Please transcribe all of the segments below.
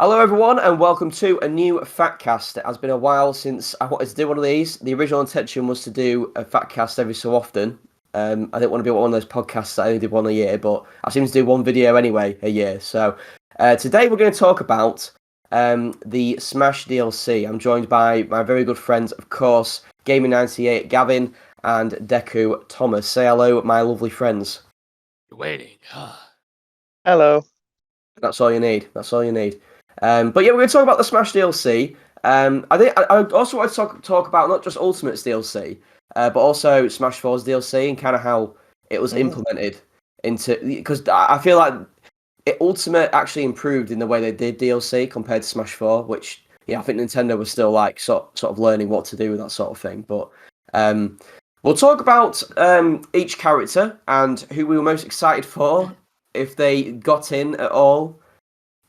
Hello, everyone, and welcome to a new PHATcast. It has been a while since I wanted to do one of these. The original intention was to do a PHATcast every so often. I didn't want to be one of those podcasts that I only did one a year, but I seem to do one video anyway a year. So today we're going to talk about the Smash DLC. I'm joined by my very good friends, of course, G98 Gavin and Deku Thomas. Say hello, my lovely friends. You're waiting. Hello. That's all you need. That's all you need. But yeah, we're going to talk about the Smash DLC. I also want to talk about not just Ultimate's DLC, but also Smash 4's DLC and kind of how it was implemented into. Because I feel like Ultimate actually improved in the way they did DLC compared to Smash 4, which I think Nintendo was still like sort of learning what to do with that sort of thing. But we'll talk about each character and who we were most excited for if they got in at all.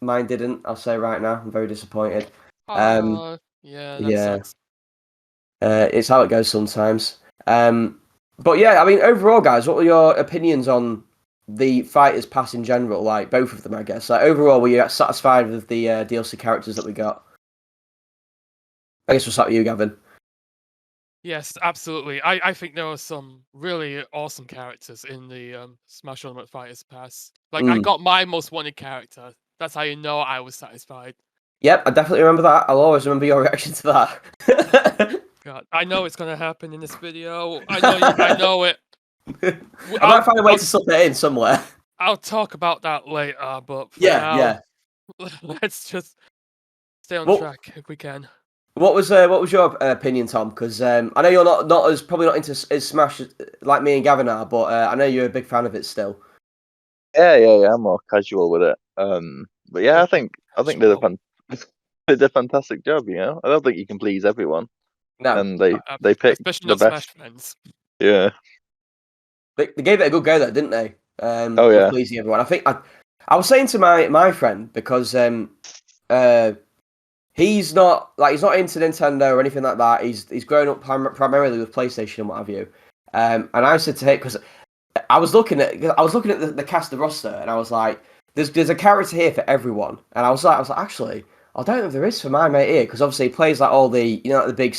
Mine didn't. I'll say right now. I'm very disappointed. Yeah, that sucks. It's how it goes sometimes. But yeah, I mean, overall, guys, what were your opinions on the Fighters Pass in general? Like both of them, I guess. Like overall, were you satisfied with the DLC characters that we got? I guess we'll start with you, Gavin. Yes, absolutely. I think there were some really awesome characters in the Smash Ultimate Fighters Pass. Like I got my most wanted character. That's how you know I was satisfied. Yep, I definitely remember that. I'll always remember your reaction to that. God, I know it's gonna happen in this video. I know it. I might find a way to slip it in somewhere. I'll talk about that later, but for yeah. let's just stay on track if we can. What was your opinion, Tom? Because I know you're not as probably not into as Smash like me and Gavin are, but I know you're a big fan of it still. Yeah. I'm more casual with it. But yeah, I think they did a fantastic job. You know, I don't think you can please everyone. No, and they picked especially the not best. Smash fans. Yeah. They gave it a good go though, didn't they? Oh yeah. Pleasing everyone. I think I was saying to my friend because he's not into Nintendo or anything like that. He's grown up primarily with PlayStation and what have you. And I said to him because I was looking at the cast of roster and I was like, there's a character here for everyone. And I was like actually, I don't know if there is for my mate here because obviously he plays like all the like the big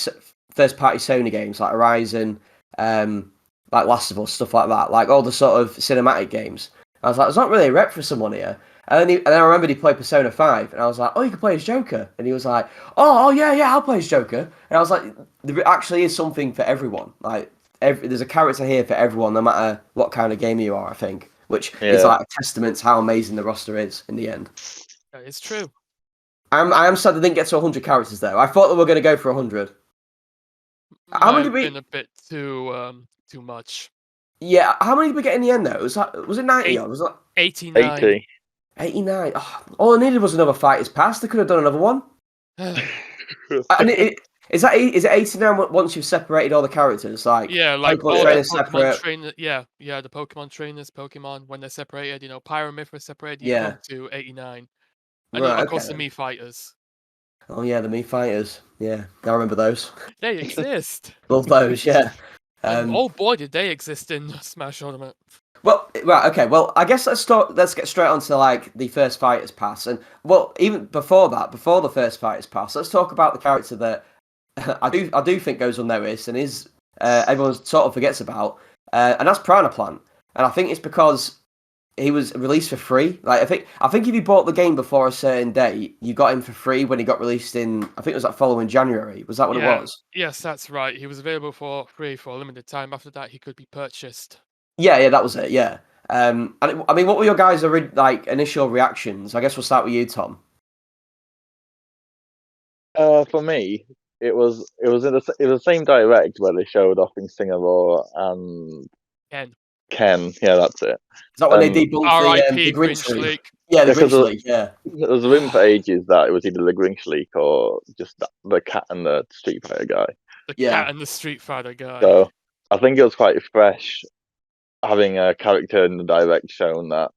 first party Sony games like Horizon, like Last of Us, stuff like that, like all the sort of cinematic games. I was like, there's not really a rep for someone here. And then I remembered he played Persona 5, and I was like, oh, you can play as Joker. And he was like, oh yeah, I'll play as Joker. And I was like, there actually is something for everyone. Like, there's a character here for everyone, no matter what kind of game you are, I think. Which is like a testament to how amazing the roster is in the end. It's true. I am sad they didn't get to 100 characters, though. I thought they were going to go for 100. How many did we... been a bit too much. Yeah, how many did we get in the end, though? Was it 90 or was that 89? 89. Oh, all I needed was another Fighters Pass. They could have done another one. And is it 89 once you've separated all the characters? Like like Pokemon all trainers the Pokemon separate. trainers. Yeah, the Pokemon trainers, Pokemon when they're separated. Pyro Myth was separated. You come to 89. And right, of course the Mii Fighters. Oh yeah, the Mii Fighters. Yeah, I remember those. They exist. Love those. Yeah. Oh boy, did they exist in Smash Ultimate. Well, right, okay. Well, I guess let's get straight onto like the first Fighters Pass, and well, even before the first Fighters Pass, let's talk about the character that I do think goes unnoticed and is everyone sort of forgets about, and that's Piranha Plant. And I think it's because he was released for free. Like I think if you bought the game before a certain date, you got him for free when he got released in. I think it was that following January. Was that what it was? Yes, that's right. He was available for free for a limited time. After that, he could be purchased. Yeah, that was it. Yeah. And I mean, what were your guys' initial reactions? I guess we'll start with you, Tom. For me, it was the same direct where they showed off in Singapore and Ken. Yeah, that's it. Is that when they debunked the Grinch leak? Yeah, the Grinch leak. Yeah. There was a rumor for ages that it was either the Grinch leak or just the cat and the Street Fighter guy. Cat and the Street Fighter guy. So I think it was quite fresh having a character in the direct shown that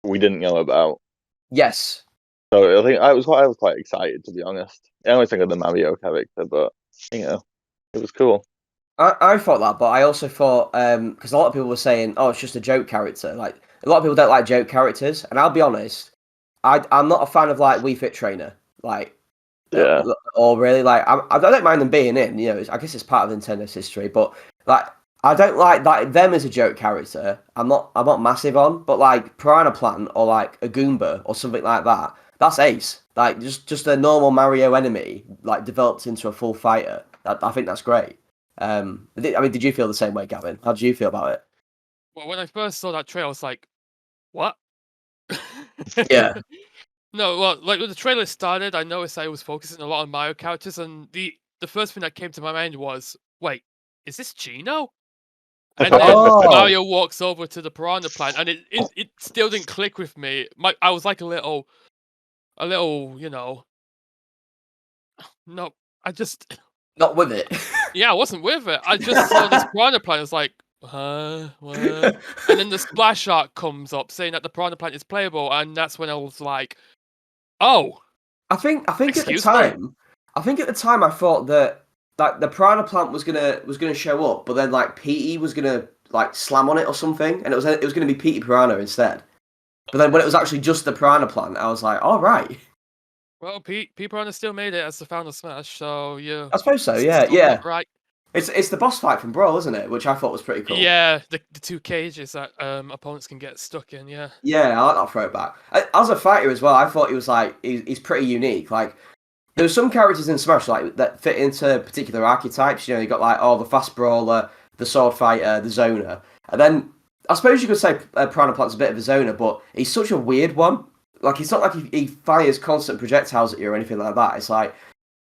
we didn't know about. Yes. So I think I was quite excited, to be honest. I always think of the Mario character, but it was cool. I thought that, but I also thought because a lot of people were saying, "Oh, it's just a joke character." Like a lot of people don't like joke characters, and I'll be honest, I'm not a fan of like Wii Fit Trainer, like Yeah. or really like I don't mind them being in. You know, I guess it's part of Nintendo's history, but like I don't like them as a joke character. I'm not massive on, but like Piranha Plant or like a Goomba or something like that. That's ace. Like just a normal Mario enemy, like developed into a full fighter. I think that's great. I mean, did you feel the same way, Gavin? How did you feel about it? Well, when I first saw that trailer, I was like, "What?" Yeah. No, well, like when the trailer started, I noticed I was focusing a lot on Mario characters, and the first thing that came to my mind was, "Wait, is this Gino?" And then Oh. Mario walks over to the Piranha Plant, and it still didn't click with me. I was like a little, you know, no, I just, Not with it. yeah, I wasn't with it. I just saw this Piranha Plant. I was like, huh, what? And then the splash art comes up saying that the Piranha Plant is playable, and that's when I was like, oh, I think at the excuse me? time, I thought that like the Piranha Plant was gonna show up, but then like Petey was gonna like slam on it or something, and it was gonna be Petey Piranha instead. But then when it was actually just the Piranha Plant, I was like, all right. Well, Pete Piranha still made it as the final Smash, so yeah, I suppose so. Yeah, somewhat yeah. right. It's the boss fight from Brawl, isn't it? Which I thought was pretty cool. Yeah, the two cages that opponents can get stuck in. Yeah. Yeah, I like that throwback. As a fighter as well, I thought he was like he's pretty unique. Like there's some characters in Smash like that fit into particular archetypes. You know, you got like the fast brawler, the sword fighter, the zoner, and then I suppose you could say Piranha Plant's a bit of a zoner, but he's such a weird one. Like it's not like he fires constant projectiles at you or anything like that. It's like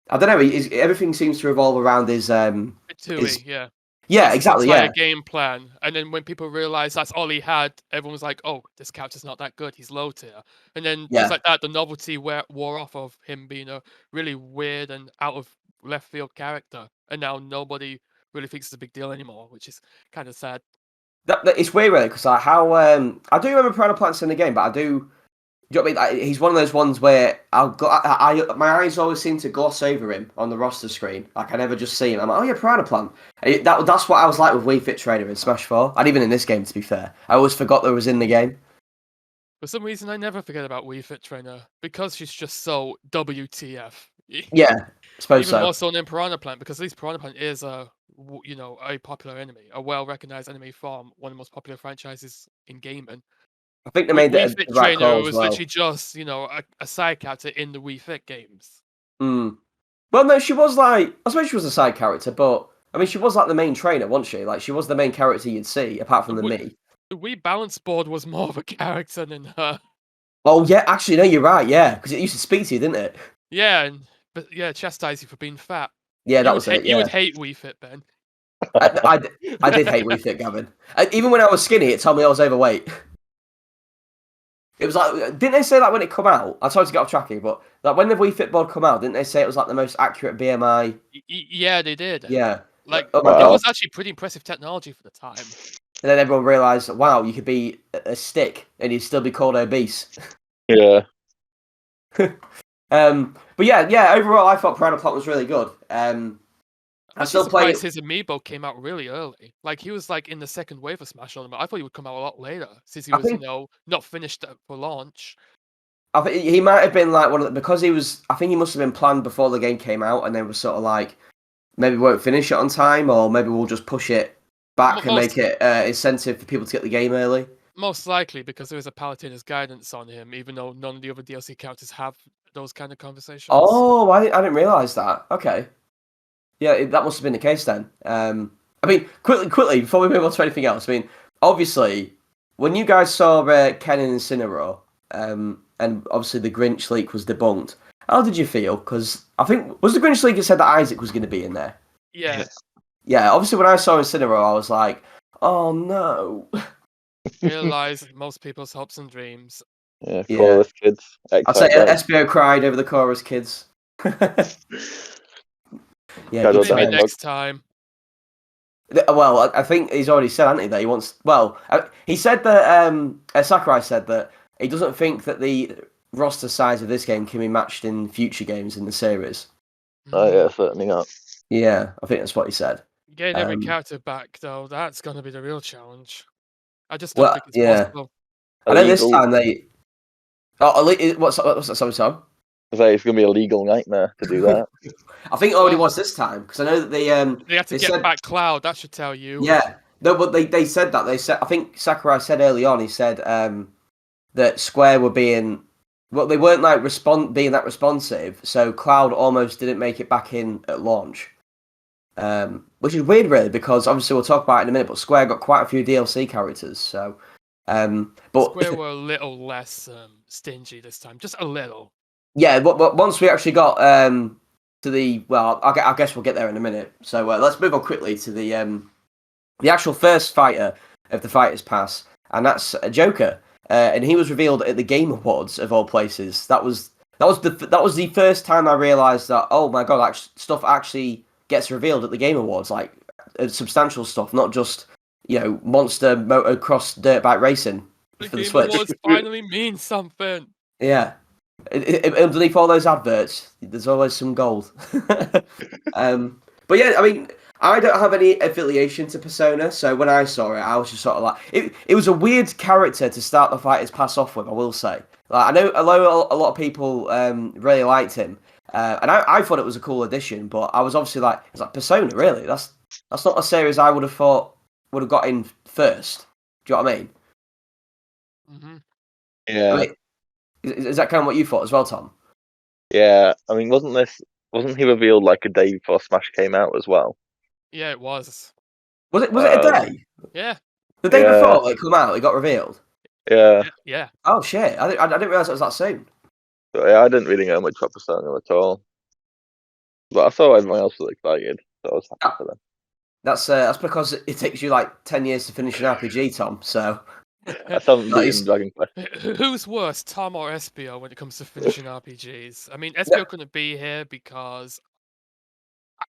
I don't know. Everything seems to revolve around his yeah. Yeah, That's exactly. his entire Yeah, game plan. And then when people realize that's all he had, everyone was like, "Oh, this character's not that good. He's low tier." And then yeah. just like that, the novelty wore off of him being a really weird and out of left field character. And now nobody really thinks it's a big deal anymore, which is kind of sad. It's weird, really, because like how I do remember Piranha Plants in the game, but I do. Do you know what I mean? He's one of those ones where my eyes always seem to gloss over him on the roster screen. Like I never just see him. I'm like, oh yeah, Piranha Plant. That's what I was like with Wii Fit Trainer in Smash 4, and even in this game. To be fair, I always forgot that it was in the game. For some reason, I never forget about Wii Fit Trainer because she's just so WTF. Yeah, I suppose Even so. more so than Piranha Plant, because at least Piranha Plant is a popular enemy, a well-recognized enemy from one of the most popular franchises in gaming. I think they With made Wii the Fit right Trainer, call it as was well. literally just a side character in the Wii Fit games. Well, no, she was like I suppose she was a side character, but I mean she was like the main trainer, wasn't she? Like she was the main character you'd see, apart from the Mii. The Wii Balance Board was more of a character than her. Oh yeah, actually no, you're right. Yeah, because it used to speak to you, didn't it? Yeah, but chastise you for being fat. Yeah, that was it. You would Yeah, hate Wii Fit, Ben. I did hate Wii Fit, Gavin. Even when I was skinny, it told me I was overweight. It was like, didn't they say that when it come out? I'm sorry to get off track here, but like when the Wii Fit board come out, didn't they say it was like the most accurate BMI? Yeah, they did. Yeah. Like Oh it my God. was actually pretty impressive technology for the time. And then everyone realised, wow, you could be a stick and you'd still be called obese. Yeah. But yeah. Overall, I thought Piranha Plant was really good. I I'm still surprised play. his amiibo came out really early. Like he was like in the second wave of Smash Ultimate. I thought he would come out a lot later, since he was not finished for launch. I think he might have been like one of the, because he was. I think he must have been planned before the game came out, and then was sort of like, maybe we won't finish it on time, or maybe we'll just push it back and make it incentive for people to get the game early. Most likely because there is a Palutena's guidance on him, even though none of the other DLC characters have those kind of conversations. Oh, I didn't realise that. Okay. Yeah, that must have been the case then. I mean, quickly, before we move on to anything else, I mean, obviously, when you guys saw Ken and Incineroar, and obviously the Grinch leak was debunked, how did you feel? Because I think, was the Grinch leak that said that Isaac was going to be in there? Yeah. Yeah, obviously when I saw Incineroar, I was like, oh no. Realize most people's hopes and dreams. Yeah, chorus kids. I'd say SBO cried over the chorus kids. Yeah, maybe next time. Well, I think he's already said, hasn't he, that he wants. Well, he said that Sakurai said that he doesn't think that the roster size of this game can be matched in future games in the series. Oh yeah, certainly not. Yeah, I think that's what he said. Getting every character back, though, that's going to be the real challenge. I just don't think it's possible. I know this time What's that? Sorry, Tom. I say it's going to be a legal nightmare to do that. I think it already was this time because I know that they have to get back Cloud. That should tell you. Yeah, no, but they said that I think Sakurai said early on. He said that Square were being they weren't like being that responsive, so Cloud almost didn't make it back in at launch. Which is weird, really, because obviously we'll talk about it in a minute. But Square got quite a few DLC characters, so but Square were a little less stingy this time, just a little. Yeah, but once we actually got to the I guess we'll get there in a minute. So let's move on quickly to the actual first fighter of the Fighters Pass, and that's Joker, and he was revealed at the Game Awards of all places. That was the first time I realised that, oh my god, stuff actually gets revealed at the Game Awards, like substantial stuff, not just monster motocross dirt bike racing the for the Game Switch. Awards finally means something. Yeah. Underneath all those adverts, there's always some gold. But yeah, I mean, I don't have any affiliation to Persona, so when I saw it, I was just sort of like, it was a weird character to start the Fighters Pass off with, I will say. Like, I know a lot of people really liked him, and I thought it was a cool addition, but I was obviously like, it's like Persona, really? That's not a series I would have thought would have got in first. Do you know what I mean? Mm-hmm. Yeah. I mean, is that kind of what you thought as well, Tom? Yeah, I mean, wasn't he revealed like a day before Smash came out as well? Yeah, it was. Was it a day? Yeah. The day before it come out, it got revealed. Yeah. Yeah. Oh shit! I didn't realize it was that soon. But yeah, I didn't really know much about Persona at all. But I saw everyone else was excited, so I was happy for them. That's because it takes you like 10 years to finish an RPG, Tom. So I haven't beaten Dragon Quest. Who's worse, Tom or Espio, when it comes to finishing RPGs? I mean, Espio couldn't be here because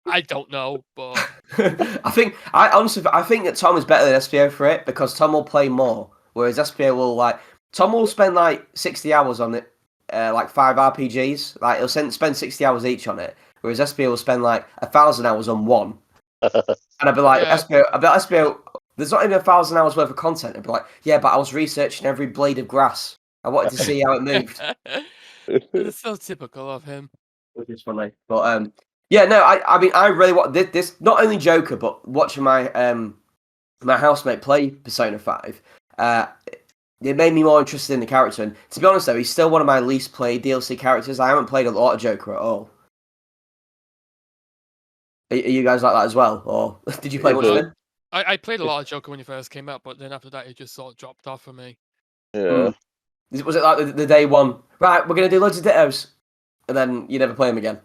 I don't know, but I think that Tom is better than Espio for it because Tom will play more, whereas Espio will Tom will spend like 60 hours on it, like 5 RPGs. Like he'll spend 60 hours each on it, whereas Espio will spend like 1,000 hours on one. And I'd be like, Espio, there's not even 1,000 hours worth of content. I'd be like, yeah, but I was researching every blade of grass. I wanted to see how it moved. It's so typical of him. Which is funny. But yeah, no, I mean, I really want this. Not only Joker, but watching my my housemate play Persona 5, it made me more interested in the character. And to be honest, though, he's still one of my least played DLC characters. I haven't played a lot of Joker at all. Are you guys like that as well, or did you play much of it? I played a lot of Joker when he first came out, but then after that, it just sort of dropped off for me. Yeah. Was it like the day one? Right, we're gonna do loads of dittos, and then you never play him again.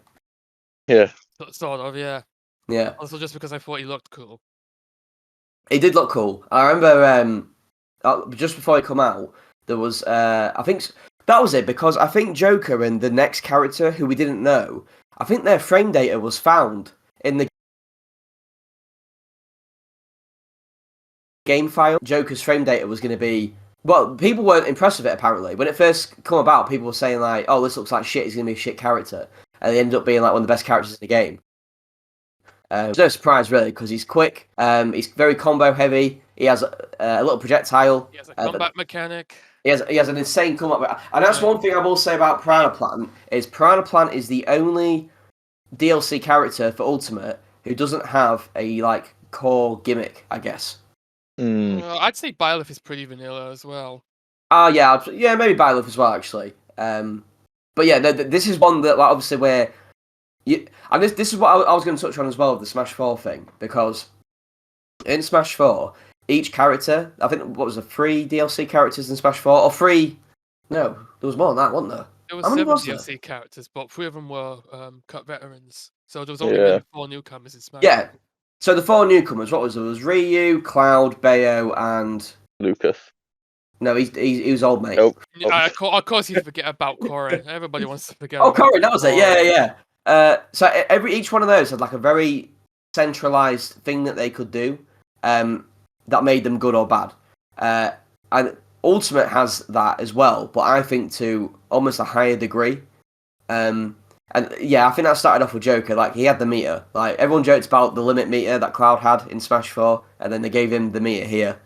Yeah. Sort of, yeah. Yeah. Also, just because I thought he looked cool. He did look cool. I remember just before he come out, there was I think that was it, because I think Joker and the next character who we didn't know, I think their frame data was found in the game file. Joker's frame data was going to be, well, people weren't impressed with it apparently. When it first come about, people were saying like, oh, this looks like shit, he's going to be a shit character. And it ended up being like one of the best characters in the game. It's no surprise really, because he's quick, he's very combo heavy, he has a little projectile. He has a combat mechanic. He has an insane combat, and that's one thing I will say about Piranha Plant, is Piranha Plant is the only DLC character for Ultimate who doesn't have a like core gimmick, I guess. I'd say Byleth is pretty vanilla as well. Yeah, maybe Byleth as well actually. But yeah, no, this is one that like obviously where and this is what I was going to touch on as well, the Smash 4 thing, because in Smash 4, each character, I think, what was there, 3 DLC characters in Smash 4? Or 3? No, there was more than that, wasn't there? There were 7 DLC characters, but 3 of them were cut veterans. So there was only really 4 newcomers in Smash. Yeah, so the 4 newcomers, what was there? There was Ryu, Cloud, Bayo, and... Lucas. No, he was old, mate. Nope. Of course you forget about Corrin. Everybody wants to forget about Corrin, that was it, yeah. So each one of those had like a very centralized thing that they could do that made them good or bad. And Ultimate has that as well, but I think to almost a higher degree. And yeah, I think that started off with Joker. Like, he had the meter. Like, everyone joked about the limit meter that Cloud had in Smash 4, and then they gave him the meter here.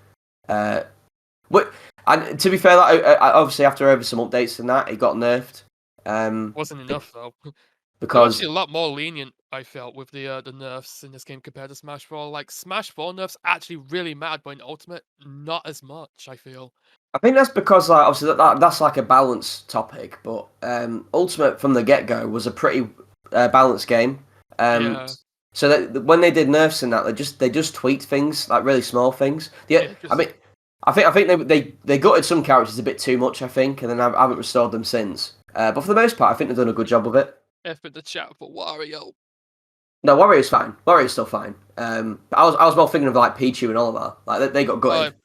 But And to be fair, obviously after some updates than that, it got nerfed. Wasn't enough though. Because actually a lot more lenient, I felt, with the nerfs in this game compared to Smash 4. Like Smash 4 nerfs actually really mattered, but in Ultimate, not as much. I feel. I think that's because like obviously that's like a balance topic, but Ultimate from the get go was a pretty balanced game. Yeah. So that when they did nerfs in that, they just tweaked things like really small things. Yeah, I mean, I think they gutted some characters a bit too much. I think, and then I haven't restored them since. But for the most part, I think they've done a good job of it. F in the chat for Wario. No, Wario's fine. Wario's still fine. But I was more thinking of like Pichu and Oliver. Like they got gutted.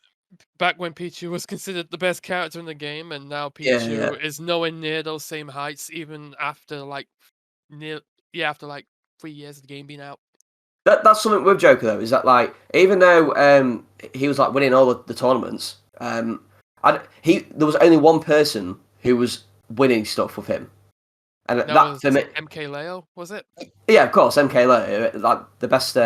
Back when Pichu was considered the best character in the game, and now Pichu is nowhere near those same heights, even after like 3 years of the game being out. That's something with Joker though, is that like even though he was like winning all the tournaments, there was only one person who was winning stuff with him, and that was for me, MK Leo, was it? Yeah, of course, MK Leo, like the best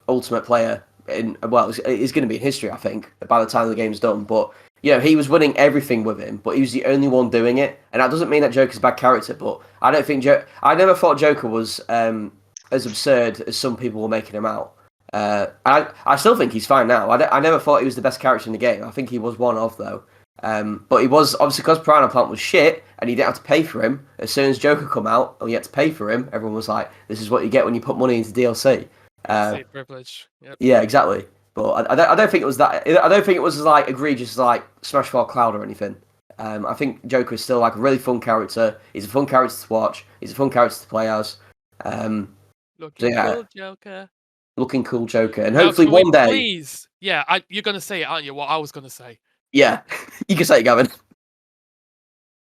Ultimate player he's going to be in history, I think, by the time the game's done. But he was winning everything with him, but he was the only one doing it, and that doesn't mean that Joker's a bad character. But I don't think I never thought Joker was as absurd as some people were making him out. I still think he's fine now. I never thought he was the best character in the game. I think he was one of though. But he was obviously because Piranha Plant was shit and you didn't have to pay for him. As soon as Joker come out and you had to pay for him, everyone was like, "This is what you get when you put money into DLC." Privilege. Yep. Yeah, exactly. But I don't think it was that. I don't think it was as like egregious as like Smash 4 Cloud or anything. I think Joker is still like a really fun character. He's a fun character to watch. He's a fun character to play as. Cool Joker. Looking cool Joker, and hopefully one day. Please, yeah, you're gonna say it, aren't you? What I was gonna say. Yeah, you can say it, Gavin.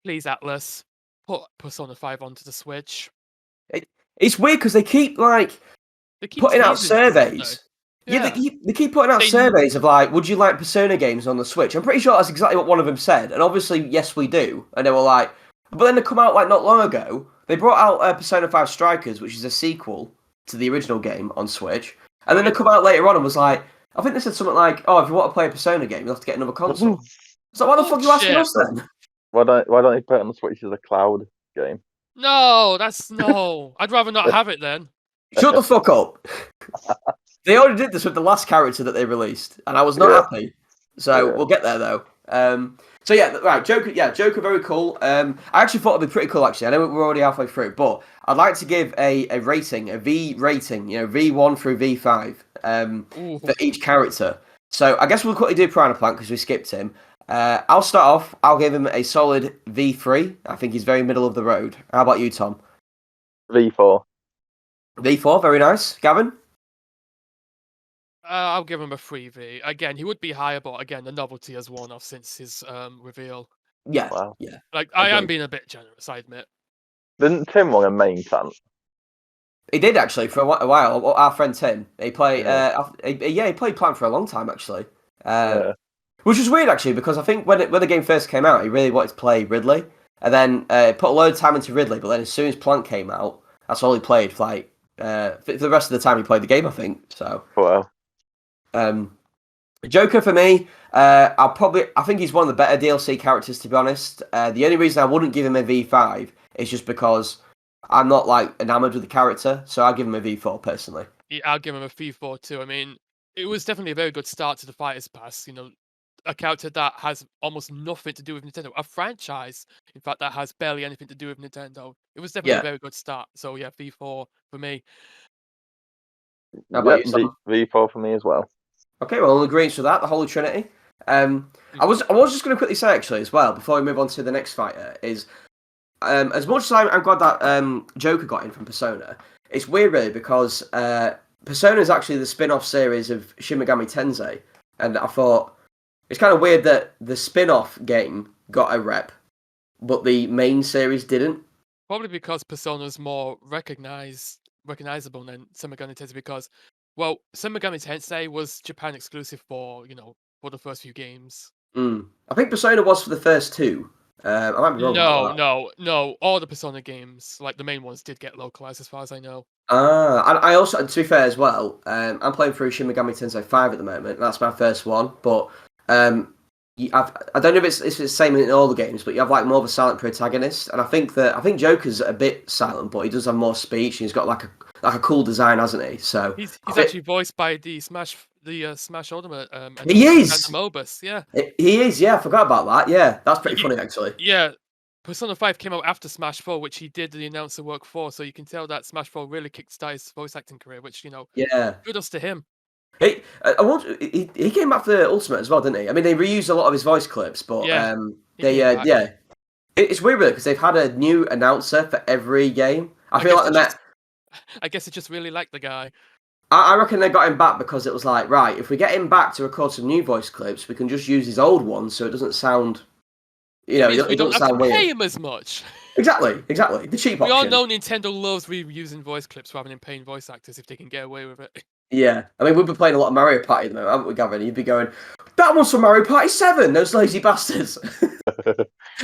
Please, Atlas, put Persona 5 onto the Switch. It's weird because they keep putting out surveys. Yeah, they keep putting out surveys of like, would you like Persona games on the Switch? I'm pretty sure that's exactly what one of them said, and obviously, yes, we do. And they were like, but then they come out like not long ago. They brought out Persona 5 Strikers, which is a sequel to the original game on Switch, and then they come out later on and was like, I think they said something like, "Oh, if you want to play a Persona game, you'll have to get another console." So why the fuck are you asking us then? Why don't you put it on the Switch as a cloud game? No, I'd rather not have it then. Shut the fuck up. They already did this with the last character that they released, and I was not happy. So we'll get there though. So yeah, right, Joker. Yeah, Joker, very cool. I actually thought it'd be pretty cool. Actually, I know we're already halfway through, but I'd like to give a rating, a V rating. V1 through V5 for each character. So I guess we'll quickly do Piranha Plant because we skipped him. I'll start off. I'll give him a solid V3. I think he's very middle of the road. How about you, Tom? V4. V4, very nice. Gavin? I'll give him a 3V. Again, he would be higher, but again, the novelty has worn off since his reveal. Yeah, wow. Yeah. Like, I am being a bit generous, I admit. Didn't Tim want a main plant? He did actually for a while. Our friend Tim, he played. He played Plant for a long time actually. Which was weird actually because I think when the game first came out, he really wanted to play Ridley, and then put a load of time into Ridley. But then as soon as Plant came out, that's all he played for like for the rest of the time he played the game. I think so. Wow. Joker for me, I think he's one of the better DLC characters to be honest. The only reason I wouldn't give him a V5 is just because I'm not like enamored with the character, so I'll give him a V4 personally. Yeah, I'll give him a V4 too. I mean, it was definitely a very good start to the Fighters Pass. A character that has almost nothing to do with Nintendo, a franchise, in fact, that has barely anything to do with Nintendo. It was definitely a very good start. So yeah, V4 for me. How about you, Sam? V4 for me as well. Okay, well, in agreement with that, the Holy Trinity. I was just going to quickly say actually as well before we move on to the next fighter is as much as I'm glad that Joker got in from Persona, it's weird really because Persona is actually the spin-off series of Shin Megami Tensei, and I thought it's kind of weird that the spin-off game got a rep, but the main series didn't. Probably because Persona is more recognizable than Shin Megami Tensei because, well, Shin Megami Tensei was Japan exclusive for the first few games. I think Persona was for the first two. I might be wrong. No. All the Persona games, like the main ones, did get localized as far as I know. And I also, to be fair as well, I'm playing through Shin Megami Tensei 5 at the moment. That's my first one, but I don't know if it's the same in all the games, but you have like more of a silent protagonist, and I think Joker's a bit silent, but he does have more speech, and he's got like a cool design, hasn't he? So he's actually voiced by the Smash Ultimate. He is Mobus, yeah. He is, yeah. I forgot about that. Yeah, that's pretty funny actually. Yeah, Persona 5 came out after Smash 4, which he did the announcer work for, so you can tell that Smash 4 really kickstarted his voice acting career, which yeah, kudos to him. He came back for Ultimate as well, didn't he? I mean, they reused a lot of his voice clips, but it's weird really because they've had a new announcer for every game. I guess they just really like the guy. I reckon they got him back because it was like, right, if we get him back to record some new voice clips, we can just use his old one so it doesn't sound, it doesn't sound weird. Pay him as much. Exactly. The cheap option. We all know Nintendo loves reusing voice clips rather than paying voice actors if they can get away with it. Yeah, I mean, we've been playing a lot of Mario Party at the moment, haven't we, Gavin? You'd be going, that one's from Mario Party 7, those lazy bastards.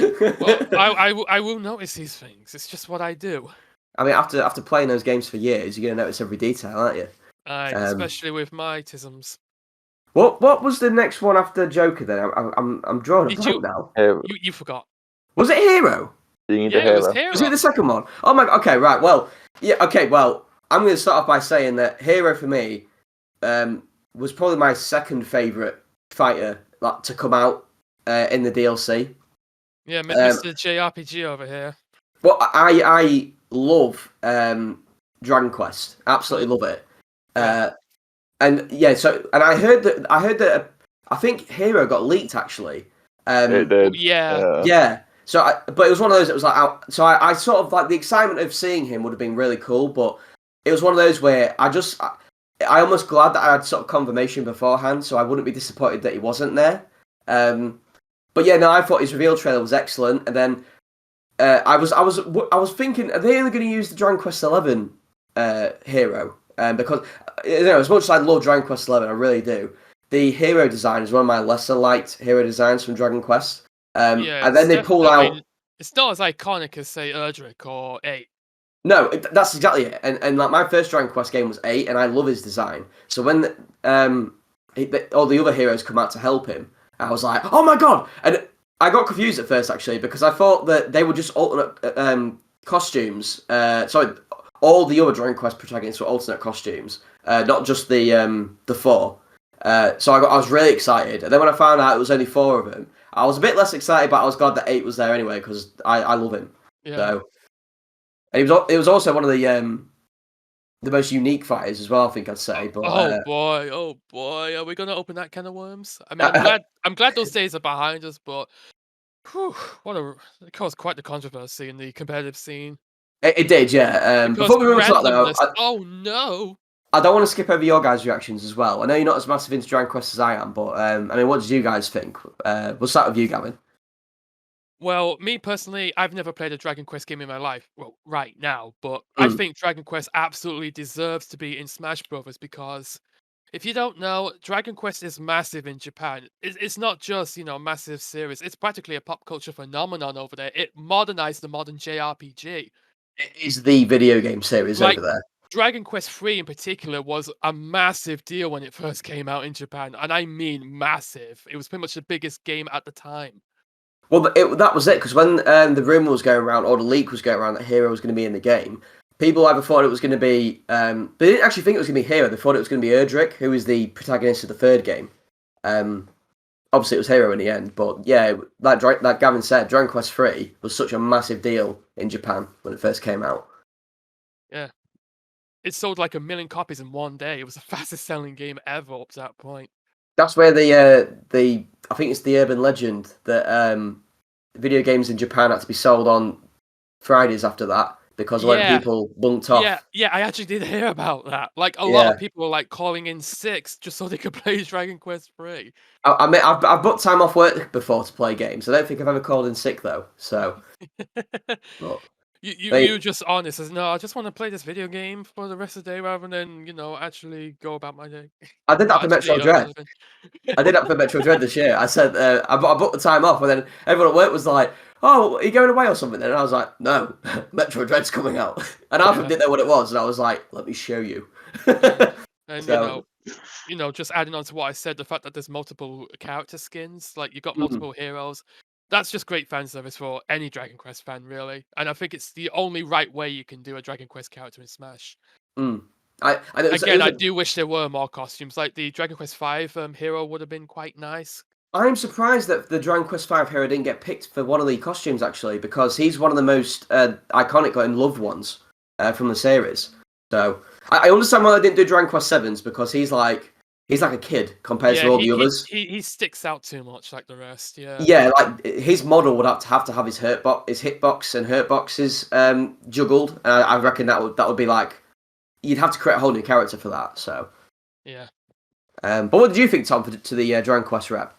Well, I will notice these things. It's just what I do. I mean, after playing those games for years, you're going to notice every detail, aren't you? Especially with my tisms. What was the next one after Joker then? I'm drawing a blank now. You forgot. Was it Hero? It was Hero. Was it the second one? Oh my god, okay, right, well, I'm going to start off by saying that Hero for me was probably my second favourite fighter to come out in the DLC. Yeah, Mr. JRPG over here. Well, I love Dragon Quest. Absolutely love it. And I heard that I think Hero got leaked actually. It did. Yeah. So, but it was one of those that was like out. So I sort of like the excitement of seeing him would have been really cool, but it was one of those where I almost glad that I had sort of confirmation beforehand, so I wouldn't be disappointed that he wasn't there. But yeah, no, I thought his reveal trailer was excellent, and then I was thinking, are they only going to use the Dragon Quest XI hero? Because as much as I love Dragon Quest XI, I really do. The hero design is one of my lesser liked hero designs from Dragon Quest. And then they pulled out. It's not as iconic as say Erdrick or 8. No, that's exactly it. And like my first Dragon Quest game was 8, and I love his design. So when all the other heroes come out to help him, I was like, oh my god! And I got confused at first actually because I thought that they were just alternate costumes. Sorry, all the other Dragon Quest protagonists were alternate costumes, not just the 4. So I was really excited, and then when I found out it was only 4 of them, I was a bit less excited, but I was glad that 8 was there anyway because I love him. Yeah. So, and it was also one of the most unique fighters as well, I think I'd say. But oh boy, are we gonna open that can of worms? I mean, I'm glad those days are behind us, but it caused quite the controversy in the competitive scene. It did, yeah. Before we move on to that, though, oh no. I don't want to skip over your guys' reactions as well. I know you're not as massive into Dragon Quest as I am, but I mean, what did you guys think? We'll start with you, Gavin. Well, me personally, I've never played a Dragon Quest game in my life. Well, right now, but I think Dragon Quest absolutely deserves to be in Smash Brothers because if you don't know, Dragon Quest is massive in Japan. It's not just, a massive series. It's practically a pop culture phenomenon over there. It modernized the modern JRPG. It is the video game series over there. Dragon Quest 3 in particular was a massive deal when it first came out in Japan, and I mean massive. It was pretty much the biggest game at the time. Well, that was it, because when the rumour was going around, or the leak was going around that Hero was going to be in the game, people either thought it was going to be... they didn't actually think it was going to be Hero, they thought it was going to be Erdrick, who is the protagonist of the third game. Obviously, it was Hero in the end, but yeah, like Gavin said, Dragon Quest 3 was such a massive deal in Japan when it first came out. Yeah. It sold like 1 million copies in one day. It was the fastest selling game ever up to that point. That's where the I think it's the urban legend that video games in Japan had to be sold on Fridays after that because when people bunked off. Yeah, I actually did hear about that. Like a lot of people were like calling in sick just so they could play Dragon Quest 3. I mean, I've booked time off work before to play games. I don't think I've ever called in sick though. So. But, you just honest as no, I just want to play this video game for the rest of the day rather than actually go about my day. I did that for Metro Dread. I did that for Metro Dread this year. I said I booked the time off, and then everyone at work was like, "Oh, are you going away or something?" And I was like, "No, Metro Dread's coming out." And I didn't know what it was, and I was like, "Let me show you." And just adding on to what I said, the fact that there's multiple character skins, like you've got multiple heroes, that's just great fan service for any Dragon Quest fan, really. And I think it's the only right way you can do a Dragon Quest character in Smash. I do wish there were more costumes. Like the Dragon Quest V hero would have been quite nice. I'm surprised that the Dragon Quest V hero didn't get picked for one of the costumes, actually, because he's one of the most iconic and loved ones from the series. So I understand why they didn't do Dragon Quest 7s, because he's like a kid compared to all the others. He sticks out too much like the rest, yeah. Yeah, like his model would have to have his hitbox and hurt boxes juggled. And I reckon that would be like, you'd have to create a whole new character for that. So yeah. But what did you think, Tom, to the Dragon Quest rep?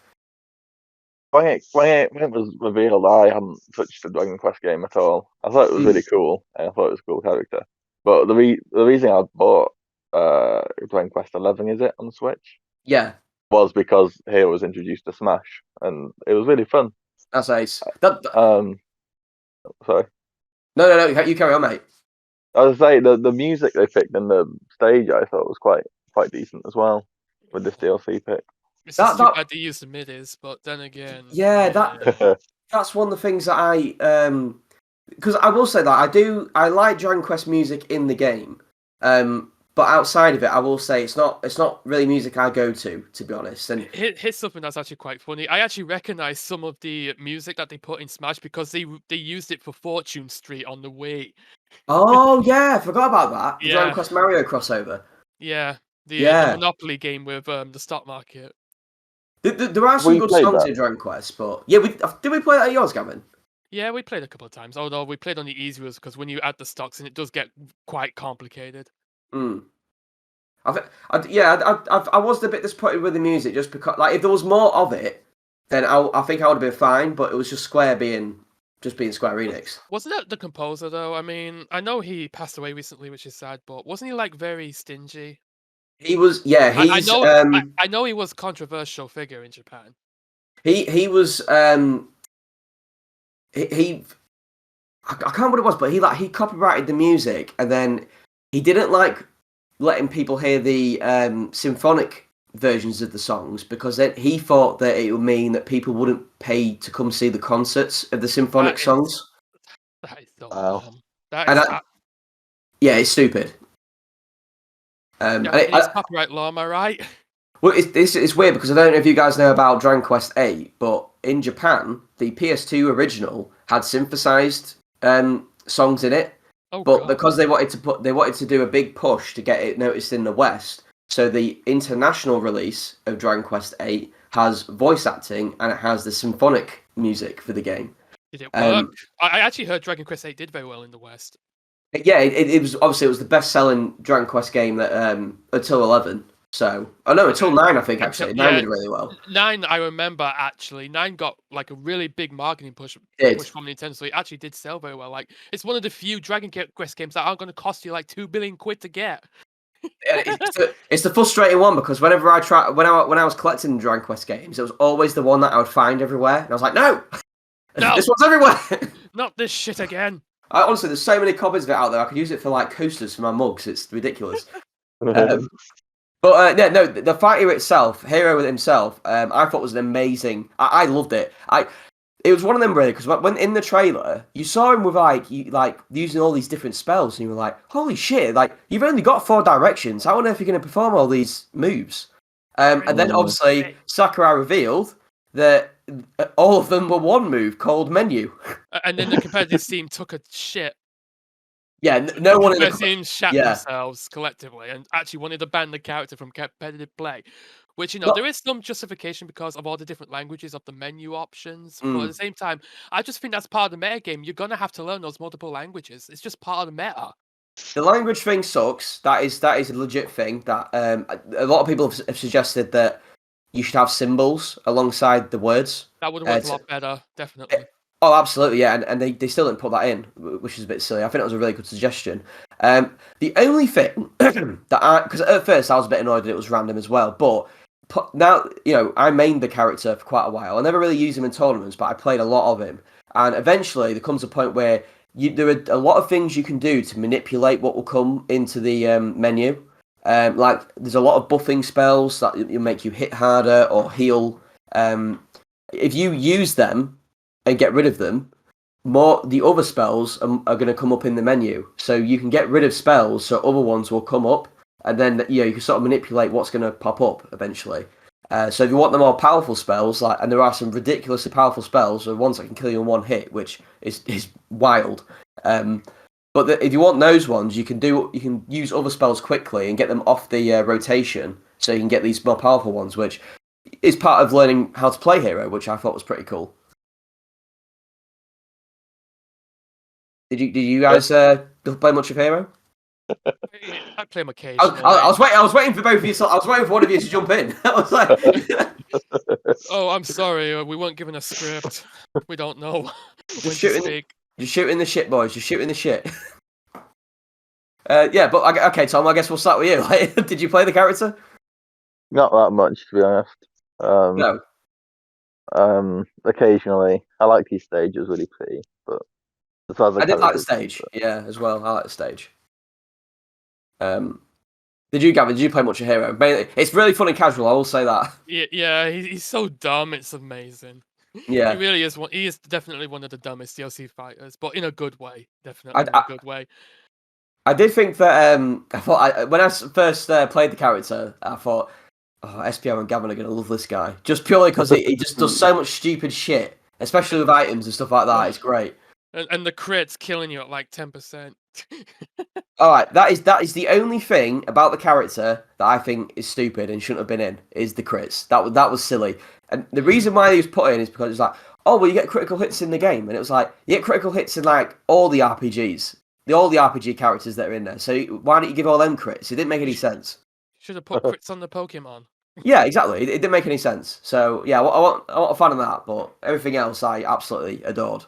When it was revealed, I hadn't touched the Dragon Quest game at all. I thought it was really cool, and I thought it was a cool character. But the reason I bought Dragon Quest 11, is it, on the Switch? Yeah. Was because Hero was introduced to Smash, and it was really fun. That's ace. Sorry. No, you carry on, mate. I was saying the music they picked in the stage, I thought was quite decent as well with this DLC pick. It's just too bad they use the midis, but then again, that's one of the things that I because I will say that I like Dragon Quest music in the game, but outside of it, I will say it's not really music I go to be honest. And here's something that's actually quite funny. I actually recognize some of the music that they put in Smash because they used it for Fortune Street on the Wii. Oh yeah, I forgot about that. The Dragon Quest Mario crossover. Yeah, the Monopoly game with the stock market. There are some good songs in Dragon Quest, but did we play that at yours, Gavin? Yeah, we played a couple of times. Although we played on the easy ones because when you add the stocks, and it does get quite complicated. I was a bit disappointed with the music just because, like, if there was more of it, then I think I would have been fine. But it was just Square being Square Enix. Wasn't that the composer though? I mean, I know he passed away recently, which is sad, but wasn't he like very stingy? He was, yeah. I know he was a controversial figure in Japan. He was I can't remember what it was, but he copyrighted the music, and then he didn't like letting people hear the symphonic versions of the songs because then he thought that it would mean that people wouldn't pay to come see the concerts of the symphonic songs. That is so dumb. It's stupid. It's copyright law, am I right? Well, it's weird because I don't know if you guys know about Dragon Quest 8, but in Japan, the PS2 original had synthesized songs in it. Because they wanted to do a big push to get it noticed in the West, so the international release of Dragon Quest 8 has voice acting and it has the symphonic music for the game. Did it work? I actually heard Dragon Quest 8 did very well in the West. Yeah, it was obviously the best-selling Dragon Quest game that until 11. So, until 9, I think, actually. 9 did really well. 9, I remember, actually. 9 got, like, a really big marketing push from Nintendo, so it actually did sell very well. Like, it's one of the few Dragon Quest games that aren't going to cost you, like, 2 billion quid to get. It's the frustrating one, because whenever when I was collecting Dragon Quest games, it was always the one that I would find everywhere. And I was like, no! This one's everywhere! Not this shit again! Honestly, there's so many copies of it out there, I could use it for, like, coasters for my mugs. It's ridiculous. But the fighter itself, Hero himself, I thought was an amazing. I loved it. It was one of them really because when in the trailer you saw him with like using all these different spells, and you were like, "Holy shit! Like you've only got 4 directions. How on earth are you going to perform all these moves?" And then obviously Sakurai revealed that all of them were one move called Menu. And then the competitive team took a shit. Yeah, no one in the team shat themselves collectively and actually wanted to ban the character from competitive play. Which, there is some justification because of all the different languages of the menu options. But at the same time, I just think that's part of the meta game. You're going to have to learn those multiple languages. It's just part of the meta. The language thing sucks. That is a legit thing. That a lot of people have suggested that you should have symbols alongside the words. That would work a lot better, definitely. Oh, absolutely, yeah, and they still didn't put that in, which is a bit silly. I think that was a really good suggestion. The only thing because at first I was a bit annoyed that it was random as well, but now, I mained the character for quite a while. I never really used him in tournaments, but I played a lot of him. And eventually there comes a point where there are a lot of things you can do to manipulate what will come into the menu. Like there's a lot of buffing spells that will make you hit harder or heal. If you use them and get rid of them, the other spells are going to come up in the menu. So you can get rid of spells, so other ones will come up, and then you can sort of manipulate what's going to pop up eventually. So if you want the more powerful spells, and there are some ridiculously powerful spells, or ones that can kill you in one hit, which is wild. But if you want those ones, you can use other spells quickly and get them off the rotation, so you can get these more powerful ones, which is part of learning how to play Hero, which I thought was pretty cool. Did you guys play much of Hero? I play him occasionally. I was waiting for both of you. I was waiting for one of you to jump in. I was like, "Oh, I'm sorry, we weren't given a script. We don't know when to speak." Just shooting the shit, boys. Just shooting the shit. Yeah, but okay, Tom. I guess we'll start with you. Did you play the character? Not that much, to be honest. No. Occasionally, I liked his stage. It was really pretty, but as far as I did like the stage. Yeah, as well. I like the stage. Did you, Gavin? Did you play much of Hero? Mainly, it's really fun and casual. I will say that. Yeah, he's so dumb. It's amazing. Yeah, he really is. He is definitely one of the dumbest DLC fighters, but in a good way. Definitely in a good way. I did think that. I thought when I first played the character, I thought, SPO and Gavin are going to love this guy just purely because he just does so much stupid shit, especially with items and stuff like that. It's great. And the crits killing you at like 10%. All right, that is the only thing about the character that I think is stupid and shouldn't have been in is the crits. That was silly. And the reason why he was put in is because it's like, oh well, you get critical hits in the game, and it was like you get critical hits in like all the RPGs, all the RPG characters that are in there. So why don't you give all them crits? It didn't make any sense. Should have put crits on the Pokemon. Yeah, exactly. It didn't make any sense. So yeah, I want a fan of that, but everything else I absolutely adored.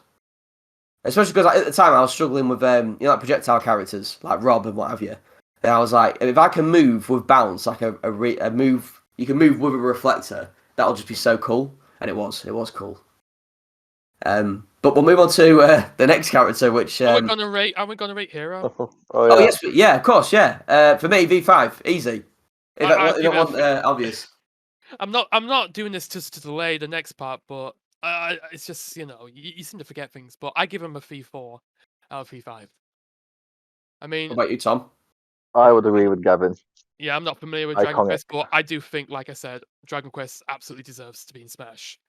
Especially because at the time I was struggling with like projectile characters like Rob and what have you. And I was like, if I can move with bounce, like a move, you can move with a reflector. That'll just be so cool, and it was cool. But we'll move on to the next character, which Are we gonna rate Hero? Oh yes, yeah, of course, yeah. For me, V5, easy. If I don't want obvious. I'm not doing this just to delay the next part, but it's just you seem to forget things. But I give him a V4 out of V5. I mean, What about you, Tom? I would agree with Gavin. Yeah, I'm not familiar with Dragon Quest, but I do think, like I said, Dragon Quest absolutely deserves to be in Smash,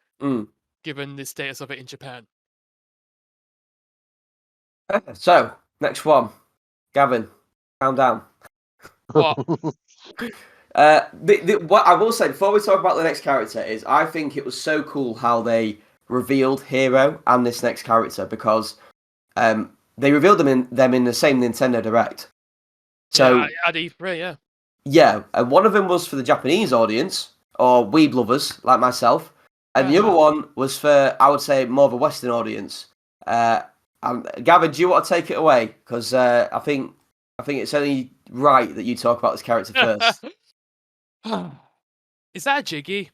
given the status of it in Japan. So, next one. Gavin, calm down. What? What I will say before we talk about the next character is I think it was so cool how they revealed Hero and this next character because they revealed them in the same Nintendo Direct. So yeah, at E3, yeah. Yeah, and one of them was for the Japanese audience or weeb lovers like myself, and the other one was for I would say more of a Western audience. And Gavin, do you want to take it away? Because I think it's only right that you talk about this character first. Is that a Jiggy?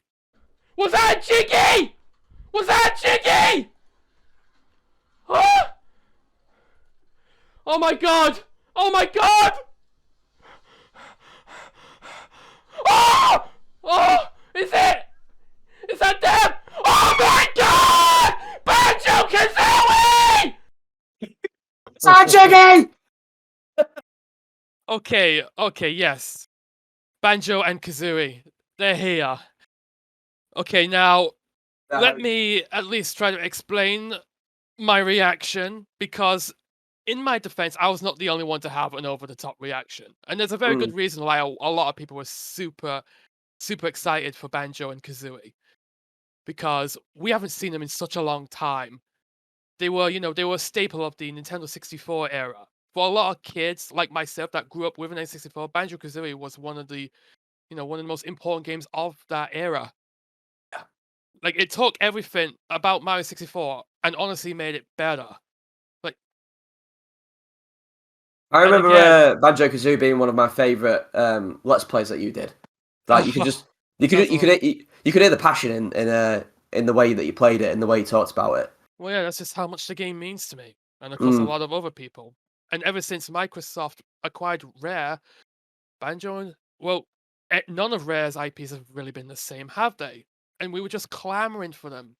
Was that Jiggy? Was that Jiggy? Huh? Oh my god! Oh my god! Oh! Oh! Is it? Is that them? Oh my god! Banjo Kazooie! It's not Jiggy! Okay, yes. Banjo and Kazooie. They're here. Okay, now, let me at least try to explain my reaction, because in my defense, I was not the only one to have an over-the-top reaction. And there's a very good reason why a lot of people were super, super excited for Banjo and Kazooie. Because we haven't seen them in such a long time. They were a staple of the Nintendo 64 era. For a lot of kids like myself that grew up with an N64, Banjo-Kazooie was one of the most important games of that era. Yeah. Like, it took everything about Mario 64 and honestly made it better. Like, I remember Banjo-Kazooie being one of my favorite Let's Plays that you did. Like you could hear the passion in the way that you played it and the way you talked about it. Well, yeah, that's just how much the game means to me, and of course a lot of other people. And ever since Microsoft acquired Rare, Banjo, none of Rare's IPs have really been the same, have they? And we were just clamoring for them.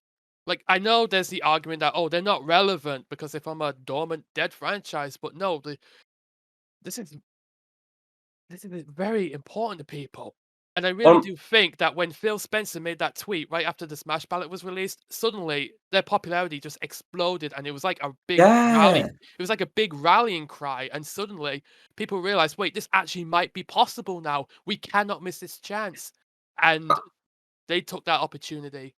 Like, I know there's the argument that, they're not relevant because they're from a dormant, dead franchise, but no, this is very important to people. And I really do think that when Phil Spencer made that tweet right after the Smash ballot was released, suddenly their popularity just exploded, and it was like a big rally. Yeah. It was like a big rallying cry, and suddenly people realized, wait, this actually might be possible now. We cannot miss this chance, and they took that opportunity.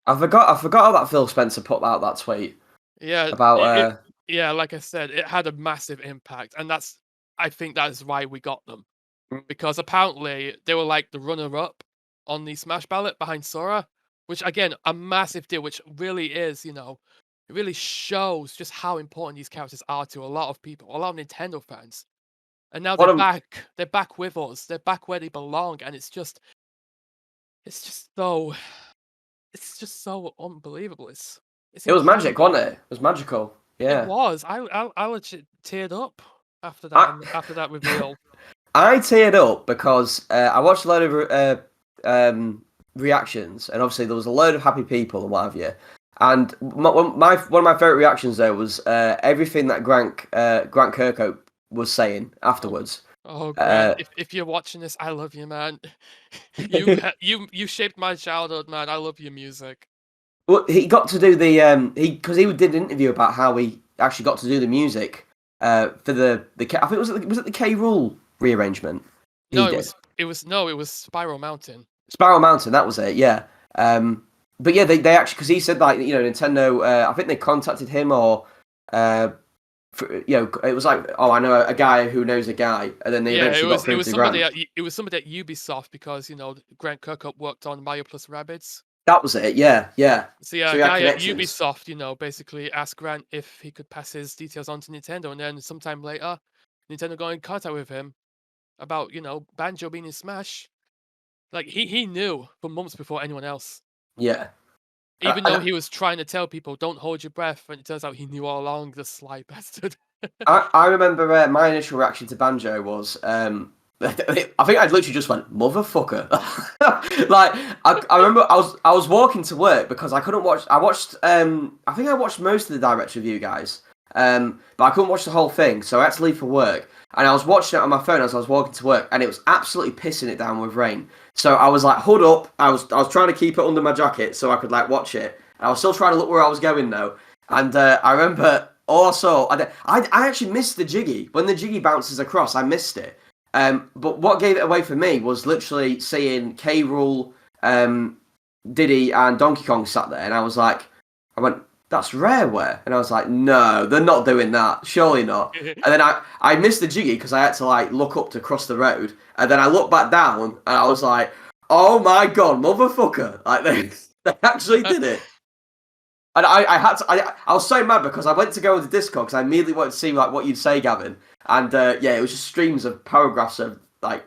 I forgot how that Phil Spencer put out that tweet Yeah, about. yeah, like I said, it had a massive impact, and I think that is why we got them. Because apparently they were like the runner-up on the Smash ballot behind Sora, which again, a massive deal, which really is, it really shows just how important these characters are to a lot of people, a lot of Nintendo fans. And now they're back with us, they're back where they belong, and it's just so unbelievable. It's It was magic, incredible. wasn't it? It was magical. Yeah. It was. I legit teared up after that reveal. I teared up because I watched a load of reactions, and obviously there was a load of happy people and what have you. And one of my favorite reactions there was everything that Grant Kirkhope was saying afterwards. Oh, Grant, if you're watching this, I love you, man. You shaped my childhood, man. I love your music. Well, he got to do the because he did an interview about how he actually got to do the music for the I think was it the K Rool rearrangement. No, it was Spiral Mountain. Spiral Mountain, that was it. Yeah. But yeah, they actually, because he said like Nintendo. I think they contacted him or it was like, I know a guy who knows a guy, and then they eventually got through to Grant. It was somebody at Ubisoft because Grant Kirkhope worked on Mario plus Rabbids. That was it. Yeah. So yeah, a guy at Ubisoft, basically asked Grant if he could pass his details on to Nintendo, and then sometime later, Nintendo got in contact with him about Banjo being in Smash. Like he knew for months before anyone else. Yeah. Even though he was trying to tell people, don't hold your breath, and it turns out he knew all along, the sly bastard. I remember my initial reaction to Banjo was, I think I literally just went, motherfucker. Like, I remember I was walking to work because I couldn't watch, I think I watched most of the direct review, guys, but I couldn't watch the whole thing, so I had to leave for work, and I was watching it on my phone as I was walking to work, and it was absolutely pissing it down with rain. So I was like, hood up. I was trying to keep it under my jacket so I could like watch it. And I was still trying to look where I was going though. And I remember also I actually missed the Jiggy. When the Jiggy bounces across, I missed it. But what gave it away for me was literally seeing K Rool, Diddy, and Donkey Kong sat there, and I went, that's Rareware, and I was like, no, they're not doing that, surely not. And then I missed the Jiggy because I had to like look up to cross the road, and then I looked back down, and I was like, oh my god, motherfucker! Like they actually did it. And I was so mad because I went to go on the Discord because I immediately wanted to see like what you'd say, Gavin, and it was just streams of paragraphs of like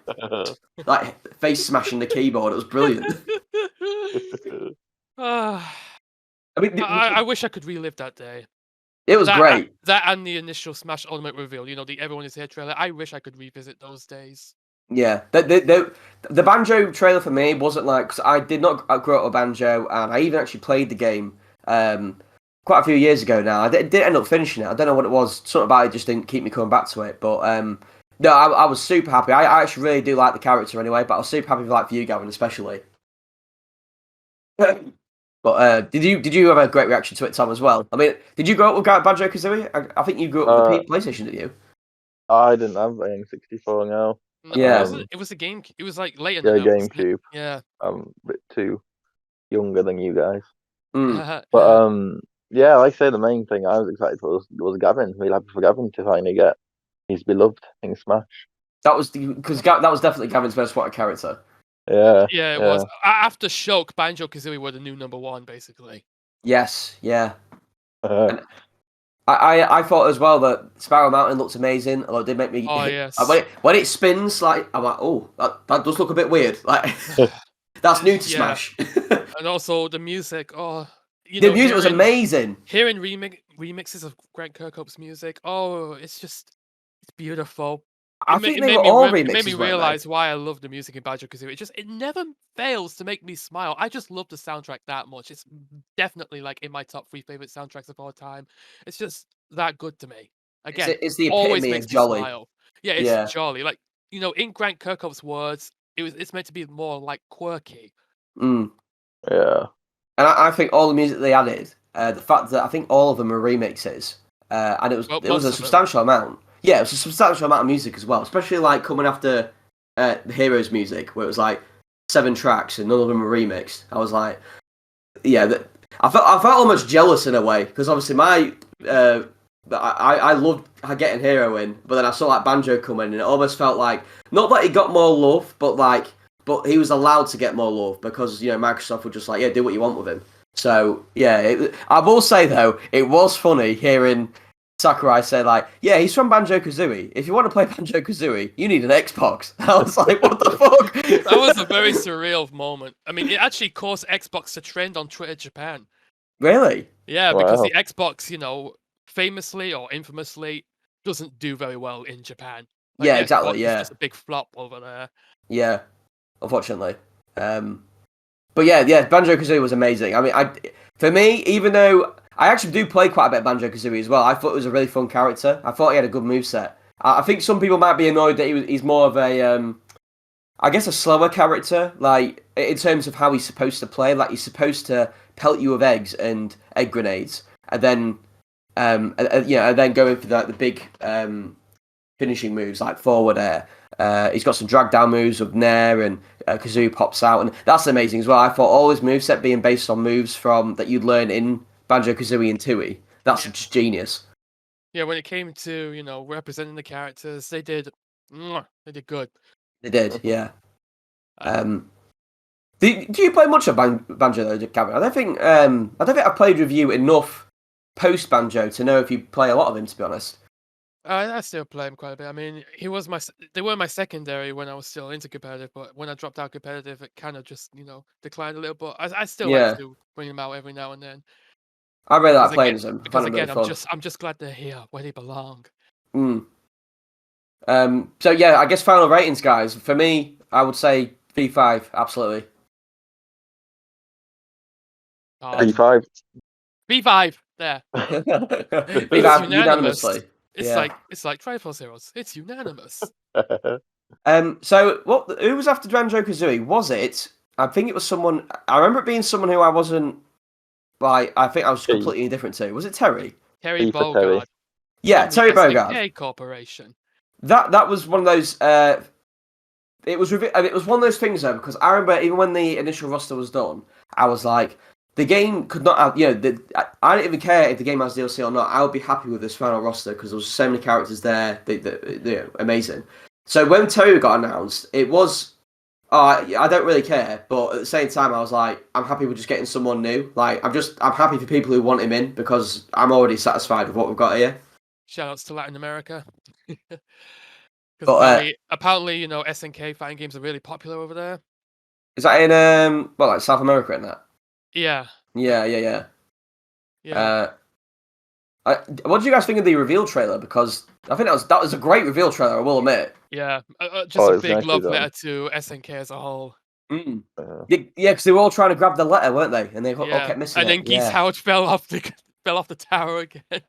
face smashing the keyboard. It was brilliant. I mean, I wish I could relive that day. It was great. That and the initial Smash Ultimate reveal, the Everyone Is Here trailer. I wish I could revisit those days. Yeah, the Banjo trailer for me wasn't like, because I did not grow up with Banjo, and I even actually played the game quite a few years ago now. I did end up finishing it. I don't know what it was. Something about it just didn't keep me coming back to it. But no, I was super happy. I actually really do like the character anyway, but I was super happy for you, Gavin, especially. But did you have a great reaction to it, Tom, as well? I mean, did you grow up with Banjo Kazooie? I think you grew up with the PlayStation, didn't you? I didn't have an N64 now. Yeah, it was a game. It was like later. Yeah, GameCube. Yeah, I'm a bit too younger than you guys. Mm. But yeah, like I say, the main thing I was excited for was Gavin. Really happy for Gavin to finally get his beloved in Smash. That was because that was definitely Gavin's most wanted character. Yeah. Yeah, it was. After Shulk, Banjo Kazooie were the new number one, basically. Yes, yeah. I thought as well that Spiral Mountain looked amazing, although it did make me. Oh yes. When it spins, like I'm like, oh, that does look a bit weird. Like that's new to Smash. And also the music. Oh, the music was amazing. Hearing remixes of Grant Kirkhope's music. Oh, it's beautiful. I think they were all remixes, It made me weren't they? realize why I love the music in Banjo-Kazooie. It never fails to make me smile. I just love the soundtrack that much. It's definitely like in my top 3 favorite soundtracks of all time. It's just that good to me. Again, It's the always epitome makes of me jolly. smile. Yeah, it's Yeah. jolly. Like, in Grant Kirkhope's words, it's meant to be more like quirky. Yeah. And I think all the music they added, the fact that I think all of them are remixes, and it was most a of them. substantial amount. Yeah, it was a substantial amount of music as well, especially like coming after the Heroes music, where it was like 7 tracks and none of them were remixed. I was like, yeah, I felt almost jealous in a way because obviously I loved getting Hero in, but then I saw like Banjo come in, and it almost felt like not that he got more love, but he was allowed to get more love because Microsoft were just like, yeah, do what you want with him. So yeah, I will say though, it was funny hearing Sakurai say like, yeah, he's from Banjo-Kazooie. If you want to play Banjo-Kazooie, you need an Xbox. I was like, what the fuck? That was a very surreal moment. I mean, it actually caused Xbox to trend on Twitter Japan. Really? Yeah, because Wow. the Xbox, famously or infamously doesn't do very well in Japan. Like, Yeah, the exactly. Xbox is Yeah, just a big flop over there. yeah. Unfortunately, but yeah, Banjo-Kazooie was amazing. I mean, for me, even though I actually do play quite a bit of Banjo-Kazooie as well, I thought it was a really fun character. I thought he had a good moveset. I think some people might be annoyed that he's more of a I guess a slower character, like in terms of how he's supposed to play. Like he's supposed to pelt you with eggs and egg grenades, and then and then go in for the big finishing moves like forward air. He's got some drag down moves with Nair, and Kazoo pops out, and that's amazing as well. I thought all his moveset being based on moves from that you'd learn in Banjo-Kazooie and Tooie. That's just genius. Yeah, when it came to, representing the characters, they did good. They did, yeah. Do you play much of Banjo though, Gavin? I don't think I've played with you enough post Banjo to know if you play a lot of him. To be honest. I still play him quite a bit. I mean, they were my secondary when I was still into competitive, but when I dropped out competitive, it kind of just declined a little. But I still like to bring them out every now and then. I really like playing as him. Because Really again, fun. I'm just glad they're here where they belong. So yeah, I guess final ratings, guys. For me, I would say V5, absolutely. V5. V5 there. V5 unanimously. It's like Triforce Heroes. It's unanimous. So who was after Banjo-Kazooie? Was it? I think it was someone. I remember it being someone who I wasn't. Like, I think I was completely indifferent to. Was it Terry? Terry Bogard. Yeah, Terry Bogard. SNK Corporation. That was one of those. It was one of those things though, because I remember even when the initial roster was done, I was like, the game could not have. I don't even care if the game has DLC or not. I would be happy with this final roster because there was so many characters there. They're amazing. So when Terry got announced, it was. I don't really care, but at the same time, I was like, I'm happy with just getting someone new. Like, I'm happy for people who want him in because I'm already satisfied with what we've got here. Shoutouts to Latin America. But apparently, SNK fighting games are really popular over there. Is that in like South America and that? Yeah. Yeah. Yeah. What did you guys think of the reveal trailer? Because I think that was a great reveal trailer. I will admit. Yeah, just a big love letter to SNK as a whole. Yeah, because they were all trying to grab the letter, weren't they? And they all kept missing it. And then Geese Howard fell off the tower again.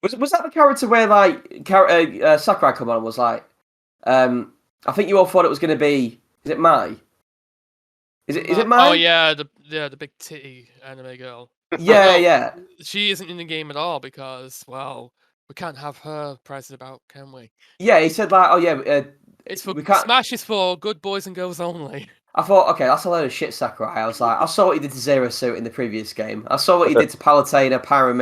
Was that the character where like Sakurai come on and was like, I think you all thought it was going to be. Is it Mai? Is it Mai? Oh yeah, the big titty anime girl. Yeah. She isn't in the game at all because we can't have her priced about, can we? Yeah, he said like, oh yeah, it's for Smash is for good boys and girls only. I thought, okay, that's a load of shit, Sakurai. I was like, I saw what he did to Zero Suit in the previous game. I saw what he did to Palutena, Pyro,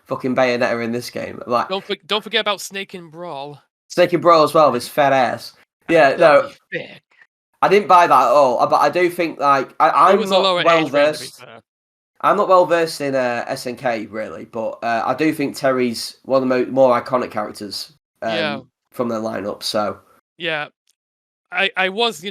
fucking Bayonetta in this game. Like, don't forget about Snake and Brawl. Snake and Brawl as well, with his fat ass. Yeah, no, I didn't buy that at all. But I do think like I'm not well versed. I'm not well versed in SNK really, but I do think Terry's one of the more iconic characters from their lineup. So yeah. I was,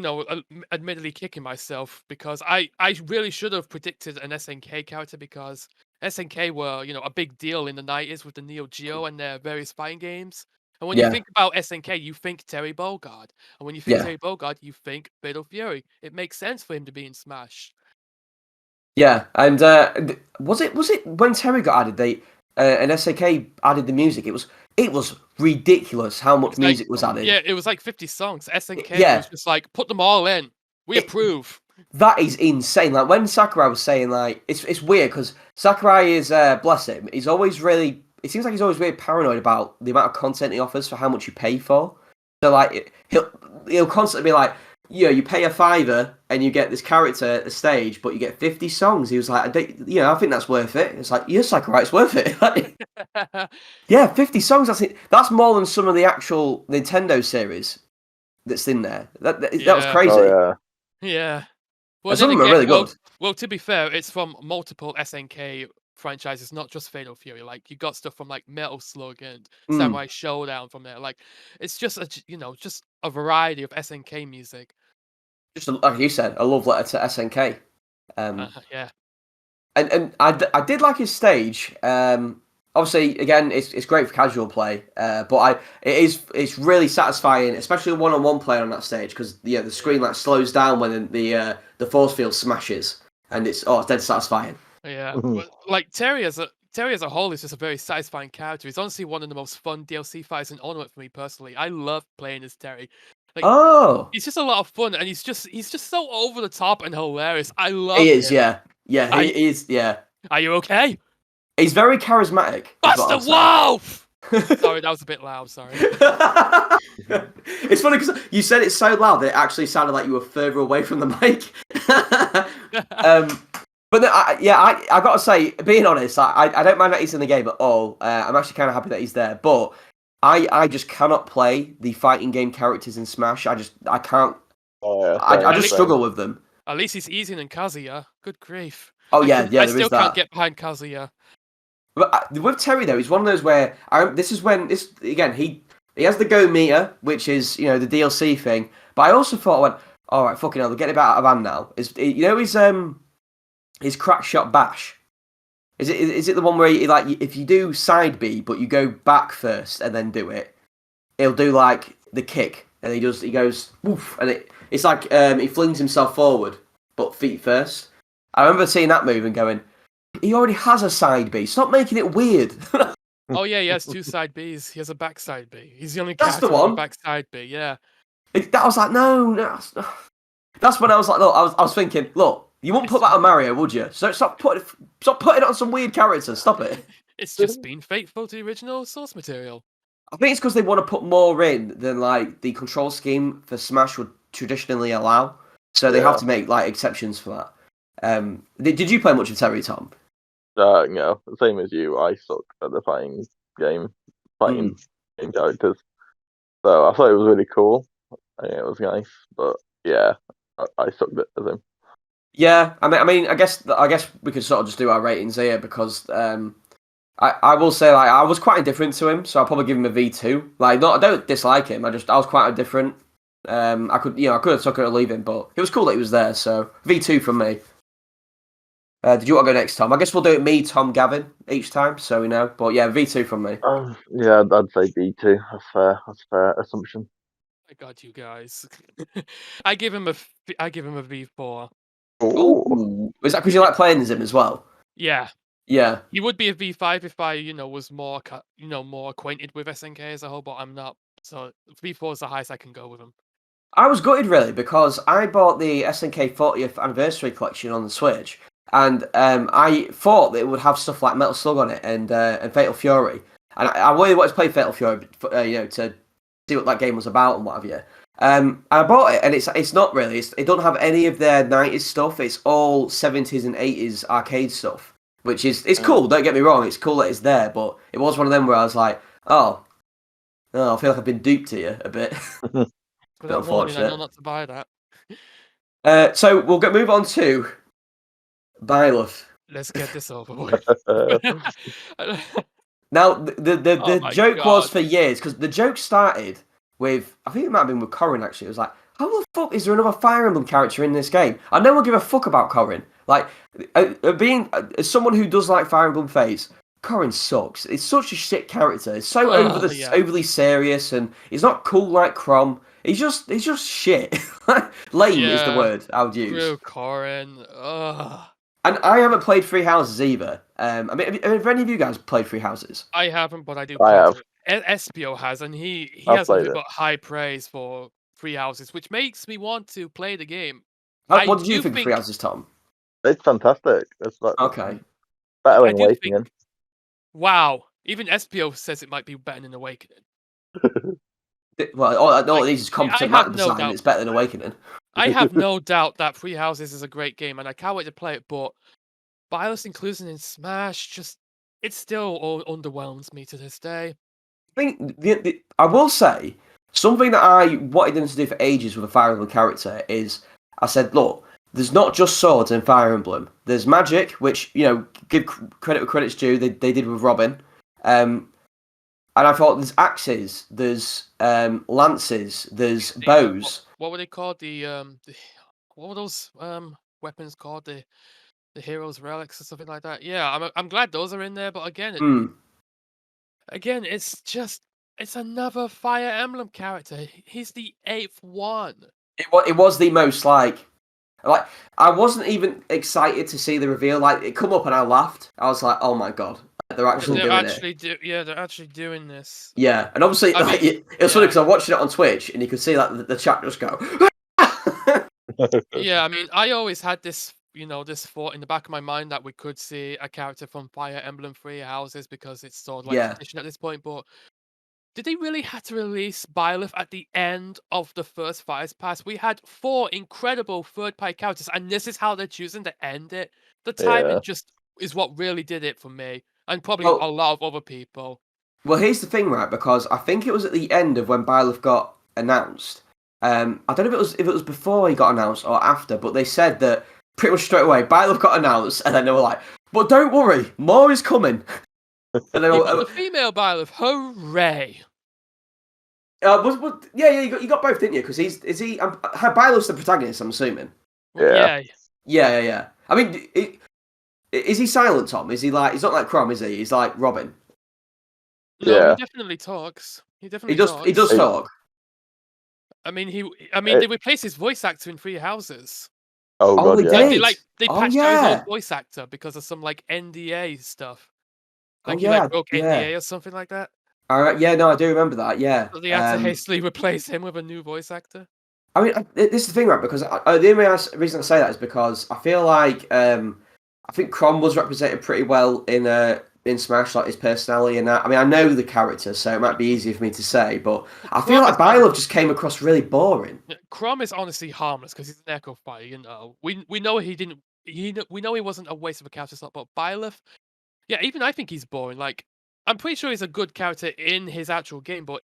admittedly kicking myself because I really should have predicted an SNK character because SNK were, a big deal in the 90s with the Neo Geo and their various fighting games. And when you think about SNK, you think Terry Bogard. And when you think Terry Bogard, you think Fatal Fury. It makes sense for him to be in Smash. Yeah, and was it when Terry got added? And SNK added the music. It was ridiculous how much music was added. Yeah, it was like 50 songs. SNK was just like, put them all in. We approve. That is insane. Like when Sakurai was saying, like it's weird because Sakurai is bless him. He's always really. It seems like he's always really paranoid about the amount of content he offers for how much you pay for. So like he'll constantly be like, you pay a $5 and you get this character at the stage, but you get 50 songs. He was like, I think that's worth it. It's like, yes, Sakurai, it's worth it. Yeah, 50 songs. That's more than some of the actual Nintendo series that's in there. That was crazy. Oh, yeah. Well, some of them are really good. Well, to be fair, it's from multiple SNK franchises, not just Fatal Fury. Like you got stuff from like Metal Slug and Samurai Showdown from there. Like it's just a variety of SNK music. Just like you said, a love letter to SNK. Yeah. And I did like his stage. Obviously, again, it's great for casual play, but it's really satisfying, especially one-on-one play on that stage, because the screen like slows down when the force field smashes, and it's dead satisfying. Yeah, like Terry as a whole is just a very satisfying character. He's honestly one of the most fun DLC fights in Ornament for me personally. I love playing as Terry. Like, he's just a lot of fun, and he's just so over the top and hilarious. I love. He is, yeah, he is, yeah. Are you okay? He's very charismatic. Buster Wolf! Sorry, that was a bit loud. Sorry. It's funny because you said it so loud that it actually sounded like you were further away from the mic. But no, I gotta say, being honest, I don't mind that he's in the game at all. I'm actually kind of happy that he's there, but I just cannot play the fighting game characters in Smash. I can't. I just struggle with them. At least he's easier than Kazuya. Good grief. Oh yeah. I still can't get behind Kazuya. But with Terry though, he's one of those where he has the go meter, which is the DLC thing. But I also thought, I went, all right, fucking hell, they're getting it out of hand now. His crack shot bash. Is it the one where if you do side B but you go back first and then do it, he'll do like the kick and he goes woof and it's like he flings himself forward but feet first. I remember seeing that move and going, he already has a side B. Stop making it weird. Oh yeah, he has two side Bs. He has a backside B. He's the only That's character the one. with a backside B. Yeah. That was like no. That's when I was like, look, I was thinking, look, you wouldn't put that on Mario, would you? So stop putting it on some weird characters. Stop it. It's just been faithful to the original source material. I think it's because they want to put more in than like the control scheme for Smash would traditionally allow. So they have to make like exceptions for that. Did you play much of Terry, Tom? No, same as you. I suck at the fighting game characters. So I thought it was really cool. I think it was nice, but yeah, I sucked at him. Yeah, I mean, I guess we could sort of just do our ratings here because I will say like I was quite indifferent to him, so I'll probably give him a V2. Like, I don't dislike him. I was quite indifferent. I could have took it or leave him, but it was cool that he was there. So V2 from me. Did you want to go next, Tom? I guess we'll do it me, Tom, Gavin each time, so we know. But yeah, V2 from me. Yeah, I'd say V2. That's fair. That's a fair assumption. I got you guys. I give him a V4. Oh, is that because you like playing as him as well? Yeah. Yeah. He would be a V5 if I, was more, more acquainted with SNK as a whole, but I'm not. So V4 is the highest I can go with him. I was gutted really because I bought the SNK 40th anniversary collection on the Switch, and I thought that it would have stuff like Metal Slug on it and Fatal Fury, and I really wanted to play Fatal Fury, to see what that game was about and what have you. I bought it, and it's not really. It don't have any of their 90s stuff. It's all 70s and 80s arcade stuff, which it's cool. Don't get me wrong. It's cool that it's there, but it was one of them where I was like, I feel like I've been duped here a bit. Without warning, I know not to buy that. So we'll move on to Byleth. Let's get this over with. Now, the joke was for years, because the joke started with, I think it might have been with Corrin actually. It was like, how the fuck is there another Fire Emblem character in this game? I no one give a fuck about Corrin. Like, as someone who does like Fire Emblem Fates, Corrin sucks. It's such a shit character. It's so overly serious, and he's not cool like Chrom. He's just shit. Lame is the word I would use. True, Corrin. Ugh. And I haven't played Three Houses either. I mean, have any of you guys played Three Houses? I haven't, but I do. I have. Espio has, and he I've has played nothing it. but high praise for Three Houses, which makes me want to play the game. What did you think of Three Houses, Tom? It's fantastic. It's Okay. better I than do Awakening. think. Wow, even Espio says it might be better than Awakening. Well, all it needs is competent map design. doubt. It's better than Awakening. I have no doubt that Three Houses is a great game, and I can't wait to play it. But Byleth's inclusion in Smash it still underwhelms me to this day. I think I will say something that I wanted them to do for ages with a Fire Emblem character is I said, look, there's not just swords in Fire Emblem. There's magic, which give credit where credit's due. They did with Robin, and I thought there's axes, there's lances, there's bows. What were they called? What were those weapons called? The heroes' relics or something like that. Yeah, I'm glad those are in there, but again, it's another Fire Emblem character. He's the 8th one. It was the most like I wasn't even excited to see the reveal. Like it come up and I laughed. I was like, oh my god, they're actually doing it. They're actually doing this. Yeah, and obviously it was funny because I watched it on Twitch and you could see like the chat just go. Yeah, I mean, I always had this, this thought in the back of my mind that we could see a character from Fire Emblem Three Houses because it's sort of like tradition at this point. But did they really have to release Byleth at the end of the first Fires Pass? We had 4 incredible third-party characters, and this is how they're choosing to end it. The timing just is what really did it for me, and probably a lot of other people. Well, here's the thing, right? Because I think it was at the end of when Byleth got announced. I don't know if it was before he got announced or after, but they said that pretty much straight away Byleth got announced, and then they were like, "But don't worry, more is coming." And then the female Byleth, hooray! You got both, didn't you? Because Byleth's the protagonist, I'm assuming. Yeah. I mean, is he silent, Tom? Is he like he's not like Chrom, is he? He's like Robin. No, he definitely talks. He does talk. I mean, they replaced his voice actor in Three Houses. Oh god, yeah. They patched out his old voice actor because of some like NDA stuff. Like he broke NDA or something like that. No, I do remember that. Yeah, so they had to hastily replace him with a new voice actor. I mean, this is the thing, right? Because the only reason I say that is because I feel like I think Chrom was represented pretty well in Smash, like his personality and that. I mean, I know the character, so it might be easier for me to say, but I feel like Byleth just came across really boring. Chrom is honestly harmless because he's an Echo Fighter. We know he didn't. We know he wasn't a waste of a character slot, but Byleth, even I think he's boring. Like, I'm pretty sure he's a good character in his actual game, but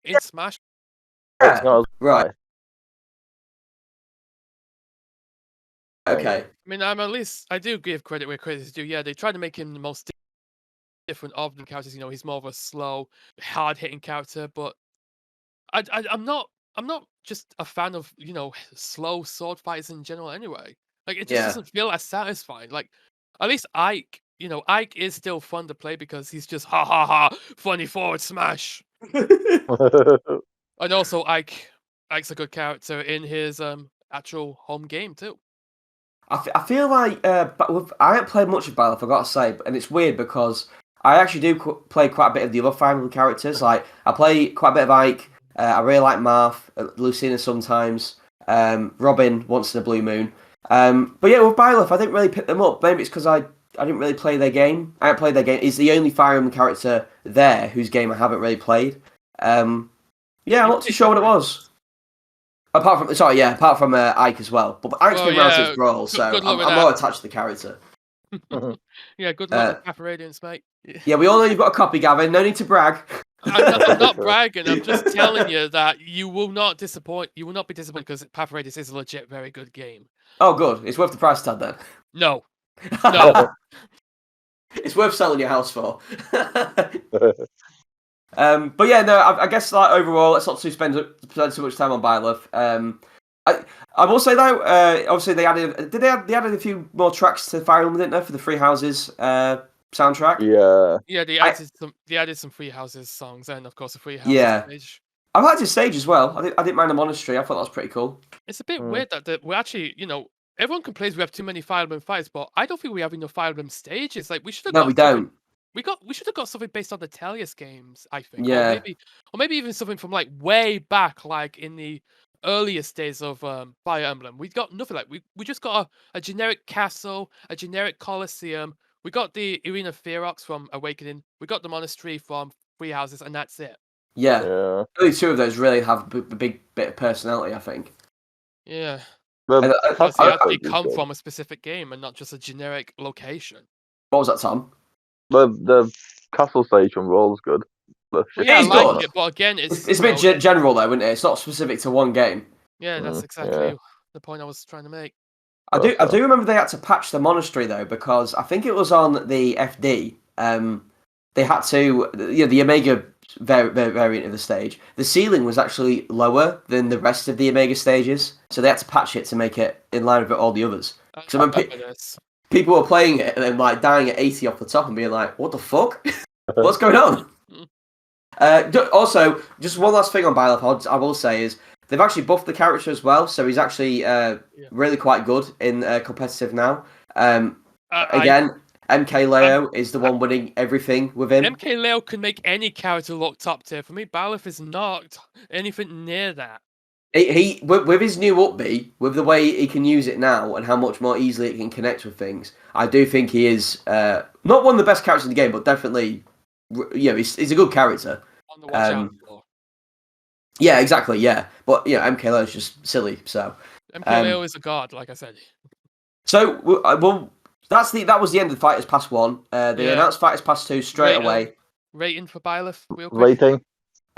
in Smash. Right. Okay. I mean, I do give credit where credit is due. Yeah, they tried to make him the most different of the characters. He's more of a slow, hard-hitting character, but I'm not just a fan of slow sword fighters in general. Anyway, like it just doesn't feel as satisfying. Like at least Ike, Ike is still fun to play because he's just funny forward smash. And also Ike's a good character in his actual home game too. I feel like I haven't played much of Byleth, I gotta say, and it's weird because I actually do play quite a bit of the other Fire Emblem characters. Like I play quite a bit of Ike. I really like Marth, Lucina sometimes, Robin once in a blue moon. But yeah, with Byleth, I didn't really pick them up. Maybe it's because I didn't really play their game. I haven't played their game. He's the only Fire Emblem character there whose game I haven't really played. I'm not too sure what it was. Apart from Ike as well. But Ike's been around since Brawl, so I'm more attached to the character. Yeah, good luck with Path Radiance, mate. Yeah, we all know you've got a copy, Gavin. No need to brag. I'm not bragging. I'm just telling you that you will not disappoint. You will not be disappointed because Path Radiance is a legit, very good game. Oh, good. It's worth the price tag then. No. It's worth selling your house for. But yeah, no, I guess like overall, let's not spend too much time on Byleth. I will say though, obviously they added a few more tracks to Fire Emblem, didn't they, for the Free Houses soundtrack? Yeah. They added some Free Houses songs and of course the Free Houses stage. I liked his stage as well. I didn't mind the monastery. I thought that was pretty cool. It's a bit weird that we're actually, everyone complains we have too many Fire Emblem fights, but I don't think we have enough Fire Emblem stages. Like we should have No, got we something. don't. We should have got something based on the Tellius games, I think. Yeah. Or maybe even something from like way back, like in the earliest days of Fire Emblem. We got nothing like we just got a generic castle, a generic Colosseum. We got the Arena Ferox from Awakening. We got the monastery from Free Houses, and that's it. Yeah. Only two of those really have a big bit of personality, I think. Yeah. Because they actually come from a specific game and not just a generic location. What was that, Tom? The castle stage from Roll's good. Well, yeah, I like it, but again, it's a bit general though, isn't it? It's not specific to one game. Yeah, that's exactly the point I was trying to make. I do remember they had to patch the monastery though, because I think it was on the FD. They had to, the Omega variant of the stage. The ceiling was actually lower than the rest of the Omega stages, so they had to patch it to make it in line with all the others. Because people were playing it and then like dying at 80 off the top and being like, "What the fuck? What's going on?" Also, just one last thing on Byleth, I will say is they've actually buffed the character as well, so he's actually really quite good in competitive now. Again, MK Leo is the one winning everything with him. MK Leo can make any character look top tier. For me, Byleth is not anything near that. He with his new upbeat, with the way he can use it now and how much more easily it can connect with things, I do think he is not one of the best characters in the game, but definitely, he's a good character. On the watch out for. Yeah, exactly. Yeah, but MK Leo is just silly. So MK Leo is a god, like I said. So that was the end of Fighters Pass 1. They announced Fighters Pass 2 straight away. Rating for Byleth, real quick. Rating.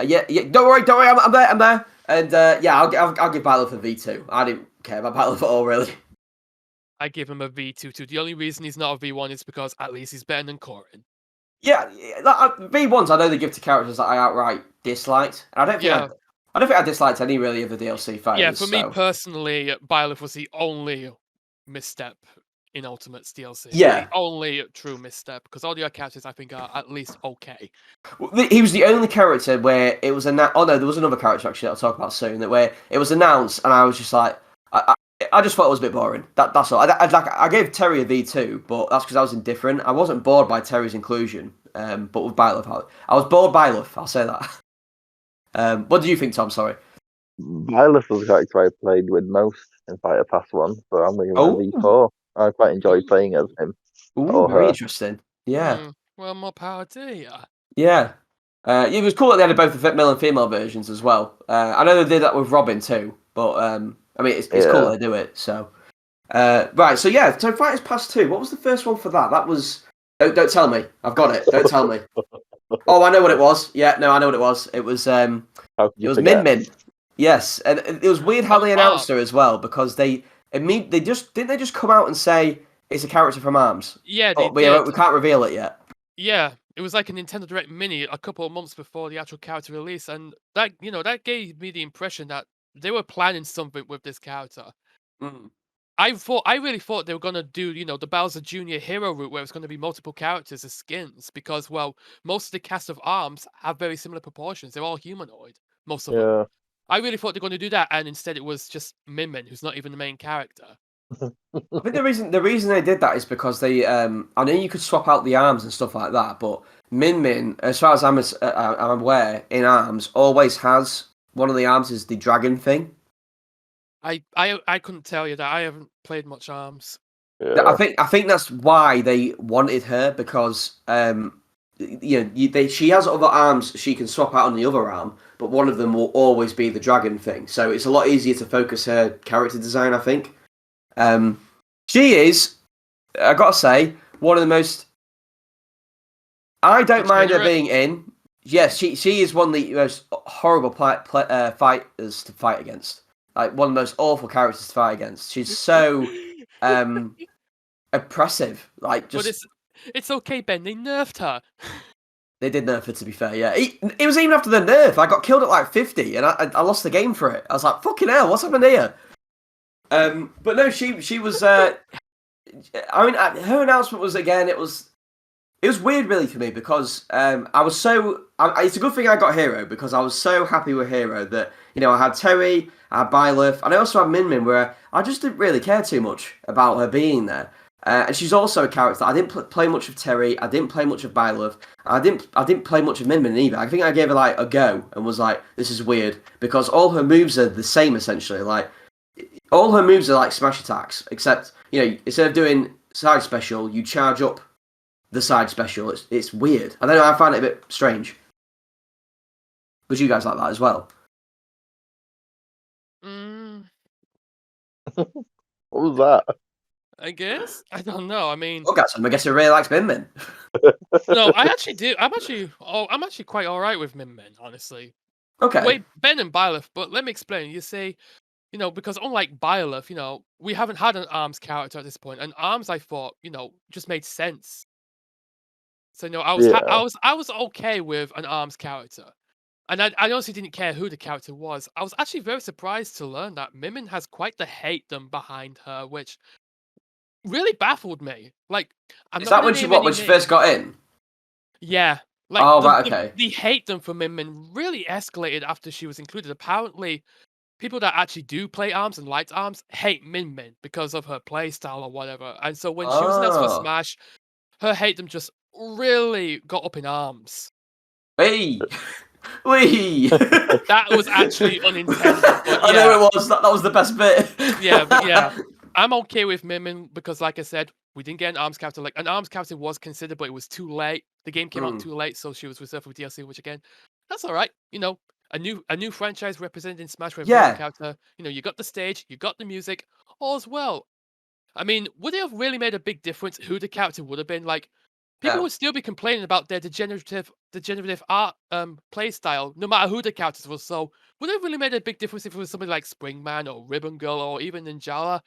Yeah. Don't worry. I'm there. And I'll give Byleth a V2. I didn't care about Byleth at all, really. I give him a V2 too. The only reason he's not a V1 is because at least he's better than Corrin. Yeah, V1s I know they give to characters that I outright disliked. And I don't think I disliked any really of the DLC fighters. Yeah, for me personally, Byleth was the only misstep in Ultimate's DLC. Yeah. The only true misstep, because all the other characters I think are at least okay. He was the only character where it was announced. Oh no, there was another character actually I'll talk about soon. Where it was announced and I was just like, I just thought it was a bit boring. That's all. I gave Terry a V2, but that's because I was indifferent. I wasn't bored by Terry's inclusion. But with Byleth, I was bored by Byleth. I'll say that. What do you think, Tom? Sorry. Byleth was the character I played with most in Fighter Pass 1, so I'm going to give him a V4. I quite enjoyed playing as him. Ooh, very interesting. Yeah. Well, more power to you. Yeah. It was cool that they had both the male and female versions as well. I know they did that with Robin too, but it's cool that they do it. So, right. So yeah. So Fighters Pass 2. What was the first one for that? That was. Don't tell me. I've got it. Don't tell me. Oh, I know what it was. Yeah. No, I know what it was. It was. It was Min Min. Yes, and it was weird how they announced her as well, because they just come out and say it's a character from ARMS. Yeah, we can't reveal it yet. Yeah, it was like a Nintendo Direct Mini a couple of months before the actual character release, and that gave me the impression that they were planning something with this character. Mm. I really thought they were gonna do the Bowser Jr. hero route, where it's gonna be multiple characters as skins, because most of the cast of ARMS have very similar proportions. They're all humanoid, most of them. I really thought they were going to do that, and instead it was just Min Min, who's not even the main character. I think the reason they did that is because they I know you could swap out the arms and stuff like that, but Min Min, as far as I'm aware, in ARMS always has one of the arms is the dragon thing. I couldn't tell you that. I haven't played much ARMS. Yeah. I think that's why they wanted her, because she has other arms she can swap out on the other arm, but one of them will always be the dragon thing. So it's a lot easier to focus her character design, I think. She is, I gotta say, one of the most. I don't mind her being in. Yes, she is one of the most horrible fighters to fight against. Like one of the most awful characters to fight against. She's so oppressive. Like just. It's okay, Ben. They nerfed her. They did nerf her, to be fair, yeah. It was even after the nerf. I got killed at like 50, and I lost the game for it. I was like, fucking hell, what's happened here? But no, she was... I mean, her announcement was, again, it was weird, really, for me, because I was so... it's a good thing I got Hero, because I was so happy with Hero that, I had Terry, I had Byleth, and I also had Min Min, where I just didn't really care too much about her being there. And she's also a character. I didn't play much of Terry. I didn't play much of Byleth. I didn't play much of Min Min either. I think I gave her like a go and was like, "This is weird," because all her moves are the same essentially. Like all her moves are like smash attacks, except instead of doing side special, you charge up the side special. It's weird. I don't know. I find it a bit strange. Would you guys like that as well? What was that? I guess. I don't know. I mean, I guess who really likes Min Min. no, I actually do. I'm actually quite all right with Min Min, honestly. Okay. Wait, Ben and Byleth, but let me explain. You say, because unlike Byleth, we haven't had an ARMS character at this point, and ARMS, I thought, just made sense. So I was okay with an ARMS character, and I honestly didn't care who the character was. I was actually very surprised to learn that Min Min has quite the hatedom behind her, which really baffled me. Like, Is that when she first got in? Yeah. Like, right, okay. The hatedom for Min Min really escalated after she was included. Apparently, people that actually do play ARMS and liked ARMS hate Min Min because of her playstyle or whatever. And so when she was announced for Smash, her hatedom just really got up in arms. Hey! Wee! That was actually unintended. But yeah. I know it was. That was the best bit. Yeah, but yeah. I'm okay with Min Min because, like I said, we didn't get an ARMS character. Like, an ARMS character was considered, but it was too late. The game came out too late, so she was reserved for DLC, which, again, that's all right. A new franchise represented in Smash with a character. You got the stage, you got the music, all's well. I mean, would it have really made a big difference who the character would have been? Like, people would still be complaining about their degenerative art play style, no matter who the characters were. So, would it have really made a big difference if it was somebody like Springman or Ribbon Girl or even Ninjala?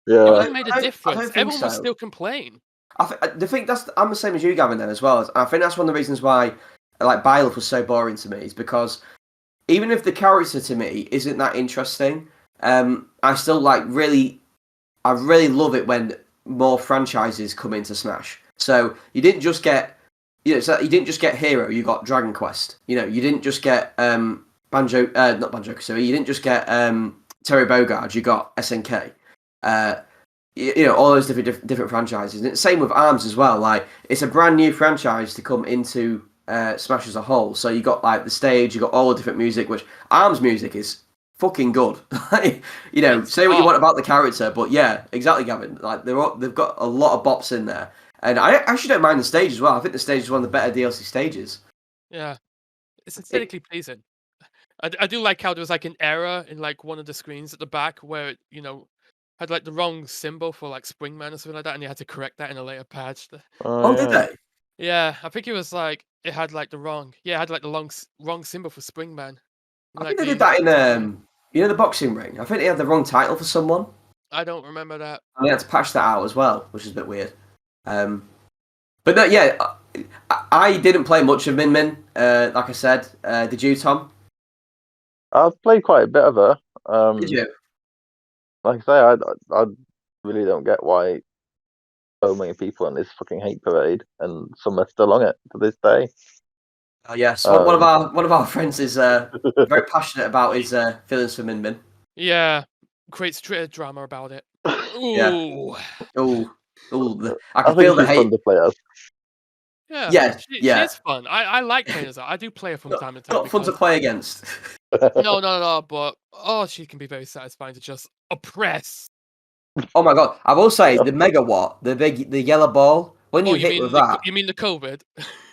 Yeah, it would have made a difference. Everyone would still complain. I'm the same as you, Gavin. Then as well. I think that's one of the reasons why, like, Byleth was so boring to me, is because even if the character to me isn't that interesting, I still I really love it when more franchises come into Smash. So you didn't just get, you didn't just get Hero. You got Dragon Quest. You didn't just get Banjo, not Banjo Kazooie. You didn't just get Terry Bogard. You got SNK. All those different franchises. And same with ARMS as well. Like, it's a brand new franchise to come into Smash as a whole. So you got like the stage, you got all the different music, which ARMS music is fucking good. Say what you want about the character, but yeah, exactly, Gavin. Like, they've got a lot of bops in there, and I actually don't mind the stage as well. I think the stage is one of the better DLC stages. Yeah, it's aesthetically pleasing. I do like how there was like an error in like one of the screens at the back where it, had like the wrong symbol for like Springman or something like that, and you had to correct that in a later patch. Did they? Yeah, I think it was like it had like the wrong symbol for Springman. I think they did that in the boxing ring. I think they had the wrong title for someone. I don't remember that. And they had to patch that out as well, which is a bit weird. But no, yeah, I didn't play much of Min Min. Like I said, did you, Tom? I've played quite a bit of her. Did you? Like I say, I really don't get why so many people on this fucking hate parade, and some are still on it to this day. Oh yes, one of our friends is very passionate about his feelings for Min Min. Yeah, creates Twitter drama about it. Ooh. Yeah. Ooh. I can feel the hate. Fun to play as. Yeah, she's fun. I like playing as her. I do play her from time to time. Not fun to play against. No, but she can be very satisfying to just oppress. Oh my god! I will say the megawatt, the yellow ball. When you hit with that, you mean the COVID?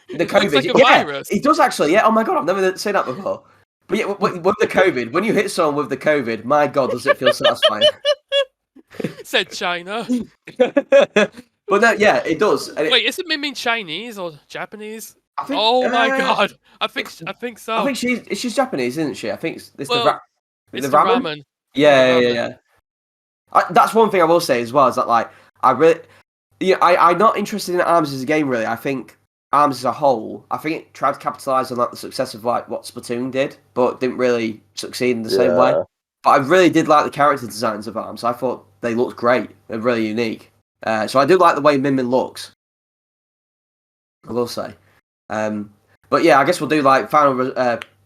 The COVID, like a virus. It does actually. Yeah. Oh my god, I've never seen that before. But yeah, with the COVID, when you hit someone with the COVID, my god, does it feel satisfying? Said China. But no, yeah, it does. Wait, is it Min Min Chinese or Japanese? I think, my god, I think so. I think she's Japanese, isn't she? I think it's the ramen. Yeah. That's one thing I will say as well, is that like Yeah, I'm not interested in Arms as a game really. I think Arms as a whole, I think it tried to capitalise on like the success of like what Splatoon did, but didn't really succeed in the same way. Yeah. But I really did like the character designs of Arms. I thought they looked great and really unique. So I do like the way Min Min looks. I will say. But yeah, I guess we'll do like final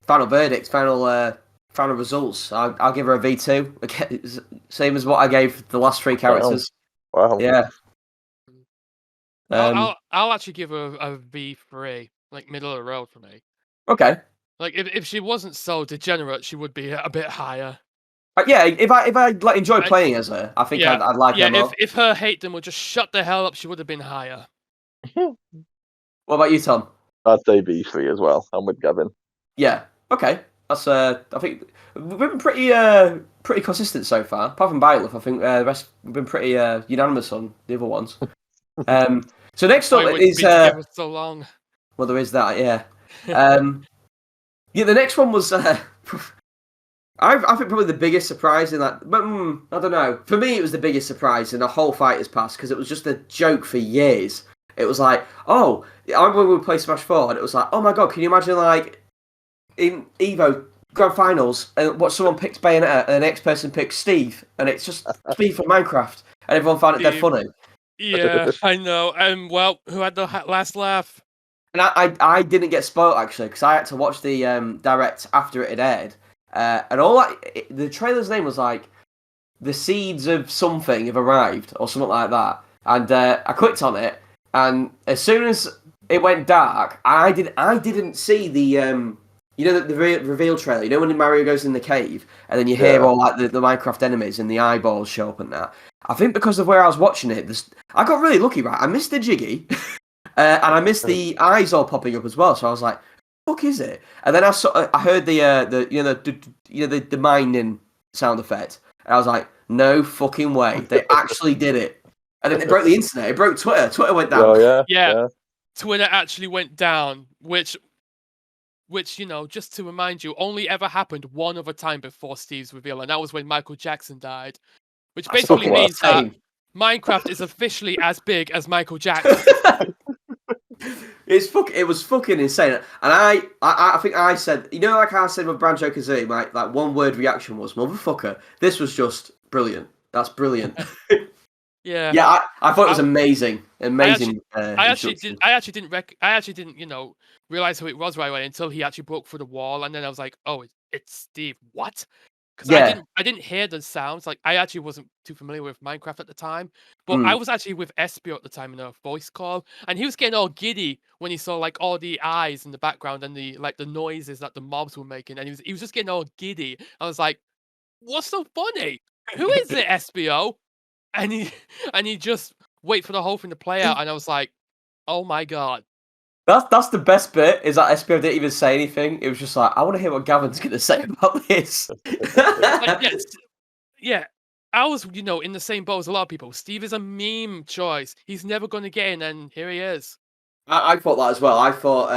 verdicts, final results. I'll give her a V2, same as what I gave the last three characters. Wow. Yeah. I'll actually give her a V3, like middle of the road for me. Okay. Like if she wasn't so degenerate, she would be a bit higher. Yeah, if I like enjoy playing as her, I think I'd like her more. If her hate them would just shut the hell up, she would have been higher. What about you, Tom? I'd say V3 as well. I'm with Gavin. Yeah. Okay. That's I think we've been pretty consistent so far. Apart from Byleth, I think the rest we've been pretty unanimous on the other ones. So next up is together so long. Well, there is that, yeah. Yeah, the next one was I think probably the biggest surprise in that. But I don't know. For me, it was the biggest surprise in the whole Fighters Pass because it was just a joke for years. It was like, oh, I remember when we played Smash 4, and it was like, oh my god, can you imagine like in Evo Grand Finals, and what someone picked Bayonetta, and the next person picked Steve, and it's just Steve from Minecraft, and everyone found it dead funny. Yeah, I know. Well, who had the last laugh? And I didn't get spoiled actually because I had to watch the direct after it had aired, and the trailer's name was like the seeds of something have arrived or something like that, and I clicked on it, and as soon as it went dark, I didn't see the the reveal trailer. You know when Mario goes in the cave and then you hear all like the Minecraft enemies and the eyeballs show up and that. I think because of where I was watching it, I got really lucky. Right, I missed the Jiggy. And I missed the eyes all popping up as well, so I was like, "Fuck is it?" And then I heard the mining sound effect, and I was like, "No fucking way! They actually did it!" And then it broke the internet. It broke Twitter. Twitter went down. Oh yeah. Twitter actually went down, which just to remind you, only ever happened one other time before Steve's reveal, and that was when Michael Jackson died. Which basically means that Minecraft is officially as big as Michael Jackson. It was fucking insane, and I think I said, like I said with Banjo Kazooie, my like one word reaction was motherfucker. This was just brilliant. That's brilliant. Yeah, I thought it was amazing. I actually didn't realize who it was right away until he actually broke through the wall, and then I was like, oh, it's Steve. What? Because I didn't hear the sounds. Like I actually wasn't too familiar with Minecraft at the time, but I was actually with Espio at the time in a voice call, and he was getting all giddy when he saw like all the eyes in the background and the noises that the mobs were making, and he was just getting all giddy. I was like, "What's so funny? Who is it, Espio?" And he just wait for the whole thing to play out, and I was like, "Oh my god." That's the best bit, is that SPO didn't even say anything. It was just like, I want to hear what Gavin's going to say about this. Yeah, I was, in the same boat as a lot of people. Steve is a meme choice. He's never going to get in, and here he is. I thought that as well. I thought,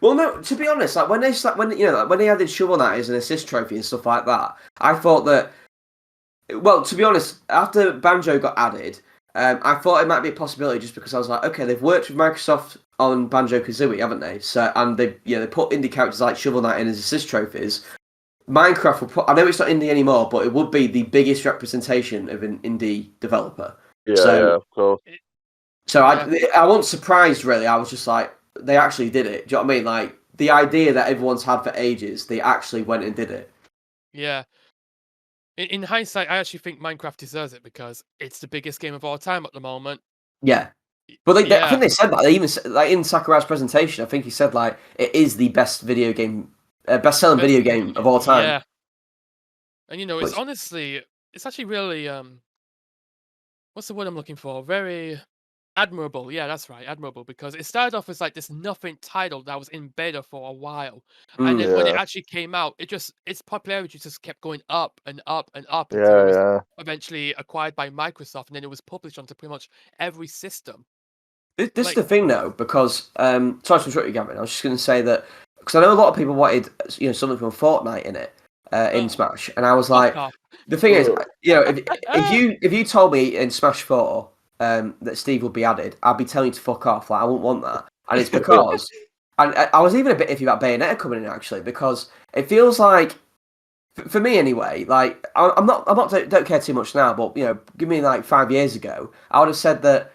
well, no, to be honest, like when they added Shovel Knight as an assist trophy and stuff like that, I thought that, well, to be honest, after Banjo got added, I thought it might be a possibility just because I was like, okay, they've worked with Microsoft on Banjo Kazooie, haven't they? So, and they put indie characters like Shovel Knight in as assist trophies. Minecraft will I know it's not indie anymore, but it would be the biggest representation of an indie developer. Of course. So I wasn't surprised really. I was just like, they actually did it. Do you know what I mean? Like the idea that everyone's had for ages, they actually went and did it. Yeah. In hindsight, I actually think Minecraft deserves it because it's the biggest game of all time at the moment. Yeah. But I think they said that. They even like in Sakurai's presentation, I think he said like it is the best video game, best-selling video game of all time. Yeah, and it's actually really what's the word I'm looking for? Very admirable. Yeah, that's right, admirable, because it started off as like this nothing title that was in beta for a while, and then when it actually came out, its popularity just kept going up and up and up until it was eventually acquired by Microsoft, and then it was published onto pretty much every system. This is the thing, though, because sorry to interrupt you, Gavin. I was just going to say that because I know a lot of people wanted something from Fortnite in it in Smash, and I was like, the thing is, if you told me in Smash 4 that Steve would be added, I'd be telling you to fuck off. Like I wouldn't want that, and it's because, and I was even a bit iffy about Bayonetta coming in actually because it feels like, for me anyway, like I'm not don't care too much now, but give me like 5 years ago, I would have said that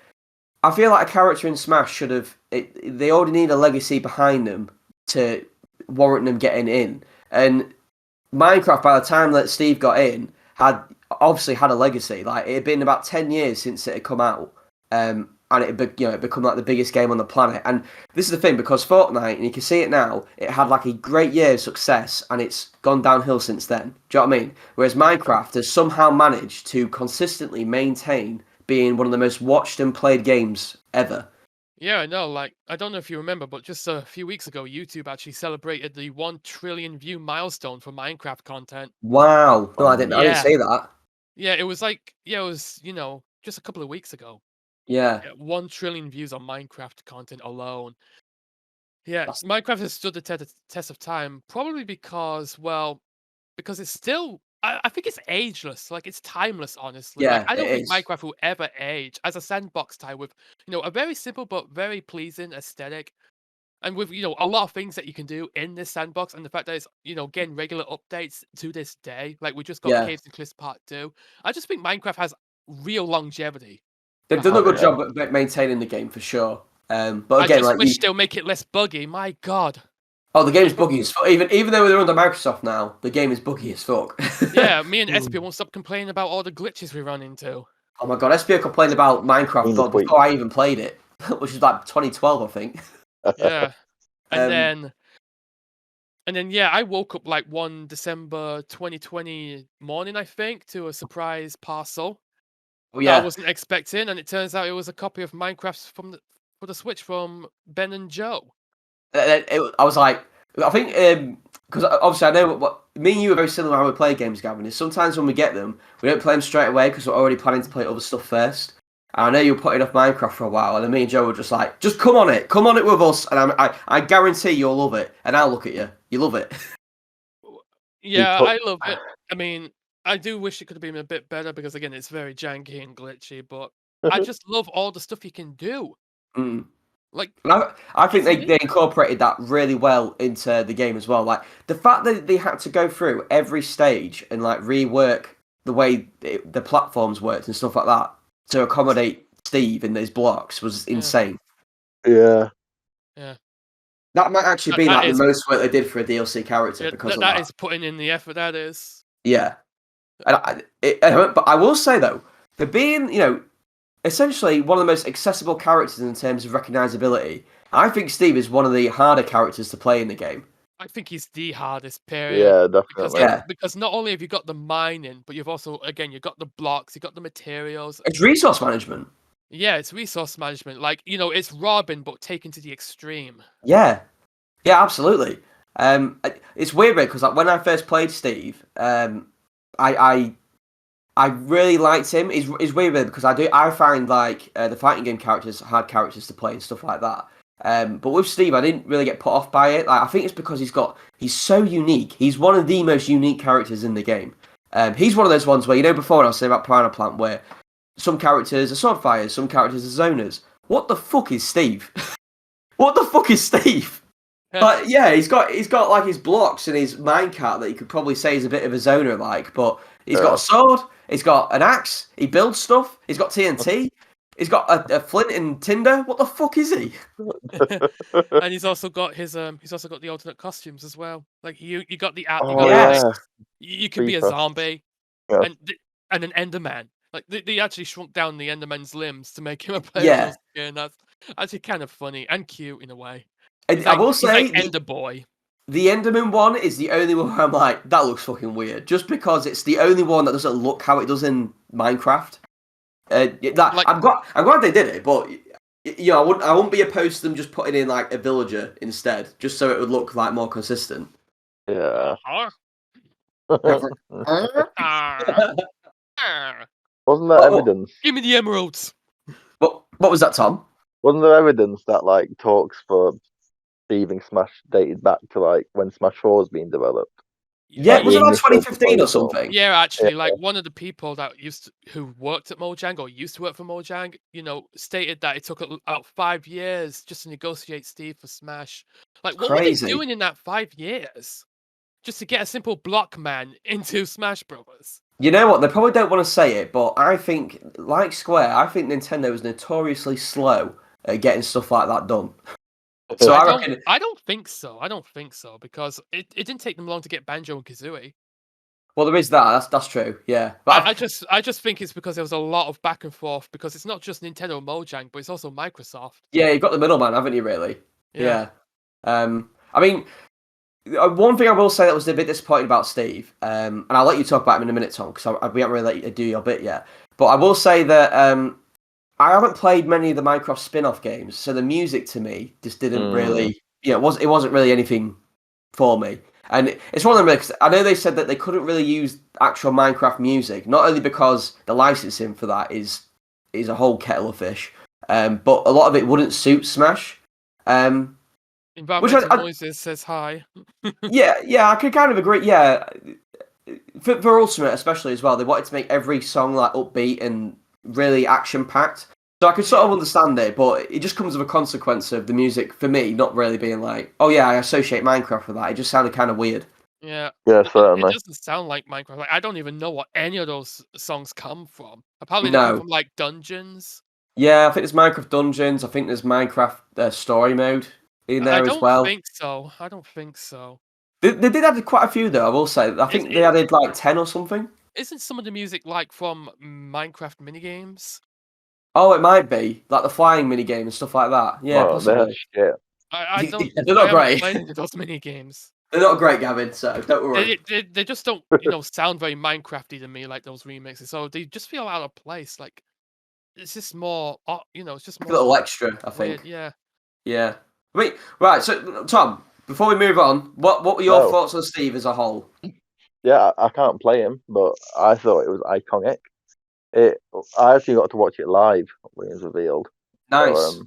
I feel like a character in Smash should have. They already need a legacy behind them to warrant them getting in. And Minecraft, by the time that Steve got in, had obviously had a legacy. Like it had been about 10 years since it had come out, and it had become like the biggest game on the planet. And this is the thing, because Fortnite, and you can see it now, it had like a great year of success, and it's gone downhill since then. Do you know what I mean? Whereas Minecraft has somehow managed to consistently maintain being one of the most watched and played games ever. Yeah, I know. Like, I don't know if you remember, but just a few weeks ago, YouTube actually celebrated the 1 trillion view milestone for Minecraft content. Wow! No, I didn't Yeah. say that. Yeah, it was like, it was, just a couple of weeks ago. Yeah. 1 trillion views on Minecraft content alone. Yeah, Minecraft has stood the test of time, probably because it's still, I think it's ageless. Like, it's timeless, honestly. Like, Yeah, I don't it think is. Minecraft will ever age as a sandbox type with, a very simple but very pleasing aesthetic. And with, a lot of things that you can do in this sandbox, and the fact that it's, getting regular updates to this day. Like, we just got Yeah. Caves and Cliffs Part 2. I just think Minecraft has real longevity. They've done a behind good it. job at maintaining the game for sure. But I again, just like wish they'll make it less buggy. My God. the game's buggy as fuck. Even though they're under Microsoft now, the game is buggy as fuck. Yeah, me and Espio won't stop complaining about all the glitches we run into. Oh my god, SPO complained about Minecraft before I even played it, which was like 2012, I think. Yeah. And then yeah, I woke up like one December 2020 morning, I think, to a surprise parcel that I wasn't expecting, and it turns out it was a copy of Minecraft for the Switch from Ben and Joe. I was like, I think because obviously I know what me and you are very similar how we play games, Gavin. Is sometimes when we get them, we don't play them straight away because we're already planning to play other stuff first. And I know you were putting off Minecraft for a while, and then me and Joe were just like, just come on it with us, and I guarantee you'll love it. And I'll look at you, you love it. Yeah, I love it. I mean, I do wish it could have been a bit better because again, it's very janky and glitchy, but I just love all the stuff you can do. Like, I think they incorporated that really well into the game as well. Like the fact that they had to go through every stage and like rework the way the platforms worked and stuff like that to accommodate Steve in those blocks was insane. Yeah. Yeah. That might actually be like the most work they did for a DLC character because of that. That is putting in the effort. That is. Yeah. But I will say though, for being essentially one of the most accessible characters in terms of recognizability, I think Steve is one of the harder characters to play in the game. I think he's the hardest, period. Yeah, definitely. Because not only have you got the mining, but you've also, again, you've got the blocks, you've got the materials. It's resource management. Yeah, it's resource management. Like, it's robbing, but taken to the extreme. Yeah. Yeah, absolutely. It's weird because like when I first played Steve, I really liked him. It's weird because I find like the fighting game characters hard characters to play and stuff like that. But with Steve, I didn't really get put off by it. Like I think it's because he's so unique. He's one of the most unique characters in the game. He's one of those ones where before I was saying about Piranha Plant, where some characters are sword fighters, some characters are zoners. What the fuck is Steve? What the fuck is Steve? But yeah, he's got like his blocks and his minecart that you could probably say is a bit of a zoner like, but he's got a sword, he's got an axe, he builds stuff, he's got TNT, he's got a flint and tinder. What the fuck is he? And he's also got the alternate costumes as well. Like you got the you can be a zombie and an Enderman. Like they actually shrunk down the Enderman's limbs to make him a playable skin. That's actually kind of funny and cute in a way. I will say, he's like Ender Boy. The Enderman one is the only one where I'm like, that looks fucking weird. Just because it's the only one that doesn't look how it does in Minecraft. I'm glad they did it, but I wouldn't be opposed to them just putting in like a villager instead, just so it would look like more consistent. Yeah. Wasn't there evidence? Give me the emeralds. What was that, Tom? Wasn't there evidence that like talks for Steve and Smash dated back to like when Smash 4 was being developed? Yeah, Like was the it like initial 2015 or proposal. something? Yeah, actually, Yeah. like one of the people that who worked at Mojang or used to work for Mojang, stated that it took about 5 years just to negotiate Steve for Smash. Like, what were they Crazy. doing in that 5 years just to get a simple block man into Smash Brothers? You know what? They probably don't want to say it, but I think, like Square, I think Nintendo was notoriously slow at getting stuff like that done. So I reckon. I don't think so. I don't think so because it didn't take them long to get Banjo and Kazooie. Well, there is that. That's true. Yeah, but I just think it's because there was a lot of back and forth because it's not just Nintendo and Mojang, but it's also Microsoft. yeah, you've got the middleman, haven't you? Really? Yeah. I mean, one thing I will say that was a bit disappointing about Steve, and I'll let you talk about him in a minute, Tom, because we haven't really let you do your bit yet. But I will say that I haven't played many of the Minecraft spin-off games, so the music to me just didn't really, it wasn't really anything for me. And it's one of them because I know they said that they couldn't really use actual Minecraft music, not only because the licensing for that is a whole kettle of fish, but a lot of it wouldn't suit Smash. Environmental noises says hi. yeah, I could kind of agree. Yeah, for Ultimate especially as well, they wanted to make every song like upbeat and really action packed. So I could sort of understand it, but it just comes as a consequence of the music for me not really being like, oh yeah, I associate Minecraft with that. It just sounded kind of weird. Yeah. Yeah, It certainly. doesn't sound like Minecraft. Like, I don't even know what any of those songs come from. Apparently they come No. from like dungeons. Yeah, I think there's Minecraft Dungeons. I think there's Minecraft Story Mode in there as well. I don't think so. I don't think so. They did add quite a few though. I will say. I think they added like 10 or something. Isn't some of the music like from Minecraft minigames? Oh, it might be like the flying mini game and stuff like that. Yeah, Oh, they're possibly. shit. I don't. They're not I haven't great. played any of those mini games. They're not great, Gavin. So don't worry. They just don't sound very Minecrafty to me like those remixes. So they just feel out of place. Like it's just more. It's just A more little extra, I weird. think. Yeah. Yeah. Wait, right. So Tom, before we move on, what were your thoughts on Steve as a whole? Yeah, I can't play him, but I thought it was iconic. I actually got to watch it live when it was revealed. Nice. So,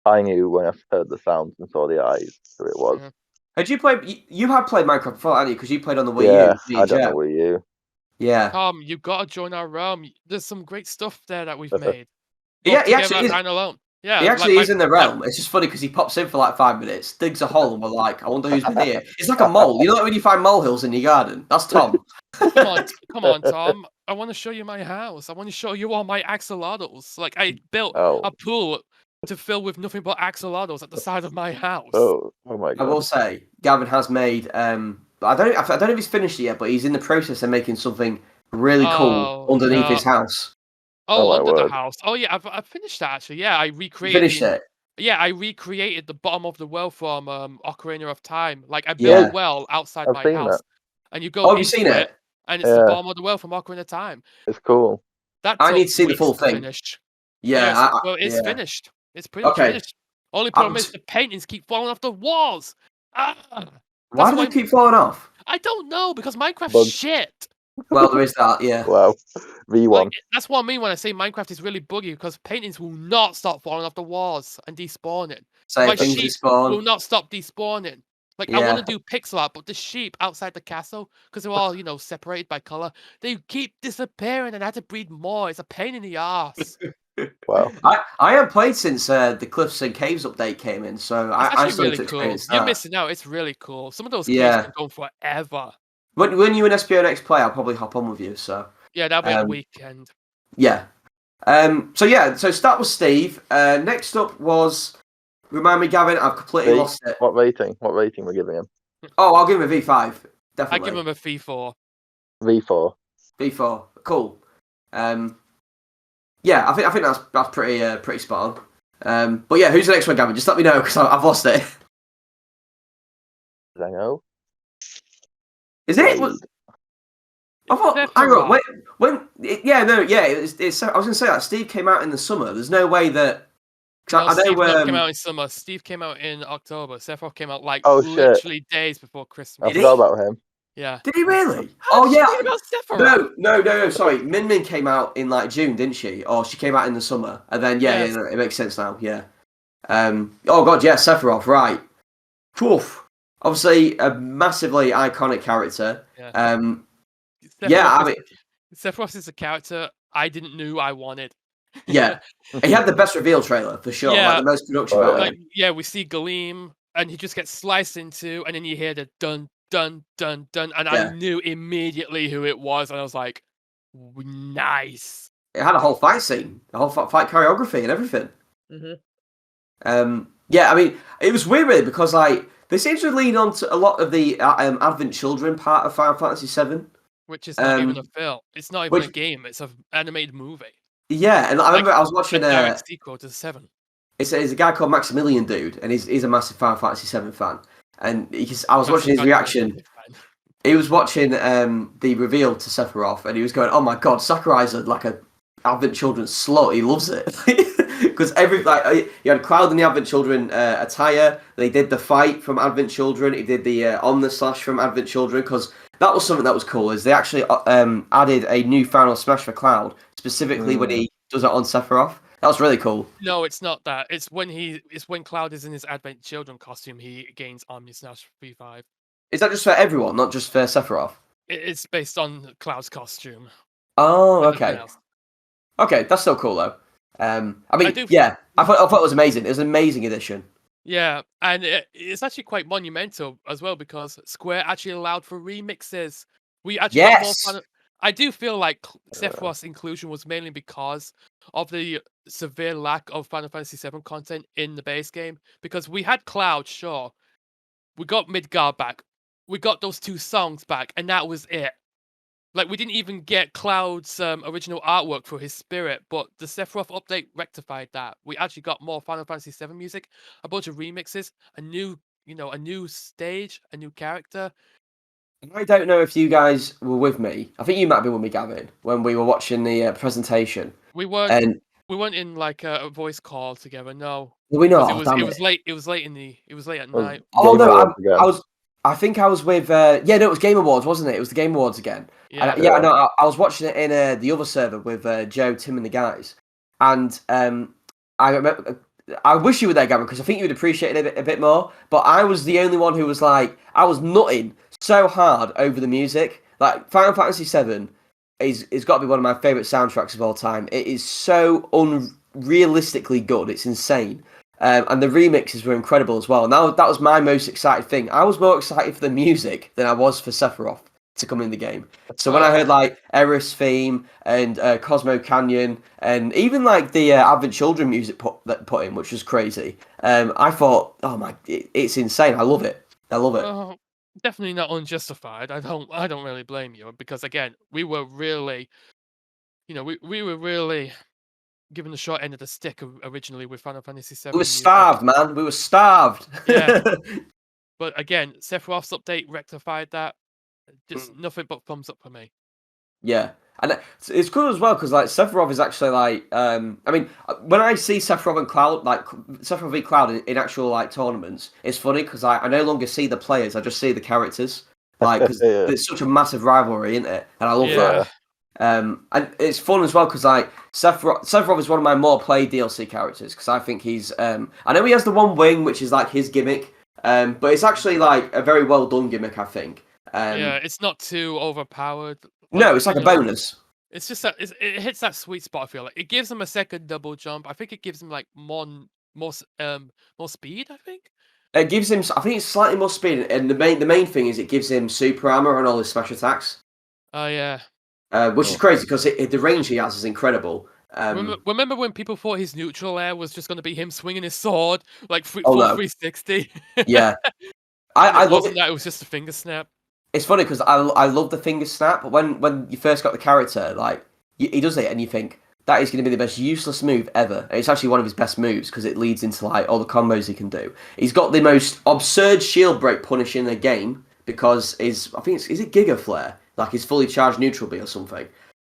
I knew when I heard the sounds and saw the eyes who it was. Yeah. Had you played? You had played Minecraft before, hadn't you? Because you played on the Wii Yeah, U. I don't know Wii U. Yeah. Tom, you gotta join our realm. There's some great stuff there that we've made. Yeah, he Both actually together is. and alone. Yeah, He actually is in the realm. It's just funny because he pops in for like 5 minutes, digs a hole, and we're like, I wonder who's been here. It's like a mole. You know, like when you find molehills in your garden? That's Tom. Come on, Tom. I want to show you my house. I want to show you all my axolotls. Like I built a pool to fill with nothing but axolotls at the side of my house. Oh my god! I will say, Gavin has made. I don't know if he's finished it yet, but he's in the process of making something really cool underneath his house. Oh, under the house. Oh yeah, I've finished that actually. Yeah, I recreated. Finished it. Yeah, I recreated the bottom of the well from Ocarina of Time. Like I built a well outside my house, and you go have you into seen it? and it's the bottom of the well from Ocarina of Time. It's cool. I need to see the full thing. Finished. Yeah, well, it's finished. It's pretty much finished. Only problem is the paintings keep falling off the walls. Why do they keep falling off? I don't know because Minecraft's shit. Well, there is that, yeah. Wow, V1. Like, that's what I mean when I say Minecraft is really buggy because paintings will not stop falling off the walls and despawning. My sheep will not stop despawning. Like I want to do pixel art, but the sheep outside the castle, because they're all separated by color, they keep disappearing, and I had to breed more. It's a pain in the ass. Wow. I haven't played since the Cliffs and Caves update came in, so I still really to experience cool. that. You're missing out. It's really cool. Some of those caves can go forever. When you and SPONX play, I'll probably hop on with you. So yeah, that'll be a weekend. Yeah. So start with Steve. Next up was, remind me, Gavin. I've completely lost it. What rating? What rating we're giving him? Oh, I'll give him a V5. Definitely. I give him a V4. V4. V4. Cool. Yeah, I think that's pretty spot on. But yeah, who's the next one, Gavin? Just let me know because I've lost it. Zango. Is it? I thought. Hang on. It's. I was gonna say that Steve came out in the summer. There's no way that. Steve came out in summer. Steve came out in October. Sephiroth came out literally days before Christmas. I forgot about him. Yeah. Did he really? No. Sorry, Min Min came out in June, didn't she? Or she came out in the summer, and then it makes sense now. Yeah. Oh god, yeah, Sephiroth, right? Poof. Obviously, a massively iconic character. Yeah. I mean, Sephiroth is a character I didn't know I wanted. yeah, he had the best reveal trailer for sure. Yeah. Like the most production Oh, yeah. value. Like, yeah, we see Gleam, and he just gets sliced into, and then you hear the dun dun dun dun, and I Yeah. knew immediately who it was, and I was like, nice. It had a whole fight scene, a whole fight choreography, and everything. Mm-hmm. Yeah, I mean, it was weird really because like they seem to lean on to a lot of the Advent Children part of Final Fantasy VII. Which is not even a film. It's not even a game. It's an animated movie. Yeah, and I remember I was watching a direct sequel to 7. It's a guy called Maximilian Dude, and he's a massive Final Fantasy VII fan. And I was watching his reaction. He was watching the reveal to Sephiroth, and he was going, "Oh my god, Sakurai's like a Advent Children slut. He loves it." Because you had Cloud in the Advent Children attire. They did the fight from Advent Children. He did the on the slash from Advent Children. Because that was something that was cool. Is they actually added a new final smash for Cloud specifically when he does it on Sephiroth. That was really cool. No, it's not that. It's when Cloud is in his Advent Children costume. He gains Omni Slash V5. Is that just for everyone, not just for Sephiroth? It's based on Cloud's costume. Oh, okay. Okay, that's still cool though. I mean, I thought it was amazing. It was an amazing addition. Yeah, and it's actually quite monumental as well because Square actually allowed for remixes. We actually got more fun. I do feel like Sephiroth's inclusion was mainly because of the severe lack of Final Fantasy VII content in the base game. Because we had Cloud, sure. We got Midgar back. We got those 2 songs back, and that was it. Like, we didn't even get Cloud's original artwork for his spirit, but the Sephiroth update rectified that. We actually got more Final Fantasy VII music, a bunch of remixes, a new stage, a new character. I don't know if you guys were with me. I think you might have been with me, Gavin, when we were watching the presentation. We weren't in like a voice call together. No, were we not? It was late at night. Oh no, I think I was with. It was Game Awards, wasn't it? It was the Game Awards again. Yeah, no, I was watching it in the other server with Joe, Tim, and the guys. And I remember. I wish you were there, Gavin, because I think you would appreciate it a bit more. But I was the only one who was like, I was nutting so hard over the music. Like Final Fantasy VII is got to be one of my favorite soundtracks of all time. It is so unrealistically good. It's insane. And the remixes were incredible as well. Now that was my most excited thing. I was more excited for the music than I was for Sephiroth to come in the game. So when I heard like Eris theme and Cosmo Canyon and even like the Advent Children music put in, which was crazy, I thought, oh my, it's insane. I love it. Definitely not unjustified. I don't really blame you because again, we were really, we were really given the short end of the stick originally with Final Fantasy VII. We were starved, man. We were starved. Yeah. But again, Sephiroth's update rectified that. Just nothing but thumbs up for me. Yeah. And it's cool as well because like Sephiroth is actually like I mean when I see Sephiroth and Cloud like Sephiroth v Cloud in actual like tournaments, it's funny because I no longer see the players, I just see the characters like because it's such a massive rivalry, isn't it? And I love that. And it's fun as well because like Sephiroth is one of my more played DLC characters because I think he's I know he has the one wing which is like his gimmick, but it's actually like a very well done gimmick, I think. It's not too overpowered. No, it's like a bonus. It's just that it hits that sweet spot. I feel like it gives him a second double jump. I think it gives him like more speed. I think it gives him. I think it's slightly more speed, and the main thing is it gives him super armor on all his smash attacks. Oh yeah. Which is crazy because the range he has is incredible. Remember when people thought his neutral air was just going to be him swinging his sword like full 360? Yeah, I love it. It was just a finger snap. It's funny because I love the finger snap, but when you first got the character, like he does it, and you think that is going to be the most useless move ever. And it's actually one of his best moves because it leads into like all the combos he can do. He's got the most absurd shield break punish in the game because is it Giga Flare, like his fully charged neutral B or something.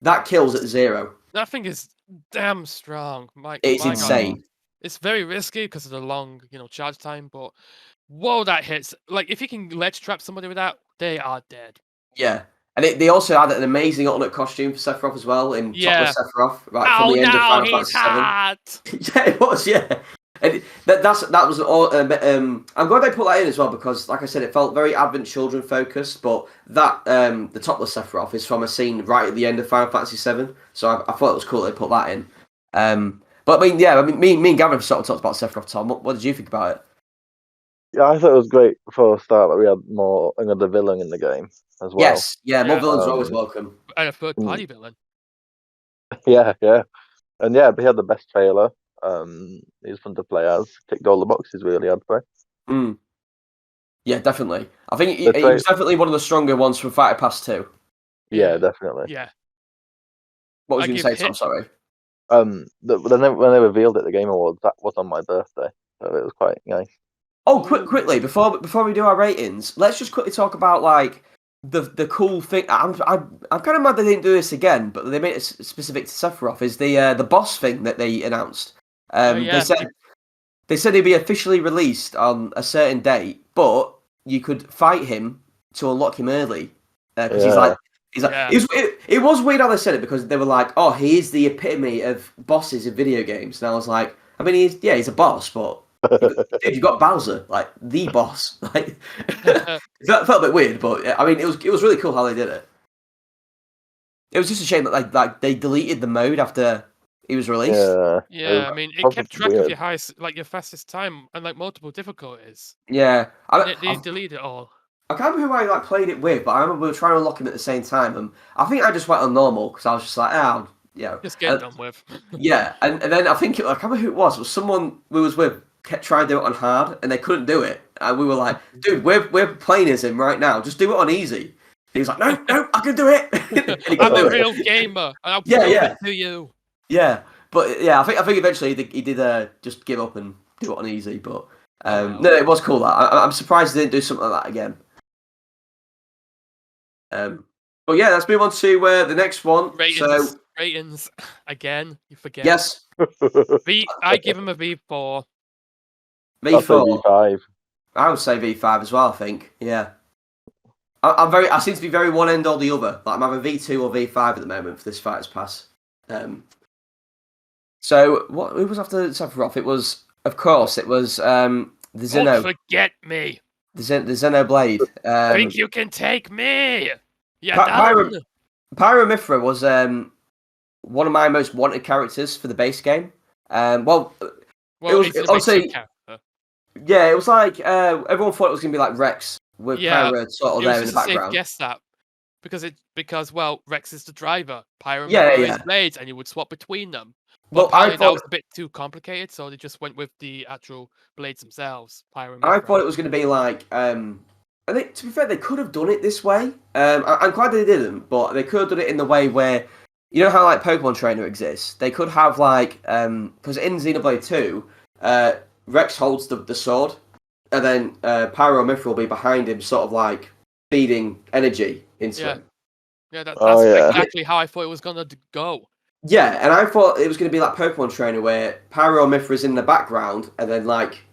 That kills at 0. That thing is damn strong. It's insane. God. It's very risky because of the long, charge time, but whoa, that hits. Like if you can ledge trap somebody with that, they are dead. Yeah. And they also had an amazing alternate costume for Sephiroth as well in Topless Sephiroth, right from the end of Final Fantasy VII. Yeah, it was, yeah. And that was all. I'm glad they put that in as well because, like I said, it felt very Advent Children focused. But that the topless Sephiroth is from a scene right at the end of Final Fantasy VII, so I thought it was cool they put that in. But I mean, me and Gavin sort of talked about Sephiroth. Tom, what did you think about it? Yeah, I thought it was great for a start that we had more another villain in the game as well. Yes, yeah, more Yeah. villains are always welcome. And a third-party villain. Yeah, and yeah, we had the best trailer. He was fun to play as. Ticked all the boxes really, I'd say. Yeah, definitely. I think he was definitely one of the stronger ones from Fighter Pass 2. Yeah, definitely. Yeah. What was you going to say, Tom? Sorry. When they revealed it at the Game Awards, that was on my birthday, so it was quite nice. Oh, quickly before we do our ratings, let's just quickly talk about like the cool thing. I'm kind of mad they didn't do this again, but they made it specific to Sephiroth. Is the boss thing that they announced? They said he'd be officially released on a certain date, but you could fight him to unlock him early because he's like. It was weird how they said it because they were like, "Oh, he is the epitome of bosses in video games," and I was like, "I mean, he's a boss, but you've got Bowser, like the boss." Like that felt a bit weird, but I mean, it was really cool how they did it. It was just a shame that like they deleted the mode after he was released. Yeah, I mean, it kept track of your your fastest time and like multiple difficulties. Yeah, they deleted it all. I can't remember who I played it with, but I remember we were trying to unlock him at the same time, and I think I just went on normal because I was just like, just get it done with. Yeah, and then I think I can't remember who it was. It was someone we was with kept trying to do it on hard, and they couldn't do it, and we were like, "Dude, we're playing as him right now. Just do it on easy." And he was like, "No, I can do it." I'm a real gamer, and I'll prove it to you. Yeah, but yeah, I think eventually he did just give up and do it on easy, but no, it was cool. I'm surprised they didn't do something like that again. But yeah, let's move on to the next one. Ratings again. You forget. Yes. I give him a V4. V4. V5. I would say V5 as well. I think. Yeah. I seem to be very one end or the other. Like I'm either V2 or V5 at the moment for this Fighters Pass. So who was after Sephiroth? It was the Xeno. Don't forget me. The Xenoblade. Think you can take me? Pyro Mithra was one of my most wanted characters for the base game. It was obviously it was like everyone thought it was going to be like Rex with Pyro sort of there in the background. Guess that because Rex is the driver, Pyro is blades, and you would swap between them. But I thought that was a bit too complicated, so they just went with the actual blades themselves. Pyro. I thought it was going to be like. I think, to be fair, they could have done it this way. I'm glad they didn't, but they could have done it in the way where, you know how like Pokemon Trainer exists? They could have like, because in Xenoblade 2, Rex holds the sword, and then Pyro Mithra will be behind him, sort of like feeding energy into him. Yeah, that's exactly how I thought it was going to go. Yeah, and I thought it was going to be like Pokemon Trainer where Pyro Mithra is in the background, and then like,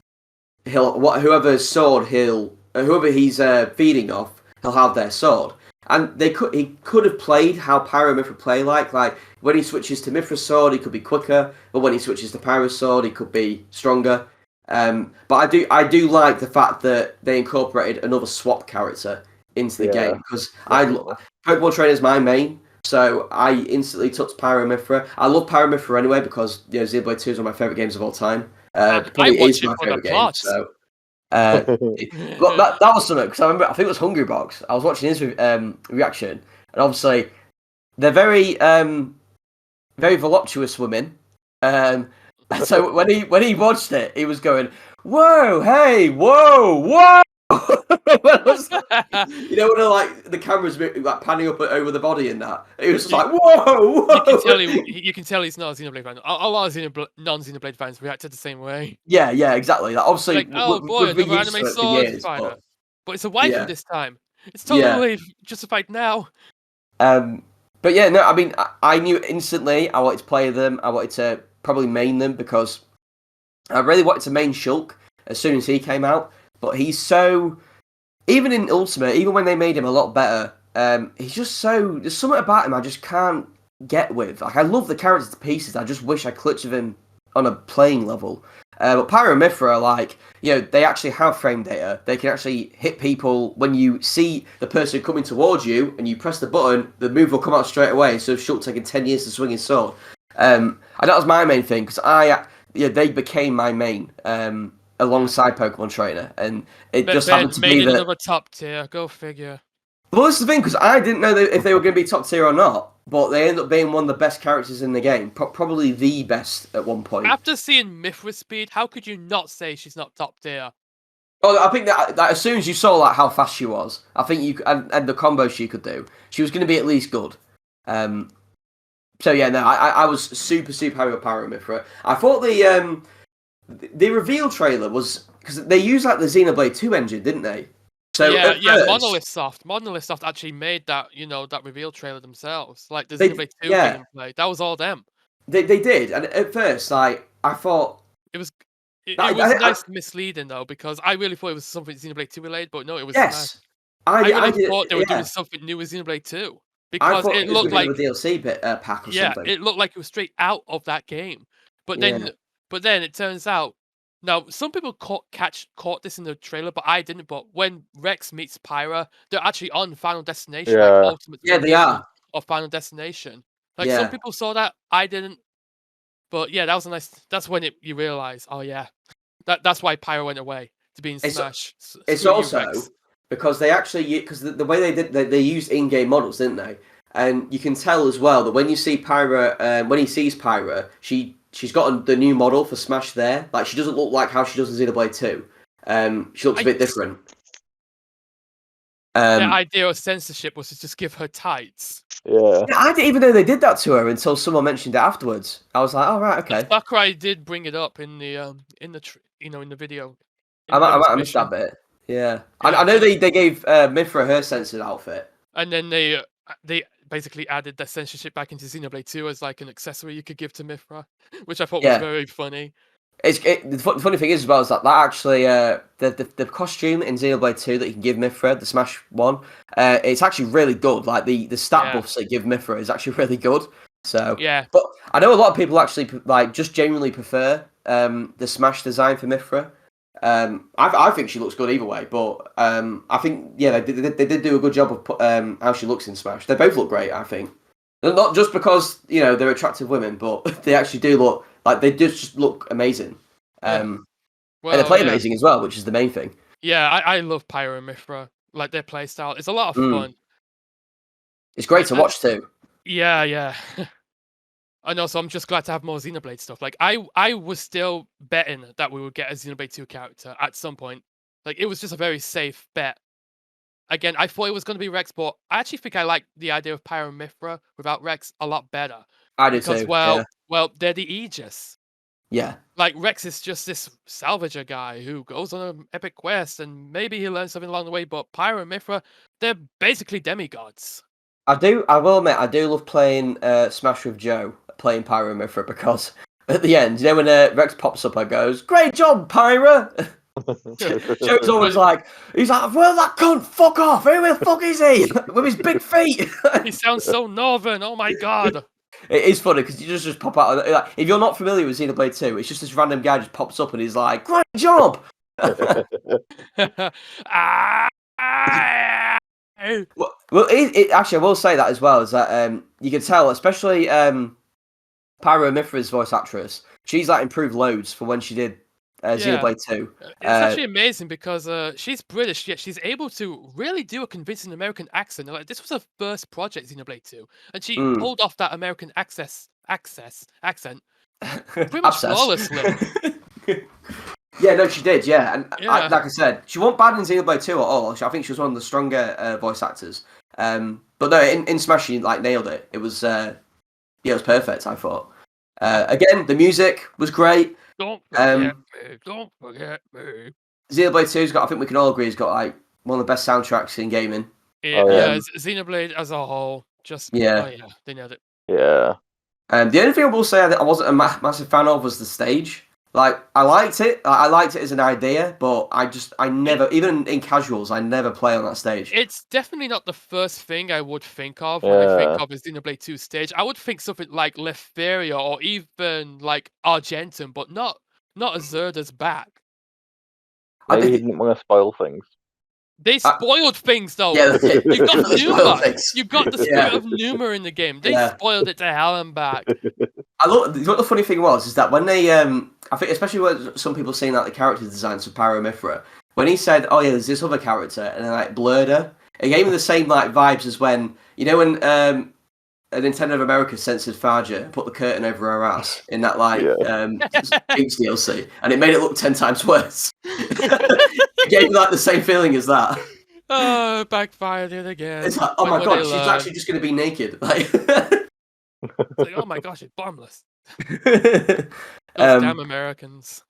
whoever he's feeding off, he'll have their sword. And he could have played how Pyro Mithra play like when he switches to Mithra's sword, he could be quicker, but when he switches to Pyro's sword, he could be stronger. But I do like the fact that they incorporated another swap character into the game because Pokemon Trainer is my main, so I instantly took Pyro Mithra. I love Pyro Mithra anyway because Xenoblade 2 is one of my favorite games of all time. Probably is my favorite game. So. That was something because I think it was Hungrybox. I was watching his reaction, and obviously they're very very voluptuous women. So when he watched it, he was going, "Whoa, hey, whoa, whoa!" You know when like the camera's like panning up over the body and that. It was like, "Whoa, whoa!" You can tell he's not a Xenoblade fan. A lot of non-Xenoblade fans reacted the same way. Yeah, exactly. Like, obviously, like, oh boy, another anime sword fighter. But it's a waifu this time. It's totally justified now. But yeah, no, I mean, I knew instantly I wanted to play them. I wanted to probably main them because I really wanted to main Shulk as soon as he came out. But he's so... Even in Ultimate, even when they made him a lot better, he's just so... There's something about him I just can't get with. Like, I love the character to pieces. I just wish I clutched with him on a playing level. But Pyro and Mythra are like, they actually have frame data. They can actually hit people when you see the person coming towards you and you press the button, the move will come out straight away. So Shulk taking 10 years to swing his sword. And that was my main thing because they became my main alongside Pokemon Trainer. And it just happened to be that... another top tier, go figure. Well, that's the thing, because I didn't know if they were going to be top tier or not, but they ended up being one of the best characters in the game, probably the best at one point. After seeing Mythra speed, how could you not say she's not top tier? Oh, I think that as soon as you saw like how fast she was, I think you and the combos she could do, she was going to be at least good. So yeah, no, I was super happy with Pyro and Mythra. I thought the reveal trailer was because they used like the Xenoblade 2 engine, didn't they? So yeah, Monolith Soft actually made that, that reveal trailer themselves. Like the Xenoblade 2 gameplay, that was all them. They did, and at first, like I thought it was nice misleading though, because I really thought it was something Xenoblade 2 related, but no, it was. Yes, I really thought they were doing something new with Xenoblade 2 because it looked like a DLC pack or something. Yeah, it looked like it was straight out of that game. But then it turns out. Now, some people caught this in the trailer, but I didn't. But when Rex meets Pyra, they're actually on Final Destination, like Ultimate. Yeah, they are. Of Final Destination. Like some people saw that, I didn't. But yeah, that was a nice. That's when you realize, oh yeah, that's why Pyra went away to be in Smash. It's also because they actually the way they used in-game models, didn't they? And you can tell as well that when you see Pyra, when he sees Pyra, she's got the new model for Smash there. Like, she doesn't look like how she does in Xenoblade 2. She looks a bit different. The idea of censorship was to just give her tights. Yeah. I didn't even know they did that to her until someone mentioned it afterwards. I was like, oh, right, okay. Sakurai did bring it up in the video. I might miss that bit. Yeah. I know they gave Mythra her censored outfit. And then they basically added the censorship back into Xenoblade 2 as like an accessory you could give to Mythra, which I thought was very funny. The funny thing is as well is that actually the costume in Xenoblade 2 that you can give Mythra, the Smash one, it's actually really good. Like the stat buffs that give Mythra is actually really good. So but I know a lot of people actually like just genuinely prefer the Smash design for Mythra. I think she looks good either way, but I think they did do a good job of how she looks in Smash. They both look great, I think. Not just because they're attractive women, but they actually do look like they just look amazing. And they play amazing as well, which is the main thing. Yeah, I love Pyro and Mythra. Like their playstyle, it's a lot of fun. It's great to watch too. Yeah. I know, so I'm just glad to have more Xenoblade stuff. Like, I was still betting that we would get a Xenoblade 2 character at some point. Like, it was just a very safe bet. Again, I thought it was going to be Rex, but I actually think I like the idea of Pyro and Mythra without Rex a lot better. I do too. Well, they're the Aegis. Yeah. Like, Rex is just this salvager guy who goes on an epic quest, and maybe he learns something along the way, but Pyro and Mythra, they're basically demigods. I will admit, I do love playing Smash with Joe, playing Pyro and Mythra, because at the end, when Rex pops up and goes, "Great job, Pyro!" Joe's always he's like, "Well, that cunt, fuck off! Who the fuck is he? With his big feet!" He sounds so northern, oh my god! It is funny, because you just pop out, like, if you're not familiar with Xenoblade 2, it's just this random guy just pops up and he's like, "Great job!" Well, actually, I will say that as well, is that you can tell, especially Pyro Mythra's voice actress, she's improved loads from when she did Xenoblade 2. It's actually amazing because she's British, yet she's able to really do a convincing American accent. Like, this was her first project, Xenoblade 2, and she pulled off that American accent pretty much flawlessly. Yeah, no, she did, yeah. And like I said, she wasn't bad in Xenoblade 2 at all. I think she was one of the stronger voice actors. But no, in Smash, she nailed it. It was, it was perfect, I thought. Again, the music was great. Don't forget me. Xenoblade 2's got, I think we can all agree, has got one of the best soundtracks in gaming. Yeah, Xenoblade as a whole, they nailed it. Yeah. The only thing I will say that I wasn't a massive fan of was the stage. Like, I liked it. I liked it as an idea, but I never, even in casuals, I never play on that stage. It's definitely not the first thing I would think of when I think of a Xenoblade 2 stage. I would think something like Leferia or even like Argentum, but not not Azurda's back. Maybe he didn't want to spoil things. They spoiled things though. Yeah, that's it. You've got Definitely spoiled Numa. things. You've got the spirit of Numa in the game. They spoiled it to hell and back. What the funny thing was is that when they, I think especially when some people seen like the character designs for Pyro Mithra, when he said, "Oh yeah, there's this other character," and then like blurred her, it gave me the same like vibes as when when Nintendo of America censored Faja, put the curtain over her ass in that Jinx DLC, and it made it look 10 times worse. It gave me like the same feeling as that. Oh, backfired it again. It's like, oh my god, she's actually just going to be naked. It's like, oh my gosh, it's bombless. Those damn Americans.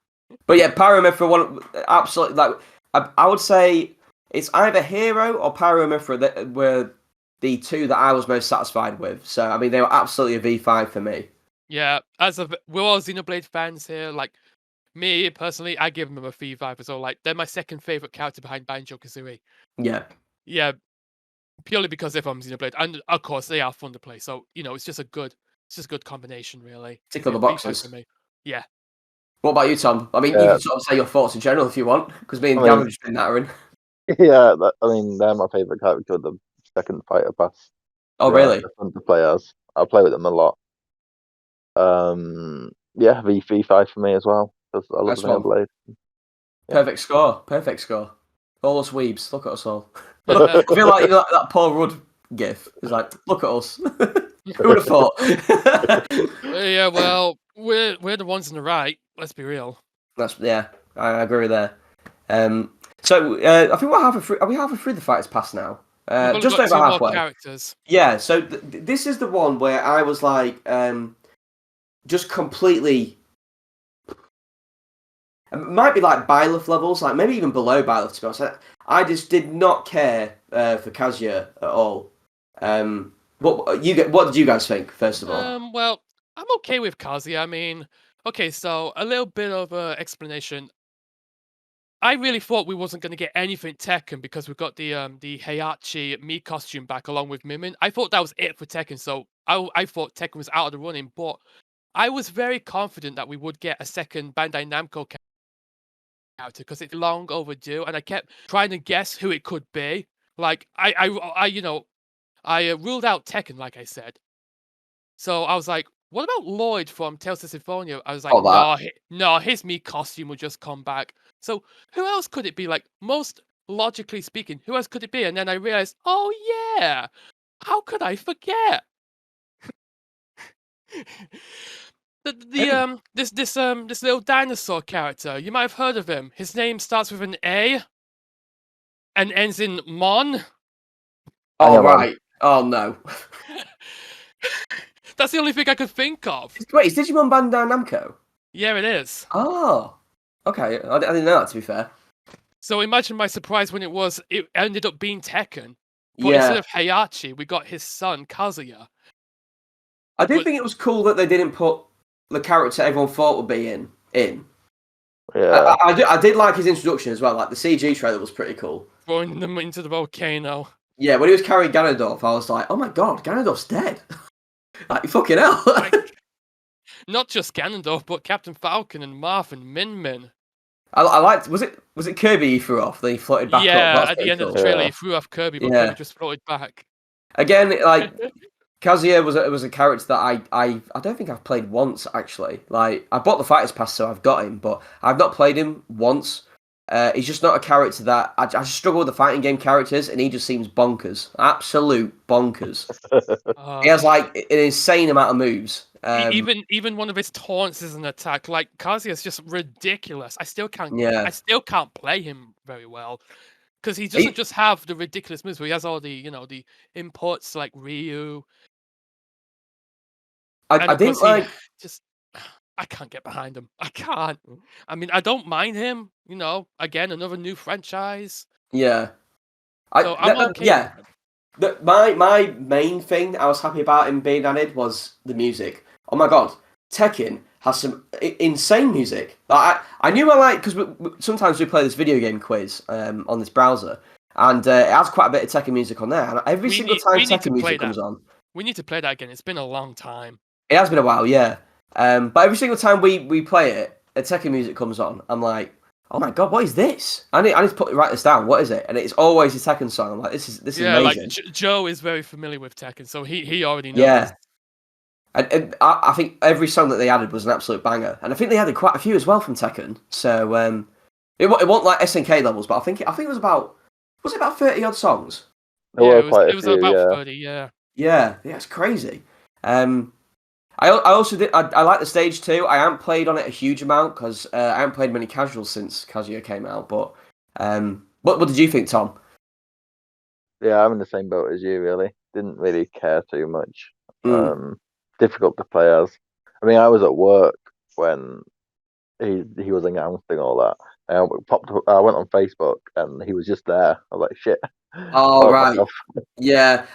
But yeah, Pyro Mithra, one absolutely like I would say it's either Hero or Pyro Mithra that were the two that I was most satisfied with. So I mean, they were absolutely a V5 for me. Yeah, we're all Xenoblade fans here. Like me personally, I give them a V5 as well. Like they're my second favorite character behind Banjo Kazooie. Yeah, purely because they're from Xenoblade, and of course they are fun to play. So it's just a good combination, really. Tick all the boxes. For me. Yeah. What about you, Tom? I mean, you can sort of say your thoughts in general if you want, because me and Gavin have just been nattering. Yeah, I mean, they're my favourite character of the second fighter pass. Oh, really? They're fun to play as. I play with them a lot. Yeah, V5 for me as well, because I love Xenoblade. Perfect score. All us weebs, look at us all. I feel like that Paul Rudd gif. It's like, look at us. Who would have thought? Yeah, well, we're the ones on the right. Let's be real. I agree there. So I think we're halfway through the fighters pass now. Just over halfway. More characters. Yeah, so this is the one where I was like, just completely. It might be like Byleth levels, like maybe even below Byleth, to be honest. I just did not care for Kazuya at all. What did you guys think, first of all? Well, I'm okay with Kazuya. I mean, okay, so a little bit of explanation. I really thought we wasn't going to get anything Tekken because we got the Heihachi Mii costume back along with Mimin. I thought that was it for Tekken, so I thought Tekken was out of the running, but I was very confident that we would get a second Bandai Namco character because it's long overdue, and I kept trying to guess who it could be. Like I ruled out Tekken, like I said. So I was like, what about Lloyd from Tales to Symphonia? I was like, no, his Mii costume will just come back. So who else could it be? Like, most logically speaking, who else could it be? And then I realized, oh yeah, how could I forget? This little dinosaur character. You might have heard of him. His name starts with an A and ends in Mon. Oh right. Oh no. That's the only thing I could think of. Wait, is Digimon Bandai Namco? Yeah, it is. Oh, okay. I didn't know that, to be fair. So imagine my surprise when it ended up being Tekken. But instead of Heihachi, we got his son, Kazuya. I did think it was cool that they didn't put the character everyone thought would be in. Yeah. I did like his introduction as well. Like, the CG trailer was pretty cool. Throwing them into the volcano. Yeah, when he was carrying Ganondorf, I was like, oh my god, Ganondorf's dead. Like, fucking hell. Not just Ganondorf, but Captain Falcon and Marth and Min. I liked. Was it Kirby he threw off? Then he floated back up. Yeah, at the end of the trailer, he threw off Kirby, but Kirby just floated back. Again, like Kazuya was a character that I don't think I've played once actually. Like, I bought the Fighters Pass, so I've got him, but I've not played him once. He's just not a character that I just struggle with the fighting game characters, and he just seems bonkers, absolute bonkers. He has like an insane amount of moves. Even one of his taunts is an attack. Like, Kazuya is just ridiculous. I still can't play him very well because he doesn't just have the ridiculous moves, but he has all the the inputs like Ryu. I didn't like I can't get behind him. I can't. I mean, I don't mind him. Again, another new franchise. Yeah. So I'm okay. Yeah. My main thing I was happy about him being added was the music. Oh my god, Tekken has some insane music. I knew I liked, because sometimes we play this video game quiz on this browser, and it has quite a bit of Tekken music on there. And every single time Tekken music comes on, we need to play that again. It's been a long time. It has been a while, yeah. But every single time we play it, Tekken music comes on, I'm like, oh my god, what is this? I need to write this down. What is it? And it's always a Tekken song. I'm like, this is amazing. Joe is very familiar with Tekken, so he already knows. Yeah. And I think every song that they added was an absolute banger, and I think they added quite a few as well from Tekken. So it wasn't like SNK levels, but I think it was about 30 odd songs. It was about 30. Yeah. Yeah, it's crazy. I also did. I like the stage too. I haven't played on it a huge amount because I haven't played many casuals since Kazuya came out. But what did you think, Tom? Yeah, I'm in the same boat as you. Really, didn't really care too much. Difficult to play as. I mean, I was at work when he was announcing all that. I went on Facebook and he was just there. I was like, shit. Oh right, yeah.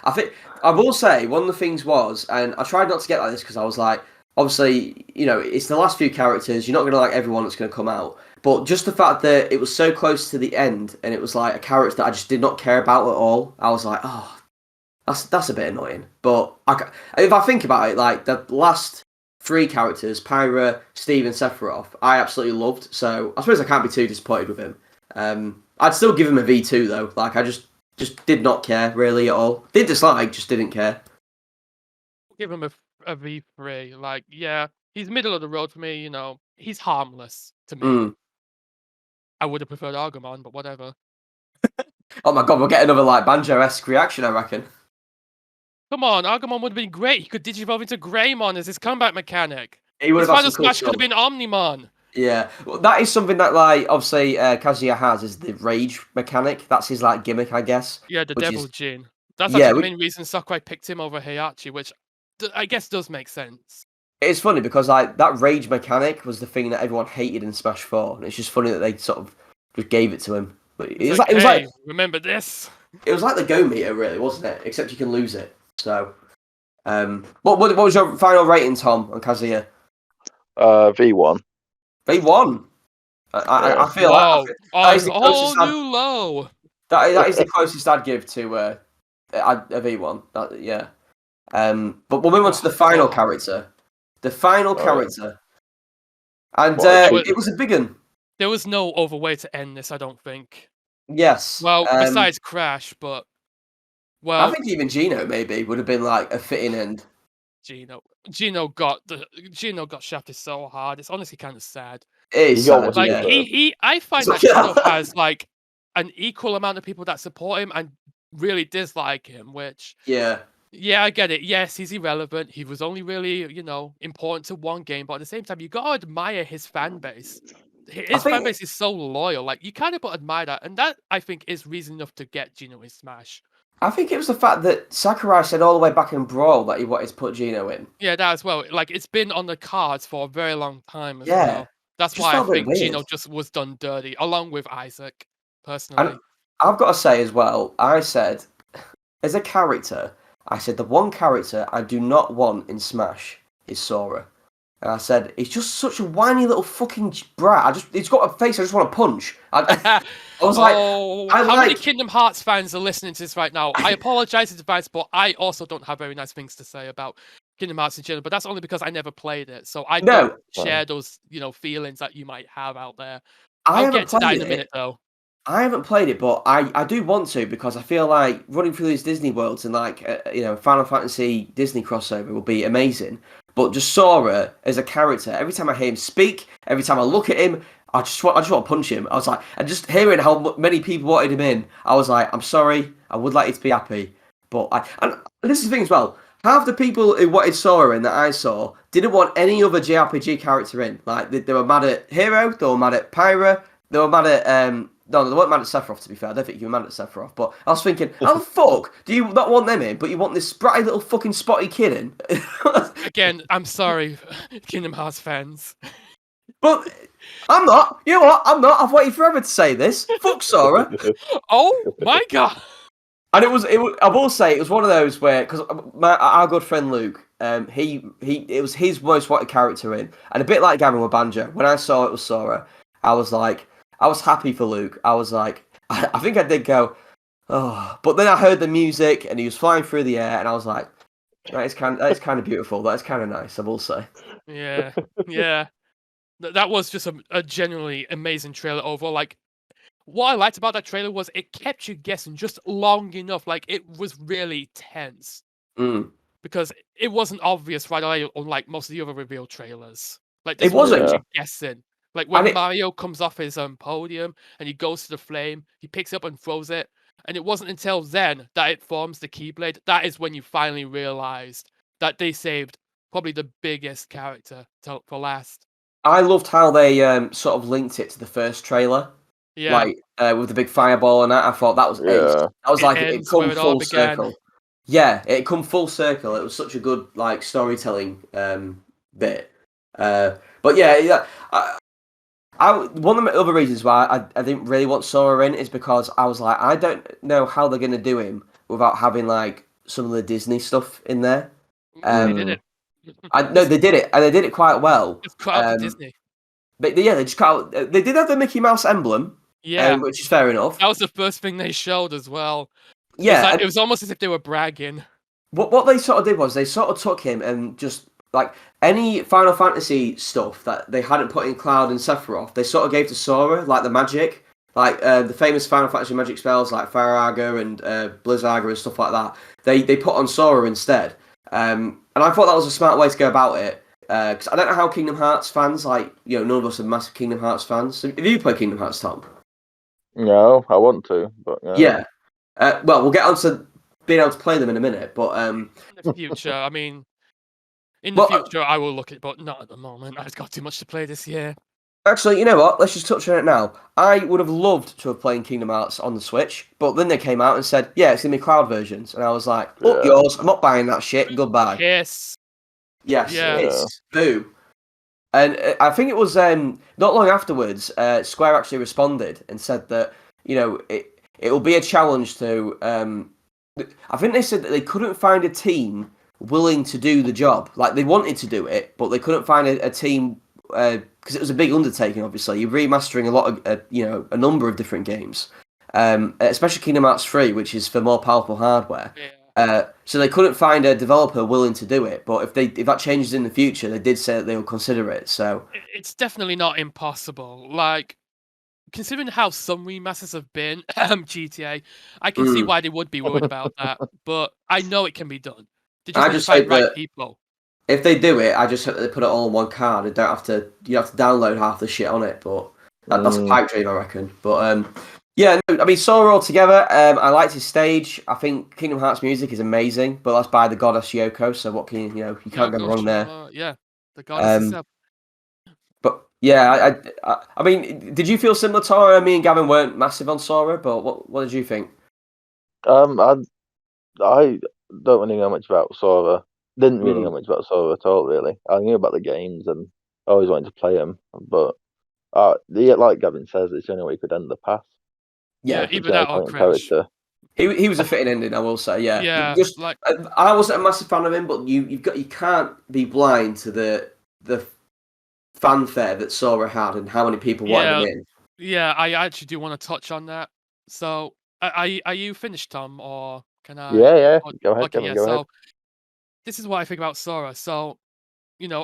I will say one of the things was, and I tried not to get like this because I was like, obviously, it's the last few characters. You're not going to like everyone that's going to come out, but just the fact that it was so close to the end and it was like a character that I just did not care about at all. I was like, oh. That's a bit annoying, but if I think about it, like the last 3 characters, Pyro, Steve, and Sephiroth, I absolutely loved. So I suppose I can't be too disappointed with him. I'd still give him a V2 though. Like I just did not care really at all. Did dislike, just didn't care. Give him a V3. Like yeah, he's middle of the road for me. He's harmless to me. I would have preferred Agumon, but whatever. Oh my god, we'll get another like Banjo-esque reaction, I reckon. Come on, Agumon would have been great. He could digivolve into Greymon as his comeback mechanic. He would his have final smash could have been Omnimon. Yeah, well, that is something that like obviously Kazuya has is the rage mechanic. That's his like gimmick, I guess. Yeah, the Devil Jin. That's actually the main reason Sakurai picked him over Heihachi, which I guess does make sense. It's funny because like that rage mechanic was the thing that everyone hated in Smash 4, and it's just funny that they sort of just gave it to him. But it was like remember this. It was like the Go meter, really, wasn't it? Except you can lose it. So, what was your final rating, Tom, on Kazuya? V1. V1. I feel like that is the closest new low. That is the closest I'd give to a V1. Yeah. But we'll move on to the final character. The final character, and it was a big one. There was no other way to end this, I don't think. Yes. Well, besides Crash, but I think even Gino maybe would have been like a fitting end. Gino got shafted so hard. It's honestly kind of sad. It is sad. Like I find that Gino has like an equal amount of people that support him and really dislike him. Which yeah, I get it. Yes, he's irrelevant. He was only really important to one game, but at the same time, you gotta admire his fan base. His fan base is so loyal. Like you kind of admire that, and that I think is reason enough to get Gino in Smash. I think it was the fact that Sakurai said all the way back in Brawl that he wanted to put Gino in. Yeah, that as well. Like it's been on the cards for a very long time as well. That's why I think Gino just was done dirty, along with Isaac, personally. And I've got to say as well, I said, as a character, the one character I do not want in Smash is Sora. And I said, he's just such a whiny little fucking brat. He's got a face I just want to punch. I was how many Kingdom Hearts fans are listening to this right now? I apologize in advance, but I also don't have very nice things to say about Kingdom Hearts in general. But that's only because I never played it, so I don't share those feelings that you might have out there. I'll get to that in a minute, though. I haven't played it, but I do want to because I feel like running through these Disney worlds and like Final Fantasy Disney crossover will be amazing. But just Sora as a character, every time I hear him speak, every time I look at him, I just want to punch him. I was like, and just hearing how many people wanted him in, I was like, I'm sorry, I would like you to be happy, but and this is the thing as well. Half the people who wanted Sora in that I saw didn't want any other JRPG character in. Like they were mad at Hero, they were mad at Pyro, they were mad at no, they weren't mad at Sephiroth, to be fair. I don't think you were mad at Sephiroth. But I was thinking, how the fuck do you not want them in, but you want this spratty little fucking spotty kid in? Again, I'm sorry, Kingdom Hearts fans. But I'm not. You know what? I'm not. I've waited forever to say this. Fuck Sora. Oh, my God. And it was. I will say, it was one of those where, because our good friend Luke, it was his most wanted character in. And a bit like Gavin with Banjo, when I saw it was Sora, I was like, I was happy for Luke. I was like, I think I did go, oh. But then I heard the music and he was flying through the air and I was like, that is kind of beautiful. That is kind of nice, I will say. Yeah. That was just a genuinely amazing trailer overall. Like, what I liked about that trailer was it kept you guessing just long enough. Like, it was really tense. Because it wasn't obvious right away, unlike most of the other reveal trailers. Like, this It wasn't. kept you guessing. Like, when And it- Mario comes off his podium and he goes to the flame, he picks it up and throws it. And it wasn't until then that it forms the Keyblade. That is when you finally realized that they saved probably the biggest character for last. I loved how they sort of linked it to the first trailer. Yeah. Like with the big fireball and that. I thought that was ace. Yeah. That was It like it ends come where it all full began. circle. Yeah, it come full circle. It was such a good like storytelling bit. But yeah, one of the other reasons why I didn't really want Sora in is because I was like, I don't know how they're gonna do him without having like some of the Disney stuff in there. They did it. No, they did it, and they did it quite well. Just cut out the Disney. But yeah, they just cut out. They did have the Mickey Mouse emblem, which is fair enough. That was the first thing they showed as well. Yeah, it was almost as if they were bragging. What they sort of did was they sort of took him and just like any Final Fantasy stuff that they hadn't put in Cloud and Sephiroth, they sort of gave to Sora, like the magic, like the famous Final Fantasy magic spells like Firaga and Blizzaga and stuff like that. They put on Sora instead, and I thought that was a smart way to go about it. Because I don't know how Kingdom Hearts fans, like, none of us are massive Kingdom Hearts fans. Have you played Kingdom Hearts, Tom? No, I want to, but yeah. Well, we'll get on to being able to play them in a minute, but in the future, I mean, future I will look at it, but not at the moment. I've got too much to play this year. Actually, you know what? Let's just touch on it now. I would have loved to have played Kingdom Hearts on the Switch, but then they came out and said, yeah, it's going to be cloud versions. And I was like, up yours. I'm not buying that shit. Goodbye. Yes. Yes, it's boo. And I think it was not long afterwards, Square actually responded and said that, it will be a challenge to... I think they said that they couldn't find a team willing to do the job. Like, they wanted to do it, but they couldn't find a team... because it was a big undertaking, obviously. You're remastering a lot of, a number of different games, especially Kingdom Hearts 3, which is for more powerful hardware. Yeah. So they couldn't find a developer willing to do it. But if that changes in the future, they did say that they will consider it. So it's definitely not impossible. Like, considering how some remasters have been, GTA, I can see why they would be worried about that. But I know it can be done. They just need to find right people. If they do it, I just hope that they put it all on one card and don't have to. You have to download half the shit on it, but that's a pipe dream, I reckon. But yeah, no, I mean, Sora altogether, I liked his stage. I think Kingdom Hearts music is amazing, but that's by the goddess Yoko. So what can you can't go wrong there. Yeah, the goddess herself. But yeah, I mean, did you feel similar, Tora? Me and Gavin weren't massive on Sora, but what did you think? I don't really know much about Sora. Didn't really know much about Sora at all, really. I knew about the games and I always wanted to play them, but like Gavin says, it's the only way you could end the path. Yeah, either that or Crash. He was a fitting ending, I will say. Yeah, yeah. I wasn't a massive fan of him, but you can't be blind to the fanfare that Sora had and how many people wanted him in. Yeah, I actually do want to touch on that. So, are you finished, Tom, or can I? Yeah. Go ahead. Okay, go ahead. This is what I think about Sora. So,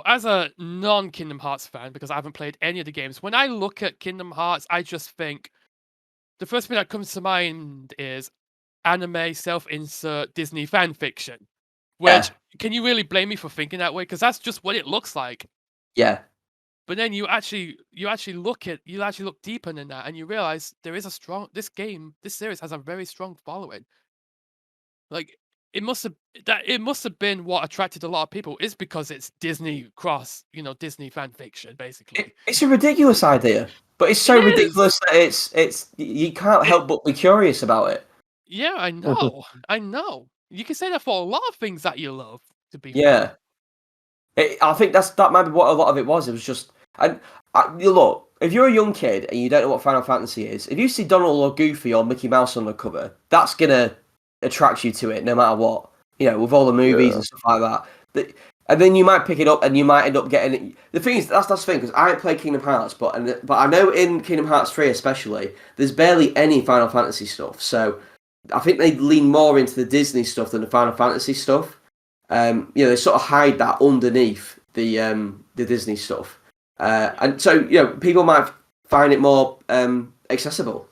as a non-Kingdom Hearts fan, because I haven't played any of the games, when I look at Kingdom Hearts, I just think the first thing that comes to mind is anime self-insert Disney fan fiction. Which, can you really blame me for thinking that way? Because that's just what it looks like. Yeah. But then you actually look deeper than that, and you realize there is this series has a very strong following. Like, it must have been what attracted a lot of people is because it's Disney Disney fan fiction, basically. It's a ridiculous idea, but it's so ridiculous that it's you can't help but be curious about it. Yeah, I know. I know. You can say that for a lot of things that you love, to be fair. I think that might be what a lot of it was. It was just, look, if you're a young kid and you don't know what Final Fantasy is, if you see Donald or Goofy or Mickey Mouse on the cover, that's gonna attract you to it no matter what. With all the movies and stuff like that. And then you might pick it up and you might end up getting it. The thing is, that's the thing, because I ain't played Kingdom Hearts, but I know in Kingdom Hearts 3 especially, there's barely any Final Fantasy stuff. So I think they lean more into the Disney stuff than the Final Fantasy stuff. They sort of hide that underneath the Disney stuff. And so people might find it more accessible.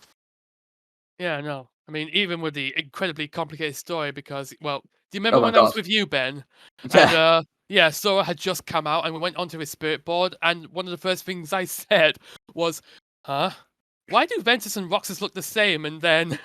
Yeah, no. I mean, even with the incredibly complicated story, because, well, do you Oh remember my when I was God. with you, Ben? Yeah. And yeah, Sora had just come out, and we went onto his spirit board, and one of the first things I said was, "Huh? Why do Ventus and Roxas look the same?" And then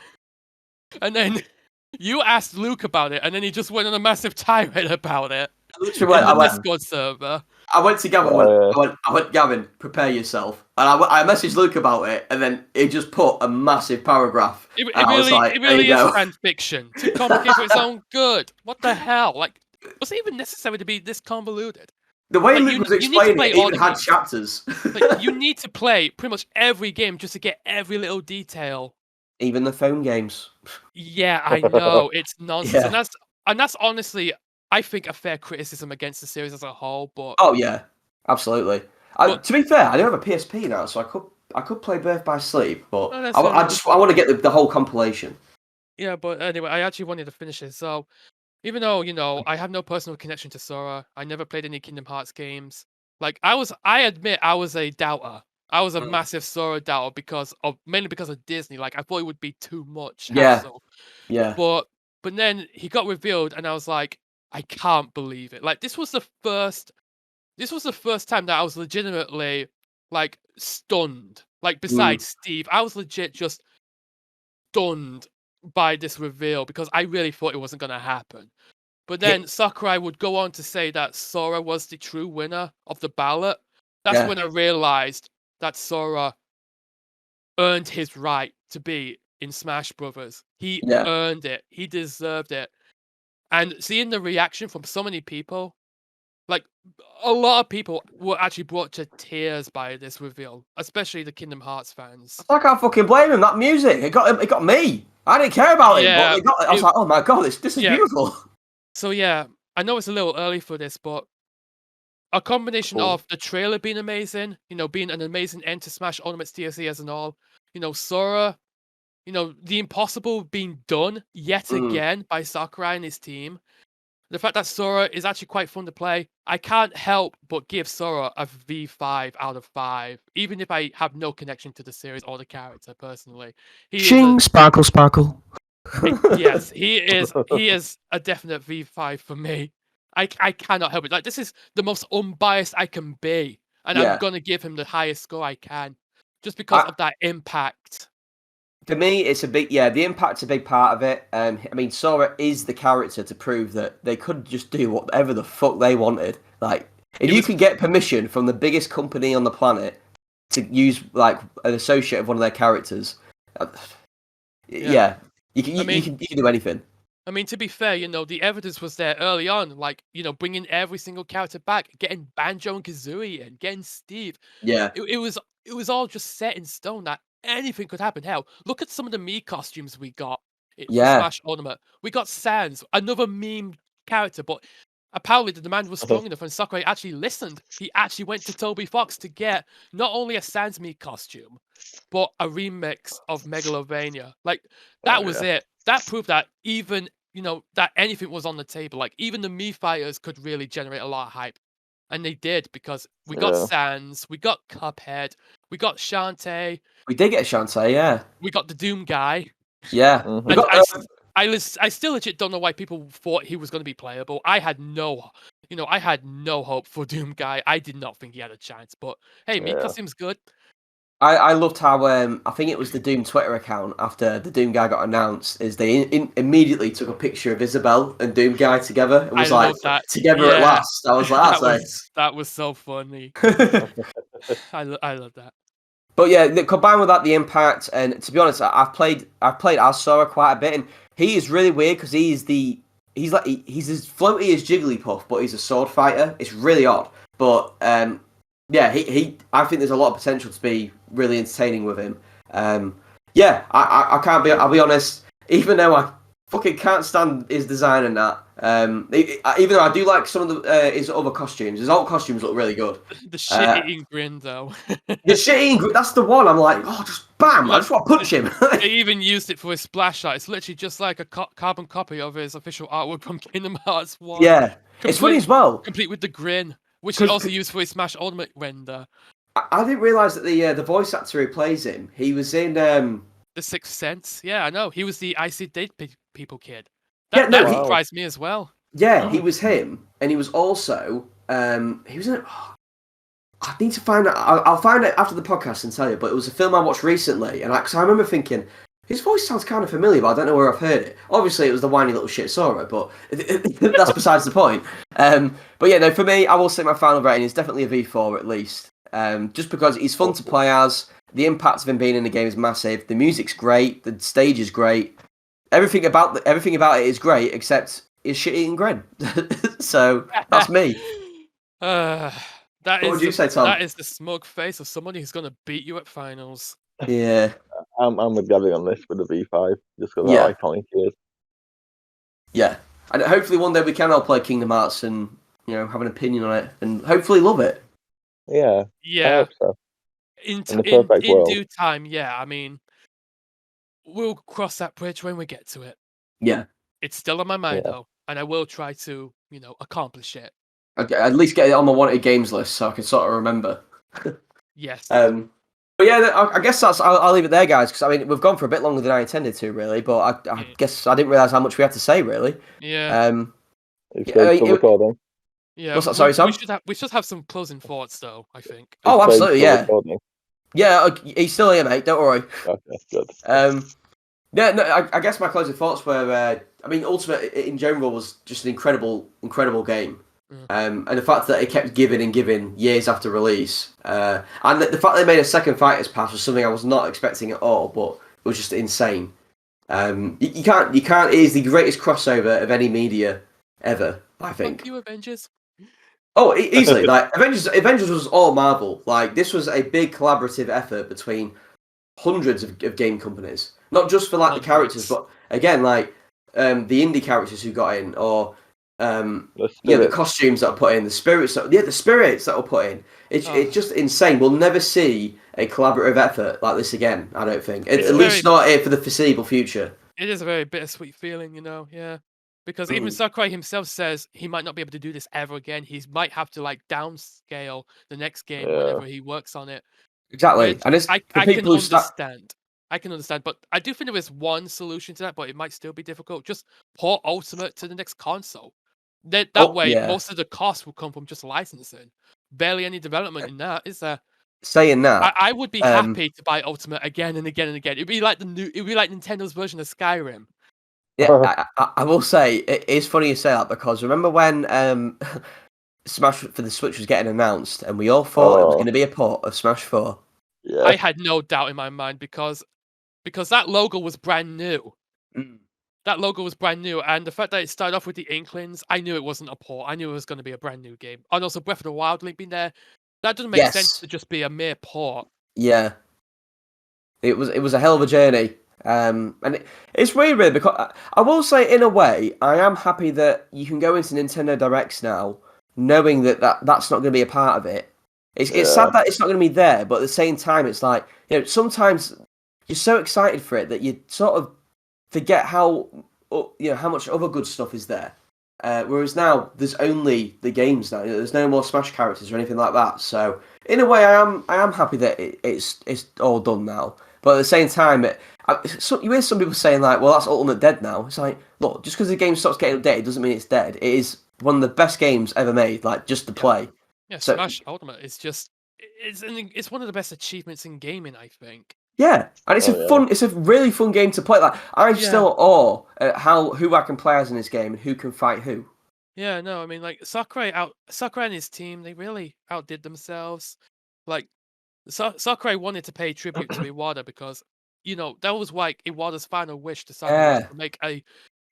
you asked Luke about it, and then he just went on a massive tirade about it Literally, in the Discord server. I went to Gavin. I went, Gavin, prepare yourself. And I messaged Luke about it, and then he just put a massive paragraph. It And I was like, it there you really is go. fan fiction. Too complicated for its own good. What the hell? Like, was it even necessary to be this convoluted? The way Like, Luke was you need to explaining play it all even the had games. chapters. Like, you need to play pretty much every game just to get every little detail. Even the phone games. Yeah, I know. It's nonsense. Yeah. And that's honestly, I think, a fair criticism against the series as a whole, but Oh yeah, absolutely. To be fair, I don't have a PSP now, so I could play Birth by Sleep, but Oh, that's I fair want to get the whole compilation. yeah, but anyway, I actually wanted to finish it. So, even though, I have no personal connection to Sora, I never played any Kingdom Hearts games. Like, I admit I was a doubter. I was a massive Sora doubter mainly because of Disney. Like, I thought it would be too much Yeah. hassle. Yeah. But then he got revealed, and I was like, I can't believe it. Like, this was the first time that I was legitimately, like, stunned. Like, besides Steve, I was legit just stunned by this reveal because I really thought it wasn't going to happen. But then Sakurai would go on to say that Sora was the true winner of the ballot. That's when I realized that Sora earned his right to be in Smash Brothers. He earned it. He deserved it. And seeing the reaction from so many people, like, a lot of people were actually brought to tears by this reveal, especially the Kingdom Hearts fans. I can't fucking blame him. That music, it got me. I didn't care about him, but I was like, oh my God, this is beautiful. So yeah, I know it's a little early for this, but a combination of the trailer being amazing, being an amazing end to Smash Ultimate's DLC as an all, Sora, the impossible being done yet again by Sakurai and his team. The fact that Sora is actually quite fun to play, I can't help but give Sora a V5 out of 5, even if I have no connection to the series or the character personally. Sparkle, sparkle. Yes, he is a definite V5 for me. I cannot help it. Like, this is the most unbiased I can be, and I'm gonna give him the highest score I can, just because of that impact. For me, it's the impact's a big part of it. I mean, Sora is the character to prove that they could just do whatever the fuck they wanted. Like, if you can get permission from the biggest company on the planet to use, like, an associate of one of their characters, you can do anything. I mean, to be fair, the evidence was there early on, like, bringing every single character back, getting Banjo and Kazuya in, getting Steve. Yeah. It was all just set in stone that anything could happen. Hell, look at some of the Mii costumes we got for Smash Ultimate. We got Sans, another meme character, but apparently the demand was strong enough and Sakurai actually listened. He actually went to Toby Fox to get not only a Sans Mii costume, but a remix of Megalovania. Like, that was it. That proved that even, that anything was on the table. Like, even the Mii fighters could really generate a lot of hype. And they did, because we got Sans, we got Cuphead, we got Shantae. We did get Shantae, yeah. We got the Doom guy. Yeah. I still legit don't know why people thought he was going to be playable. I had no hope for Doom guy. I did not think he had a chance. But hey, Mii costume's good. I loved how I think it was the Doom Twitter account after the Doom guy got announced is they immediately took a picture of Isabelle and Doom guy together and was like together at last. I was like, that was so funny. I love that. But yeah, combined with that, the impact, and to be honest, I've played as Sora quite a bit, and he is really weird because he's as floaty as Jigglypuff, but he's a sword fighter. It's really odd, but yeah, I think there's a lot of potential to be really entertaining with him. I can't be. I'll be honest. Even though I fucking can't stand his design and that. Even though I do like some of his other costumes. His old costumes look really good. The shit-eating grin, though. The shit-eating grin. That's the one. I'm like, oh, just bam! I just want to punch him. They even used it for his splash art. It's literally just like a carbon copy of his official artwork from Kingdom Hearts 1. Yeah, it's funny as well. Complete with the grin. which he also used for his Smash Ultimate render. I didn't realize that the voice actor who plays him, he was in The Sixth Sense. Yeah, I know. He was the I See Dead People kid. Yeah, That no, surprised me as well. Yeah, he was him, and he was also he was in. I need to find out. I'll find it after the podcast and tell you. But it was a film I watched recently, and I remember thinking his voice sounds kind of familiar, but I don't know where I've heard it. Obviously, it was the whiny little shit Sora, but that's besides the point. But yeah, no, for me, I will say my final rating is definitely a V4 at least. Just because he's fun to play as, the impact of him being in the game is massive. The music's great, the stage is great. Everything about it is great, except it's shit eating Gren. So that's me. What would you say, Tom? That is the smug face of somebody who's going to beat you at finals. Yeah, I'm with Gabby on this with the V5, just because Yeah. how iconic he is. yeah. And hopefully one day we can all play Kingdom Hearts and have an opinion on it, and hopefully love it. Yeah, I Yeah. hope so. In the perfect world. due time, yeah. I mean, we'll cross that bridge when we get to it. Yeah. It's still on my mind Yeah. though, and I will try to, accomplish it. At least get it on my wanted games list so I can sort of remember. Yes. But yeah, I guess I'll leave it there, guys, because I mean we've gone for a bit longer than I intended to, really. But I guess I didn't realize how much we had to say, really. Yeah. It's still recording. Yeah. What's that? Sorry, Sam? We should have some closing thoughts though, I think. Oh, It's absolutely, still yeah. recording. Yeah, he's still here, mate. Don't worry. Okay, good. Yeah, no, I guess my closing thoughts were, I mean, Ultimate in general was just an incredible game. And the fact that it kept giving and giving years after release, and the fact they made a second Fighters Pass was something I was not expecting at all, but it was just insane. You can't. It is the greatest crossover of any media ever, I think. Fuck you, Avengers. Oh, easily. Like Avengers was all Marvel. Like this was a big collaborative effort between hundreds of game companies, not just for the characters, but again the indie characters who got in, or the costumes that are put in, the spirits that are put in. It's just insane. We'll never see a collaborative effort like this again. I don't think. At least not for the foreseeable future. It is a very bittersweet feeling, yeah. Because even Sakurai himself says he might not be able to do this ever again. He might have to downscale the next game whenever he works on it. Exactly, and it's I can understand. I can understand, but I do think there is one solution to that, but it might still be difficult. Just port Ultimate to the next console. That way, most of the costs will come from just licensing. Barely any development in that, is there? Saying that, I would be happy to buy Ultimate again and again and again. It'd be like Nintendo's version of Skyrim. Yeah, I will say it is funny you say that, because remember when Smash for the Switch was getting announced, and we all thought it was going to be a port of Smash 4. Yeah. I had no doubt in my mind because that logo was brand new. That logo was brand new, and the fact that it started off with the Inklings, I knew it wasn't a port. I knew it was going to be a brand new game. And also Breath of the Wild link being there, that doesn't make sense to just be a mere port. Yeah, it was a hell of a journey. And it's weird, really, because I will say, in a way, I am happy that you can go into Nintendo Directs now, knowing that's not going to be a part of it. It's sad that it's not going to be there, but at the same time, it's like, sometimes you're so excited for it that you sort of forget how much other good stuff is there. Whereas now, there's only the games now. There's no more Smash characters or anything like that. So in a way, I am happy that it's all done now. But at the same time, you hear some people saying well, that's Ultimate dead now. It's like, look, just because the game stops getting updated doesn't mean it's dead. It is one of the best games ever made, just to play. Yeah, Smash Ultimate is just it's one of the best achievements in gaming, I think. Yeah, and it's a really fun game to play. I'm still at awe at who I can play as in this game and who can fight who. Yeah, no, I mean Sakurai and his team, they really outdid themselves. Sakurai wanted to pay tribute to Iwata because that was Iwata's final wish to Sakurai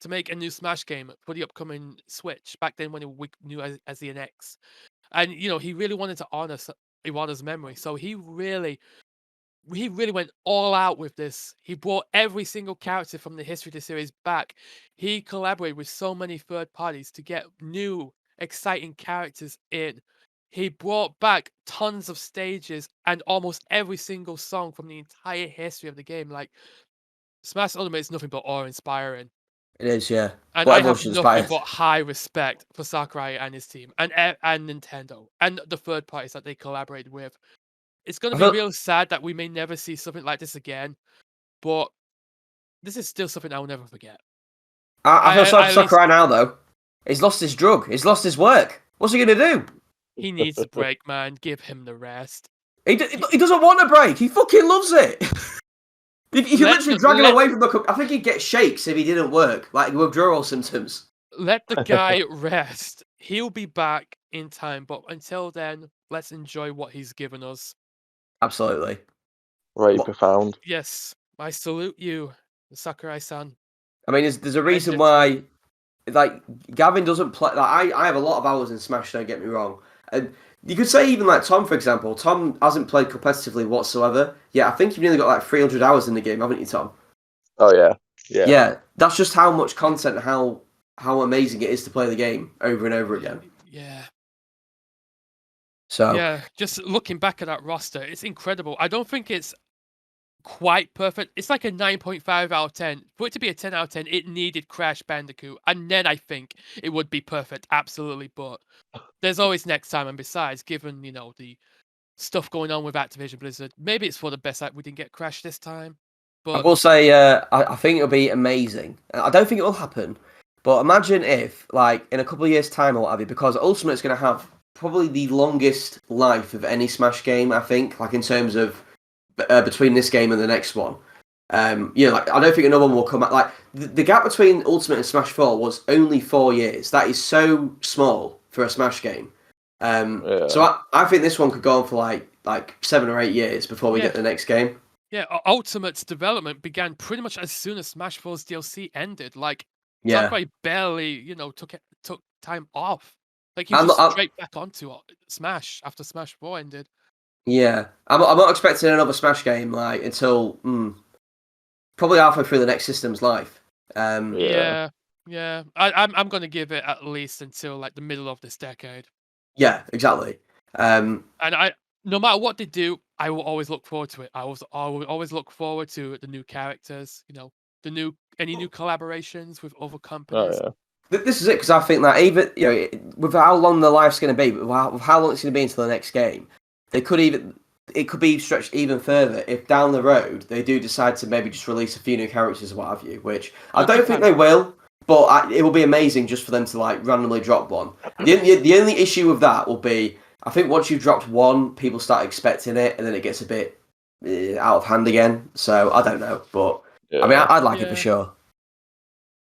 to make a new Smash game for the upcoming Switch back then when we knew as the NX, and he really wanted to honor Iwata's memory, so he really went all out with this. He brought every single character from the history of the series back. He collaborated with so many third parties to get new, exciting characters in. He brought back tons of stages and almost every single song from the entire history of the game. Smash Ultimate is nothing but awe-inspiring. It is, yeah. And Well, I everyone have should nothing aspire. but high respect for Sakurai and his team, and Nintendo, and the third parties that they collaborated with. It's going to I be feel, real sad that we may never see something like this again, but this is still something I'll never forget. I feel sorry for at least Sakurai now, though. He's lost his drug. He's lost his work. What's he going to do? he needs a break, man. Give him the rest. He doesn't want a break. He fucking loves it. You could literally drag him away from the... I think he'd get shakes if he didn't work, like withdrawal symptoms. Let the guy rest. He'll be back in time, but until then, let's enjoy what he's given us. Absolutely. Very profound. Yes, I salute you, Sakurai-san. I mean, there's a reason why, like, Gavin doesn't play. Like, I have a lot of hours in Smash. Don't get me wrong, and you could say even like Tom, for example. Tom hasn't played competitively whatsoever. Yeah, I think you've nearly got like 300 hours in the game, haven't you, Tom? Oh yeah. Yeah, that's just how much content, how amazing it is to play the game over and over again. Yeah. So yeah, just looking back at that roster, it's incredible. I don't think it's quite perfect. It's like a 9.5 out of 10. For it to be a 10 out of 10, it needed Crash Bandicoot, and then I think it would be perfect, absolutely. But there's always next time, and besides, given the stuff going on with Activision Blizzard, maybe it's for the best that we didn't get Crash this time. But I will say, I think it'll be amazing. I don't think it will happen, but imagine if, like, in a couple of years' time or what have you, because Ultimate's going to have probably the longest life of any Smash game, I think, like in terms of between this game and the next one. Like I don't think another one will come out. Like the gap between Ultimate and Smash 4 was only 4 years. That is so small for a Smash game. So I think this one could go on for like 7 or 8 years before we get the next game. Yeah, Ultimate's development began pretty much as soon as Smash 4's DLC ended. Like, Yeah. Sakurai barely, took time off. Like, he was straight back onto Smash after Smash 4 ended. Yeah, I'm not expecting another Smash game like until probably halfway through the next system's life. Yeah. I'm gonna give it at least until like the middle of this decade. Yeah, exactly. And no matter what they do, I will always look forward to it. I will always look forward to the new characters. Any new collaborations with other companies. Oh, yeah. This is it, because I think that even with how long the life's going to be, with how long it's going to be until the next game, it could be stretched even further if down the road they do decide to maybe just release a few new characters or what have you. Which I don't think they will, but it will be amazing just for them to like randomly drop one. The only issue with that will be, I think once you've dropped one, people start expecting it, and then it gets a bit out of hand again. So I don't know, but I mean, I'd like it for sure.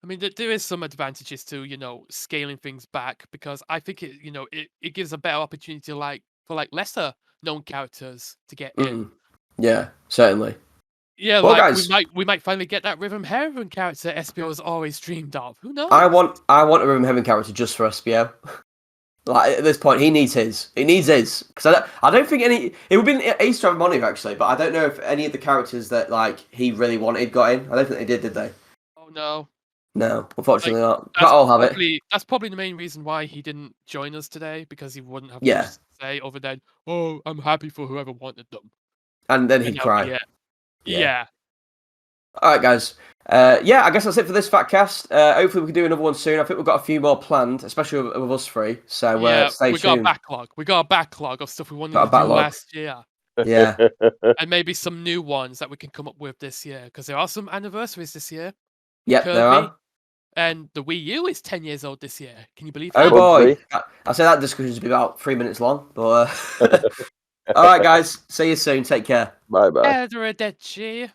I mean, there is some advantages to scaling things back, because I think it gives a better opportunity for lesser known characters to get in. Yeah, certainly. Yeah, well, like guys, we might finally get that Rhythm Heaven character SPO has always dreamed of. Who knows? I want a Rhythm Heaven character just for SPO. Like at this point, he needs his. He needs his, because I don't think any. It would be Ace to have Money actually, but I don't know if any of the characters that like he really wanted got in. I don't think they did they? Oh no. No, unfortunately not. Not all have it. That's probably the main reason why he didn't join us today, because he wouldn't have much to say other than, "Oh, I'm happy for whoever wanted them." And then he'd cry. Yeah. All right, guys. I guess that's it for this PHATcast. Hopefully we can do another one soon. I think we've got a few more planned, especially with us three. So stay tuned. We got a backlog of stuff we wanted to do last year. Yeah. And maybe some new ones that we can come up with this year, because there are some anniversaries this year. Yep, there are. And the Wii U is 10 years old this year. Can you believe that? Oh boy. I say that discussion's be about 3 minutes long. But all right, guys. See you soon. Take care. Bye-bye. Arrivederci.